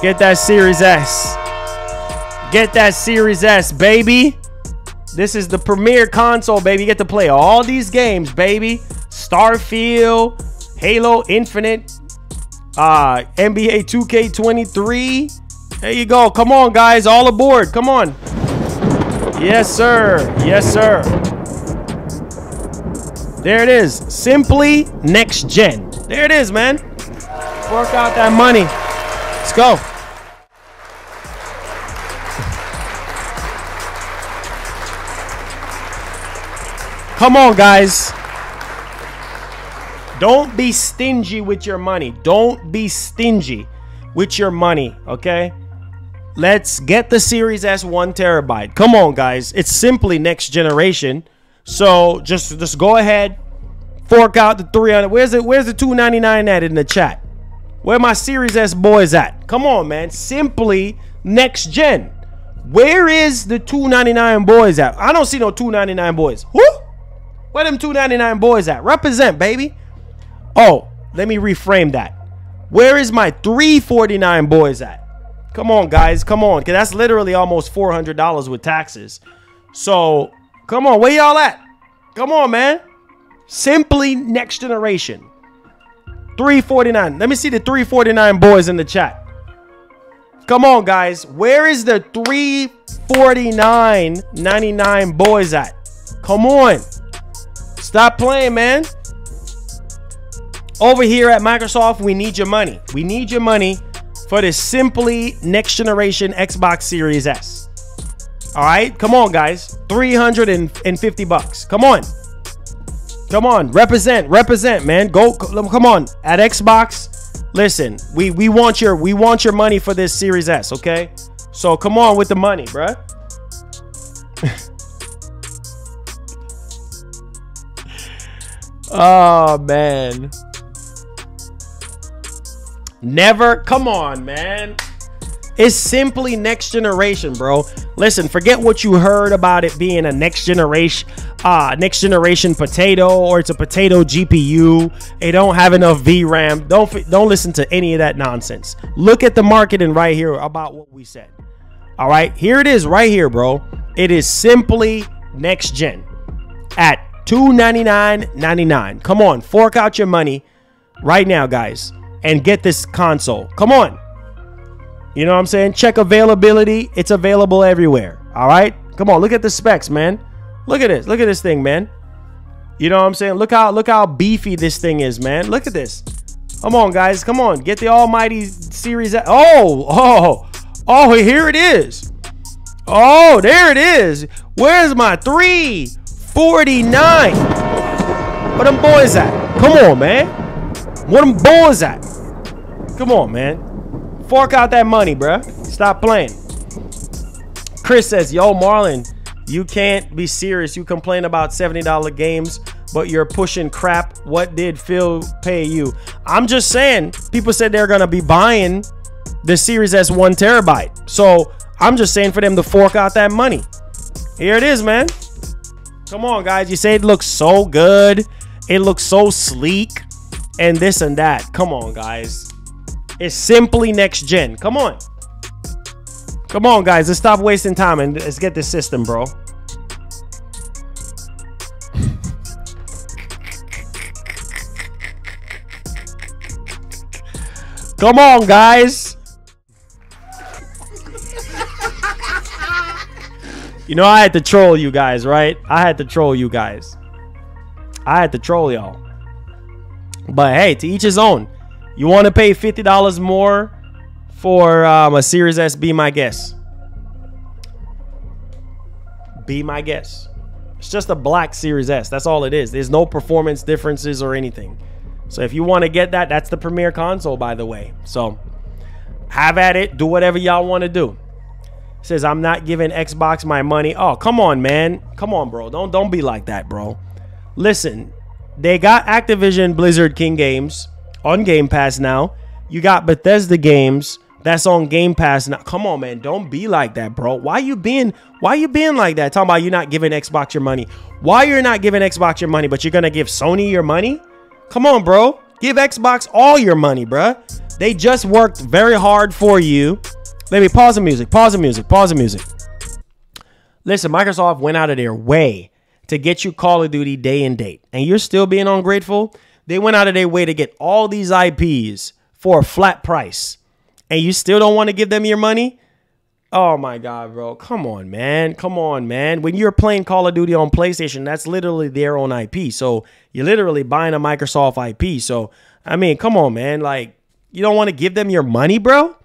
Get that Series S. Get that Series S, baby. This is the premier console, baby. You get to play all these games, baby. Starfield, Halo Infinite, NBA 2K23. There you go. Come on, guys. All aboard. Come on. Yes, sir. Yes, sir. There it is. Simply next gen. There it is, man. Work out that money. Let's go. Come on, guys. Don't be stingy with your money. Don't be stingy with your money, okay? Let's get the Series S 1 terabyte. Come on, guys. It's simply next generation. So just go ahead, fork out the 300. Where's the $299 at in the chat? Where my Series S boys at? Come on, man. Simply next gen. Where is the $299 boys at? I don't see no $299 boys. Who? Where them $299 boys at? Represent, baby. Oh, let me reframe that. Where is my $349 boys at? Come on, guys. Come on. Because that's literally almost $400 with taxes. So, come on. Where y'all at? Come on, man. Simply next generation. $349. Let me see the $349 boys in the chat. Come on, guys. Where is the $349.99 boys at? Come on. Stop playing, man. Over here at Microsoft, we need your money. We need your money for this simply next generation Xbox Series S. All right, come on, guys. $350. Come on. Come on, represent, man. Go, come on. At Xbox, listen, we want your money for this Series S, okay? So come on with the money, bruh. Oh man. Never, come on, man. It's simply next generation, bro. Listen, forget what you heard about it being a next generation potato, or it's a potato GPU. It don't have enough VRAM. Don't listen to any of that nonsense. Look at the marketing right here about what we said. All right, here it is right here, bro. It is simply next gen at $299.99. Come on, fork out your money right now, guys, and get this console. Come on. You know what I'm saying? Check availability. It's available everywhere. All right? Come on, look at the specs, man. Look at this. Look at this thing, man. You know what I'm saying? Look how beefy this thing is, man. Look at this. Come on, guys. Come on. Get the almighty Series S. Oh, here it is. Oh, there it is. Where's my $349? Where them boys at? Come on, man. Where them boys at? Come on, man. Fork out that money, bruh. Stop playing. Chris says, yo, Marlon, you can't be serious. You complain about $70 games, but you're pushing crap. What did Phil pay you? I'm just saying, people said they're going to be buying the Series S 1 terabyte. So I'm just saying for them to fork out that money. Here it is, man. Come on, guys. You say it looks so good. It looks so sleek and this and that. Come on, guys. It's simply next gen. Come on. Come on, guys. Let's stop wasting time and let's get this system, bro. Come on, guys. You know, I had to troll you guys, right? I had to troll you guys. I had to troll y'all. But hey, to each his own. You want to pay $50 more for a Series S? Be my guest. Be my guest. It's just a black Series S. That's all it is. There's no performance differences or anything. So if you want to get that, that's the premier console, by the way. So have at it. Do whatever y'all want to do. It says, I'm not giving Xbox my money. Oh, come on, man. Come on, bro. Don't be like that, bro. Listen, they got Activision Blizzard King games on Game Pass now. You got Bethesda games that's on Game Pass now. Come on, man. Don't be like that, bro. Why you being like that? Talking about you not giving Xbox your money. Why you're not giving Xbox your money, but you're gonna give Sony your money? Come on, bro. Give Xbox all your money, bro. They just worked very hard for you. Let me pause the music. Pause the music. Pause the music. Listen, Microsoft went out of their way to get you Call of Duty day and date, and you're still being ungrateful. They went out of their way to get all these IPs for a flat price, and you still don't want to give them your money? Oh my God, bro. Come on, man. Come on, man. When you're playing Call of Duty on PlayStation, that's literally their own IP. So you're literally buying a Microsoft IP. So, I mean, come on, man. Like, you don't want to give them your money, bro?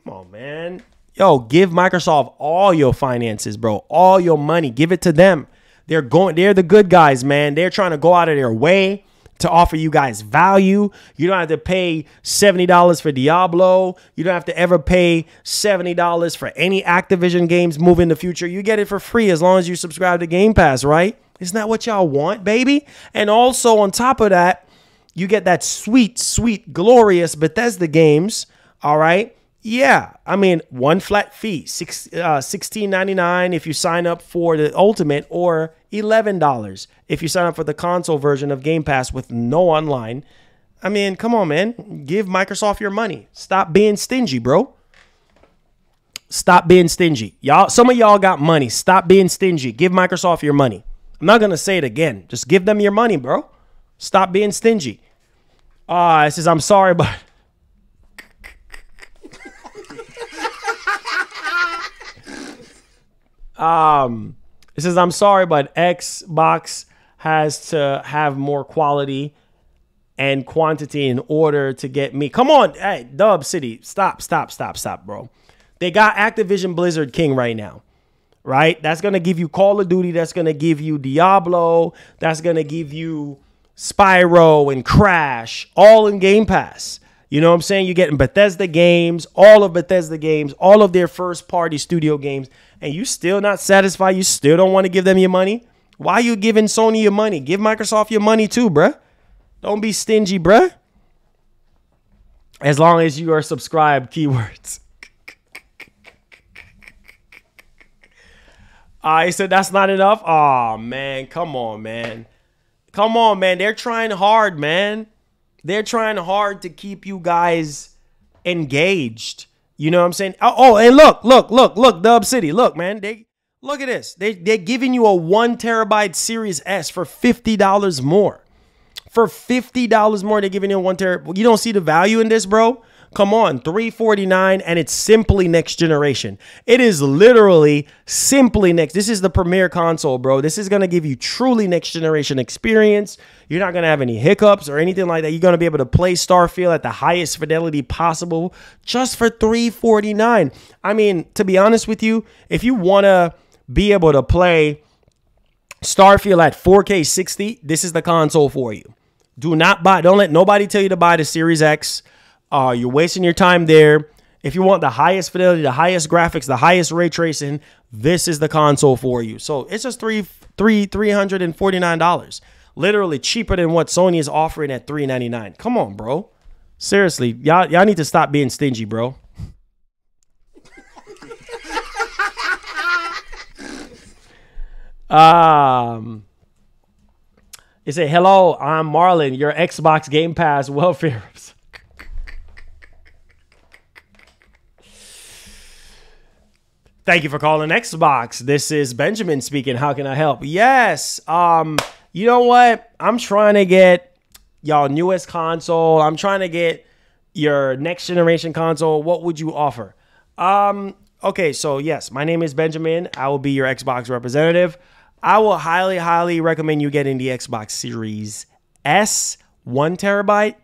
Come on, man. Yo, give Microsoft all your finances, bro. All your money. Give it to them. They're the good guys, man. They're trying to go out of their way to offer you guys value. You don't have to pay $70 for Diablo. You don't have to ever pay $70 for any Activision games moving in the future. You get it for free as long as you subscribe to Game Pass, right? Isn't that what y'all want, baby? And also on top of that, you get that sweet, sweet, glorious Bethesda games, all right? Yeah, I mean, one flat fee, $16.99 if you sign up for the Ultimate, or $11 if you sign up for the console version of Game Pass with no online. I mean, come on, man. Give Microsoft your money. Stop being stingy, bro. Stop being stingy. Y'all, some of y'all got money. Stop being stingy. Give Microsoft your money. I'm not going to say it again. Just give them your money, bro. Stop being stingy. It says, I'm sorry, but... It says, I'm sorry, but Xbox has to have more quality and quantity in order to get me. Come on. Hey, Dub City. Stop, bro. They got Activision Blizzard King right now, right? That's going to give you Call of Duty. That's going to give you Diablo. That's going to give you Spyro and Crash, all in Game Pass. You know what I'm saying? You're getting Bethesda games, all of Bethesda games, all of their first-party studio games, and you still not satisfied? You still don't want to give them your money? Why are you giving Sony your money? Give Microsoft your money too, bruh. Don't be stingy, bruh. As long as you are subscribed, keywords. He said that's not enough? Oh, man. Come on, man. Come on, man. They're trying hard, man. They're trying hard to keep you guys engaged. You know what I'm saying? Oh, and look, Dub City. Look, man. Look at this. They're giving you a 1 terabyte Series S for $50 more. For $50 more, they're giving you a 1 terabyte. You don't see the value in this, bro? Come on, $349, and it's simply next generation. It is literally simply next. This is the premier console, bro. This is going to give you truly next generation experience. You're not going to have any hiccups or anything like that. You're going to be able to play Starfield at the highest fidelity possible just for $349. I mean, to be honest with you, if you want to be able to play Starfield at 4K 60, this is the console for you. Do not buy. Don't let nobody tell you to buy the Series X. You're wasting your time there. If you want the highest fidelity, the highest graphics, the highest ray tracing, this is the console for you. So it's just $349. Literally cheaper than what Sony is offering at $399. Come on, bro. Seriously, y'all need to stop being stingy, bro. It said, hello, I'm Marlon, your Xbox Game Pass welfare. Thank you for calling Xbox. This is Benjamin speaking. How can I help? Yes. You know what? I'm trying to get y'all newest console. I'm trying to get your next generation console. What would you offer? Okay, so yes, my name is Benjamin. I will be your Xbox representative. I will highly, highly recommend you getting the Xbox Series S, 1 terabyte.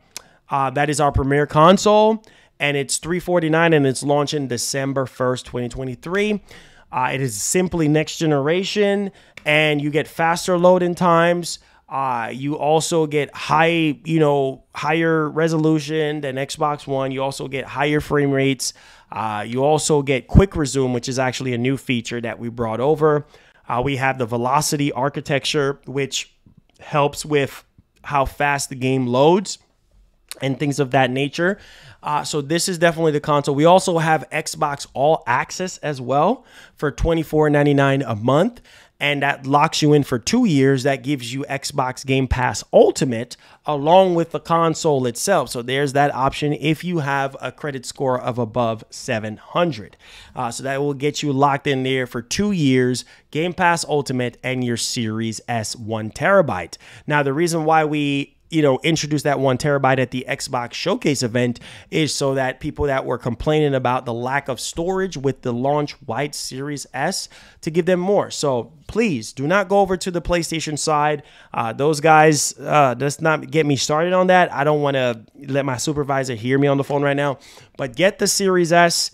That is our premier console, and it's $349, and it's launching December 1st, 2023. It is simply next generation, and you get faster loading times. You also get higher resolution than Xbox One. You also get higher frame rates. You also get quick resume, which is actually a new feature that we brought over. We have the velocity architecture, which helps with how fast the game loads and things of that nature. So this is definitely the console. We also have Xbox All Access as well for $24.99 a month. And that locks you in for 2 years. That gives you Xbox Game Pass Ultimate along with the console itself. So there's that option if you have a credit score of above 700. So that will get you locked in there for 2 years, Game Pass Ultimate and your Series S 1 terabyte. Now, the reason why we introduce that 1 terabyte at the Xbox Showcase event is so that people that were complaining about the lack of storage with the launch white Series S, to give them more. So please do not go over to the PlayStation side. Those guys, let's not get me started on that. I don't want to let my supervisor hear me on the phone right now, but get the Series S,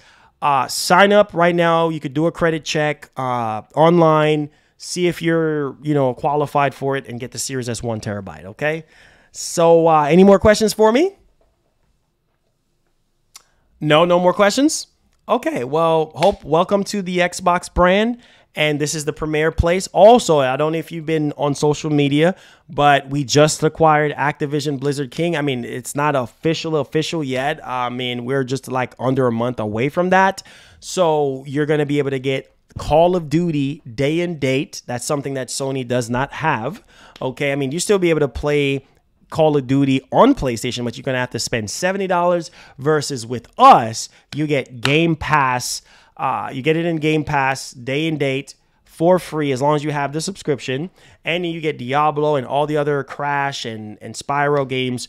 sign up right now. You could do a credit check online, see if you're, qualified for it, and get the Series S 1 terabyte. Okay. So any more questions for me? No more questions? Okay, well, welcome to the Xbox brand, and this is the premier place. Also, I don't know if you've been on social media, but we just acquired Activision Blizzard King. I mean, it's not official yet. I mean, we're just like under a month away from that. So you're going to be able to get Call of Duty day and date. That's something that Sony does not have. Okay, I mean, you still be able to play Call of Duty on PlayStation, but you're going to have to spend $70 versus with us, you get Game Pass. You get it in Game Pass day and date for free as long as you have the subscription. And you get Diablo and all the other Crash and Spyro games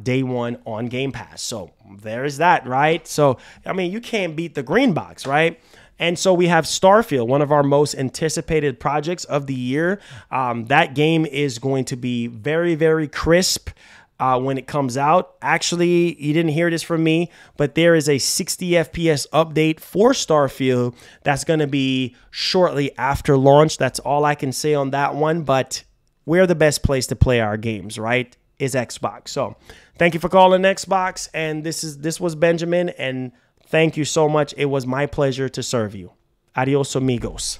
day one on Game Pass. So there's that, right? So, I mean, you can't beat the green box, right? And so we have Starfield, one of our most anticipated projects of the year. That game is going to be very, very crisp when it comes out. Actually, you didn't hear this from me, but there is a 60 FPS update for Starfield that's going to be shortly after launch. That's all I can say on that one, but we're the best place to play our games, right? Is Xbox. So thank you for calling Xbox. And this was Benjamin, and thank you so much. It was my pleasure to serve you. Adios, amigos.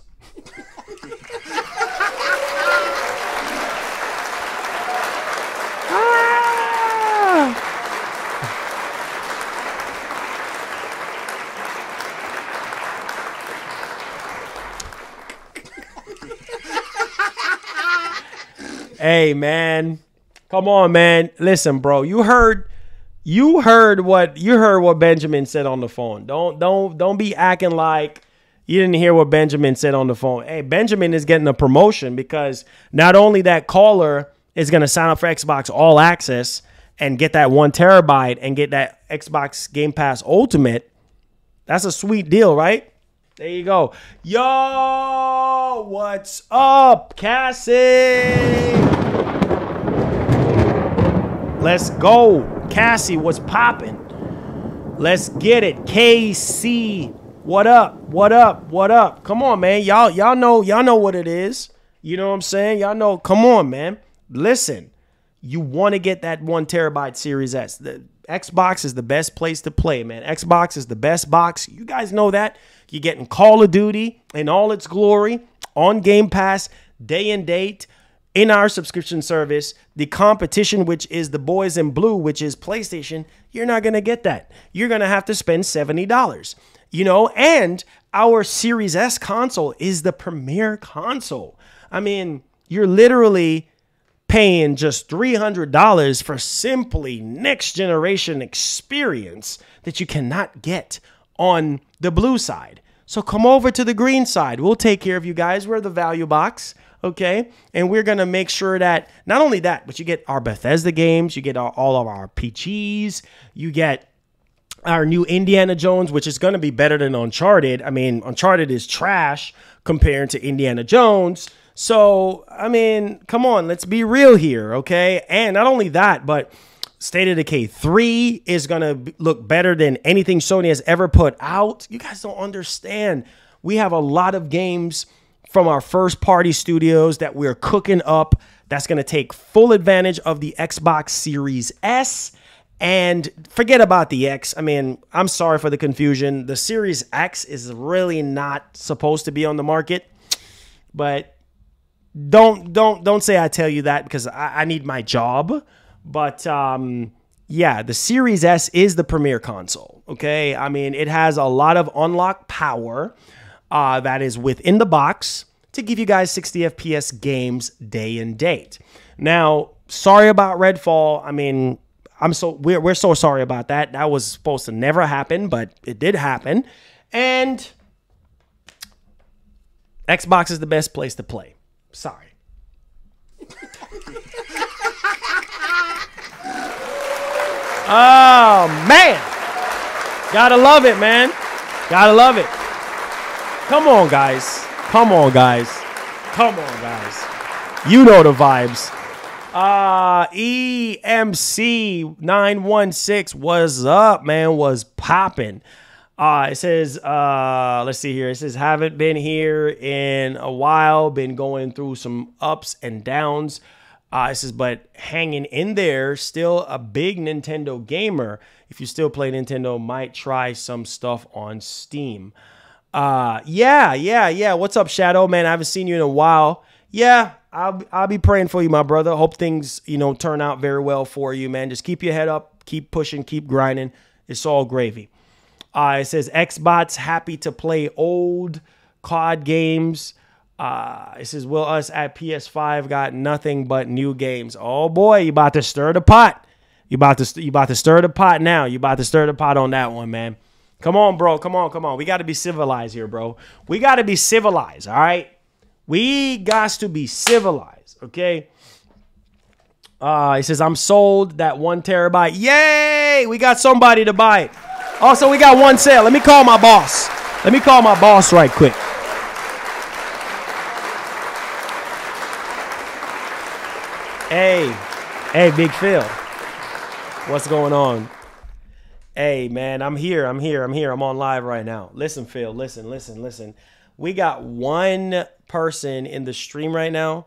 Hey, man. Come on, man. Listen, bro. You heard what Benjamin said on the phone. Don't be acting like you didn't hear what Benjamin said on the phone. Hey, Benjamin is getting a promotion because not only that caller is going to sign up for Xbox All Access and get that 1 terabyte and get that Xbox Game Pass Ultimate. That's a sweet deal, right? There you go. Yo, what's up, Cassie? Let's go. Cassie, what's popping? Let's get it. KC, what up? What up? What up? Come on, man. Y'all know what it is. You know what I'm saying? Y'all know. Come on, man. Listen, you want to get that 1 terabyte Series S. The Xbox is the best place to play, man. Xbox is the best box. You guys know that. You're getting Call of Duty in all its glory on Game Pass, day and date, in our subscription service. The competition, which is the boys in blue, which is PlayStation, you're not going to get that. You're going to have to spend $70, and our Series S console is the premier console. I mean, you're literally paying just $300 for simply next generation experience that you cannot get on the blue side. So come over to the green side. We'll take care of you guys. We're the value box, okay? And we're going to make sure that not only that, but you get our Bethesda games, you get all of our RPGs, you get our new Indiana Jones, which is going to be better than Uncharted. I mean, Uncharted is trash compared to Indiana Jones. So, I mean, come on, let's be real here, okay? And not only that, but State of Decay 3 is going to look better than anything Sony has ever put out. You guys don't understand. We have a lot of games from our first party studios that we're cooking up that's going to take full advantage of the Xbox Series S. And forget about the X. I mean, I'm sorry for the confusion. The Series X is really not supposed to be on the market, but don't say I tell you that because I need my job. But yeah, the Series S is the premier console. Okay, I mean, it has a lot of unlocked power that is within the box to give you guys 60 FPS games day and date. Now, sorry about Redfall. I mean, we're so sorry about that. That was supposed to never happen, but it did happen. And Xbox is the best place to play. Sorry. Oh, man. Gotta love it, man. Gotta love it. Come on, guys. Come on, guys. Come on, guys. You know the vibes. EMC 916, what's up, man? Was popping. It says, let's see here. It says, haven't been here in a while. Been going through some ups and downs. It says, but hanging in there. Still a big Nintendo gamer. If you still play Nintendo, might try some stuff on Steam. Yeah. What's up, Shadow? Man, I haven't seen you in a while. Yeah, I'll be praying for you, my brother. Hope things, turn out very well for you, man. Just keep your head up. Keep pushing. Keep grinding. It's all gravy. It says Xbox happy to play old COD games. It says, will us at PS5 got nothing but new games? Oh boy, you about to stir the pot. You about to stir the pot now. You about to stir the pot on that one, man. Come on, bro. Come on. We got to be civilized here, bro. We got to be civilized, all right? We got to be civilized, okay? It says, I'm sold that 1 terabyte. Yay! We got somebody to buy it. Also, we got one sale. Let me call my boss. Let me call my boss right quick. Hey, Big Phil. What's going on? Hey, man, I'm here. I'm on live right now. Listen, Phil, listen. We got one person in the stream right now.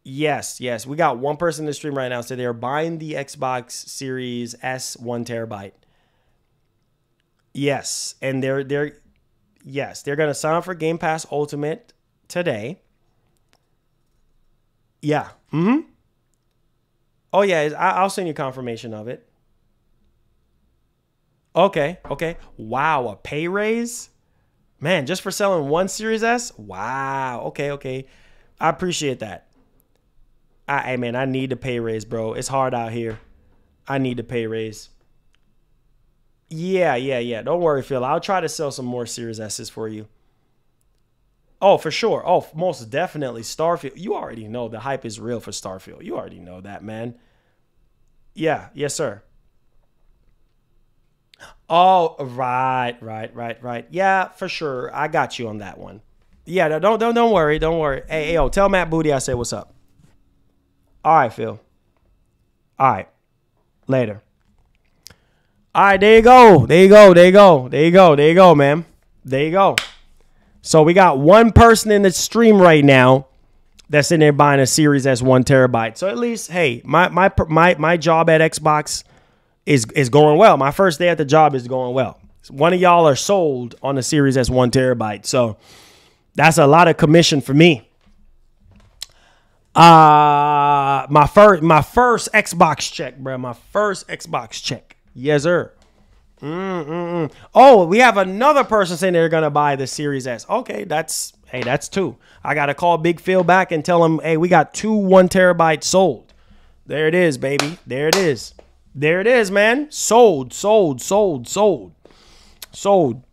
Yes. We got one person in the stream right now. So they're buying the Xbox Series S 1 terabyte. Yes, and they're gonna sign up for Game Pass Ultimate today. Yeah. Oh yeah, I'll send you confirmation of it. Okay. Wow, a pay raise, man, just for selling one Series S. Wow. Okay. I appreciate that. Hey man, I need a pay raise, bro. It's hard out here. I need a pay raise. Yeah. Don't worry, Phil. I'll try to sell some more Series S's for you. Oh, for sure. Oh, most definitely. Starfield. You already know the hype is real for Starfield. You already know that, man. Yeah. Yes, sir. Oh, right. Yeah, for sure. I got you on that one. Yeah, don't worry. Hey, yo, tell Matt Booty I said what's up. All right, Phil. All right. Later. All right, there you go, man. There you go. So we got one person in the stream right now that's in there buying a Series S 1 terabyte. So at least, hey, my job at Xbox is going well. My first day at the job is going well. One of y'all are sold on the Series S 1 terabyte. So that's a lot of commission for me. My first Xbox check, bro. My first Xbox check. Yes, sir. Oh, we have another person saying they're going to buy the Series S. Okay, Hey, that's 2. I got to call Big Phil back and tell him, hey, we got 2 1 terabyte sold. There it is, baby. There it is. There it is, man. Sold, sold, sold, sold. Sold.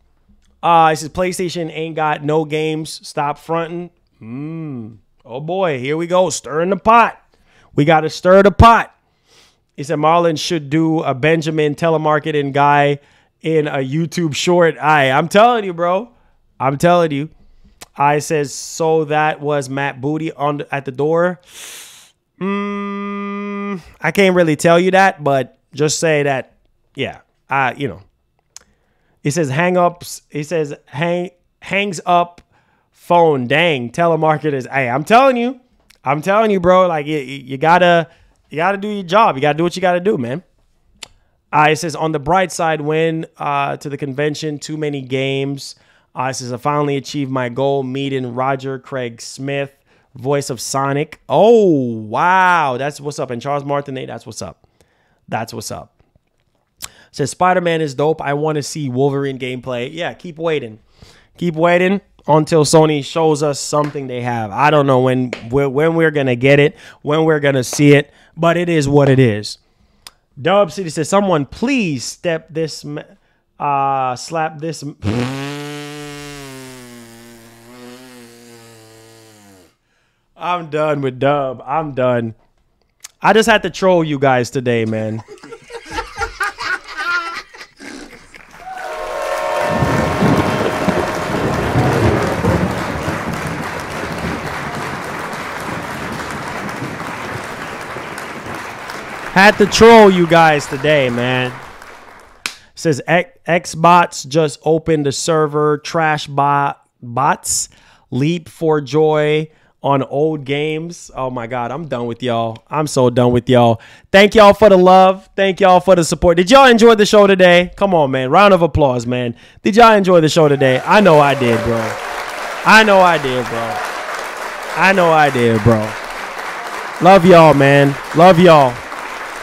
It says PlayStation ain't got no games. Stop fronting. Oh, boy. Here we go. Stirring the pot. We got to stir the pot. He said Marlon should do a Benjamin telemarketing guy in a YouTube short. I'm telling you, bro. I'm telling you. I says, so that was Matt Booty at the door. I can't really tell you that, but just say that, yeah. You know. He says hang-ups. He says hangs up phone. Dang, telemarketers. Hey, I'm telling you, bro. Like you gotta do your job. You gotta do what you gotta do, man. It says on the bright side, win to the convention. Too many games. It says I finally achieved my goal. Meeting Roger Craig Smith, voice of Sonic. Oh wow, that's what's up. And Charles Martinet, that's what's up. That's what's up. Says Spider-Man is dope. I want to see Wolverine gameplay. Yeah, keep waiting. Keep waiting until Sony shows us something they have. I don't know when we're going to get it, when we're going to see it, but it is what it is. Dub City says, someone please slap this. I'm done with Dub. I'm done. I just had to troll you guys today, man. Had to troll you guys today, man. Says Xbox just opened the server. Trash bots leap for joy on old games. Oh my God, I'm done with y'all. I'm so done with y'all. Thank y'all for the love. Thank y'all for the support. Did y'all enjoy the show today? Come on, man. Round of applause, man. Did y'all enjoy the show today? I know I did, bro. I know I did, bro. I know I did, bro. Love y'all, man. Love y'all.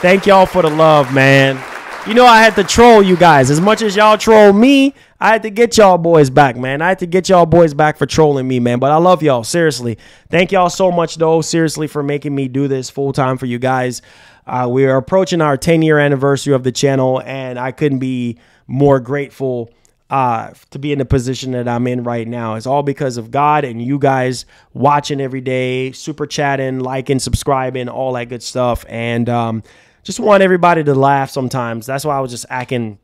Thank y'all for the love, man. You know I had to troll you guys. As much as y'all troll me, I had to get y'all boys back, man. I had to get y'all boys back for trolling me, man. But I love y'all, seriously. Thank y'all so much, though, seriously, for making me do this full-time for you guys. We are approaching our 10-year anniversary of the channel, and I couldn't be more grateful to be in the position that I'm in right now. It's all because of God and you guys watching every day, super chatting, liking, subscribing, all that good stuff. And just want everybody to laugh sometimes. That's why I was just acting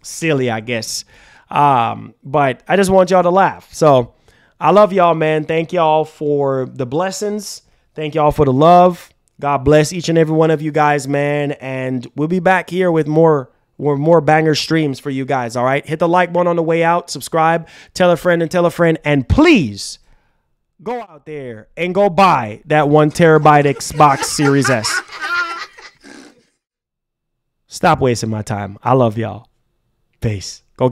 silly, I guess. But I just want y'all to laugh. So I love y'all, man. Thank y'all for the blessings. Thank y'all for the love. God bless each and every one of you guys, man. And we'll be back here with more banger streams for you guys, all right? Hit the like button on the way out. Subscribe. Tell a friend and tell a friend. And please go out there and go buy that 1 terabyte Xbox Series S. Stop wasting my time. I love y'all. Peace.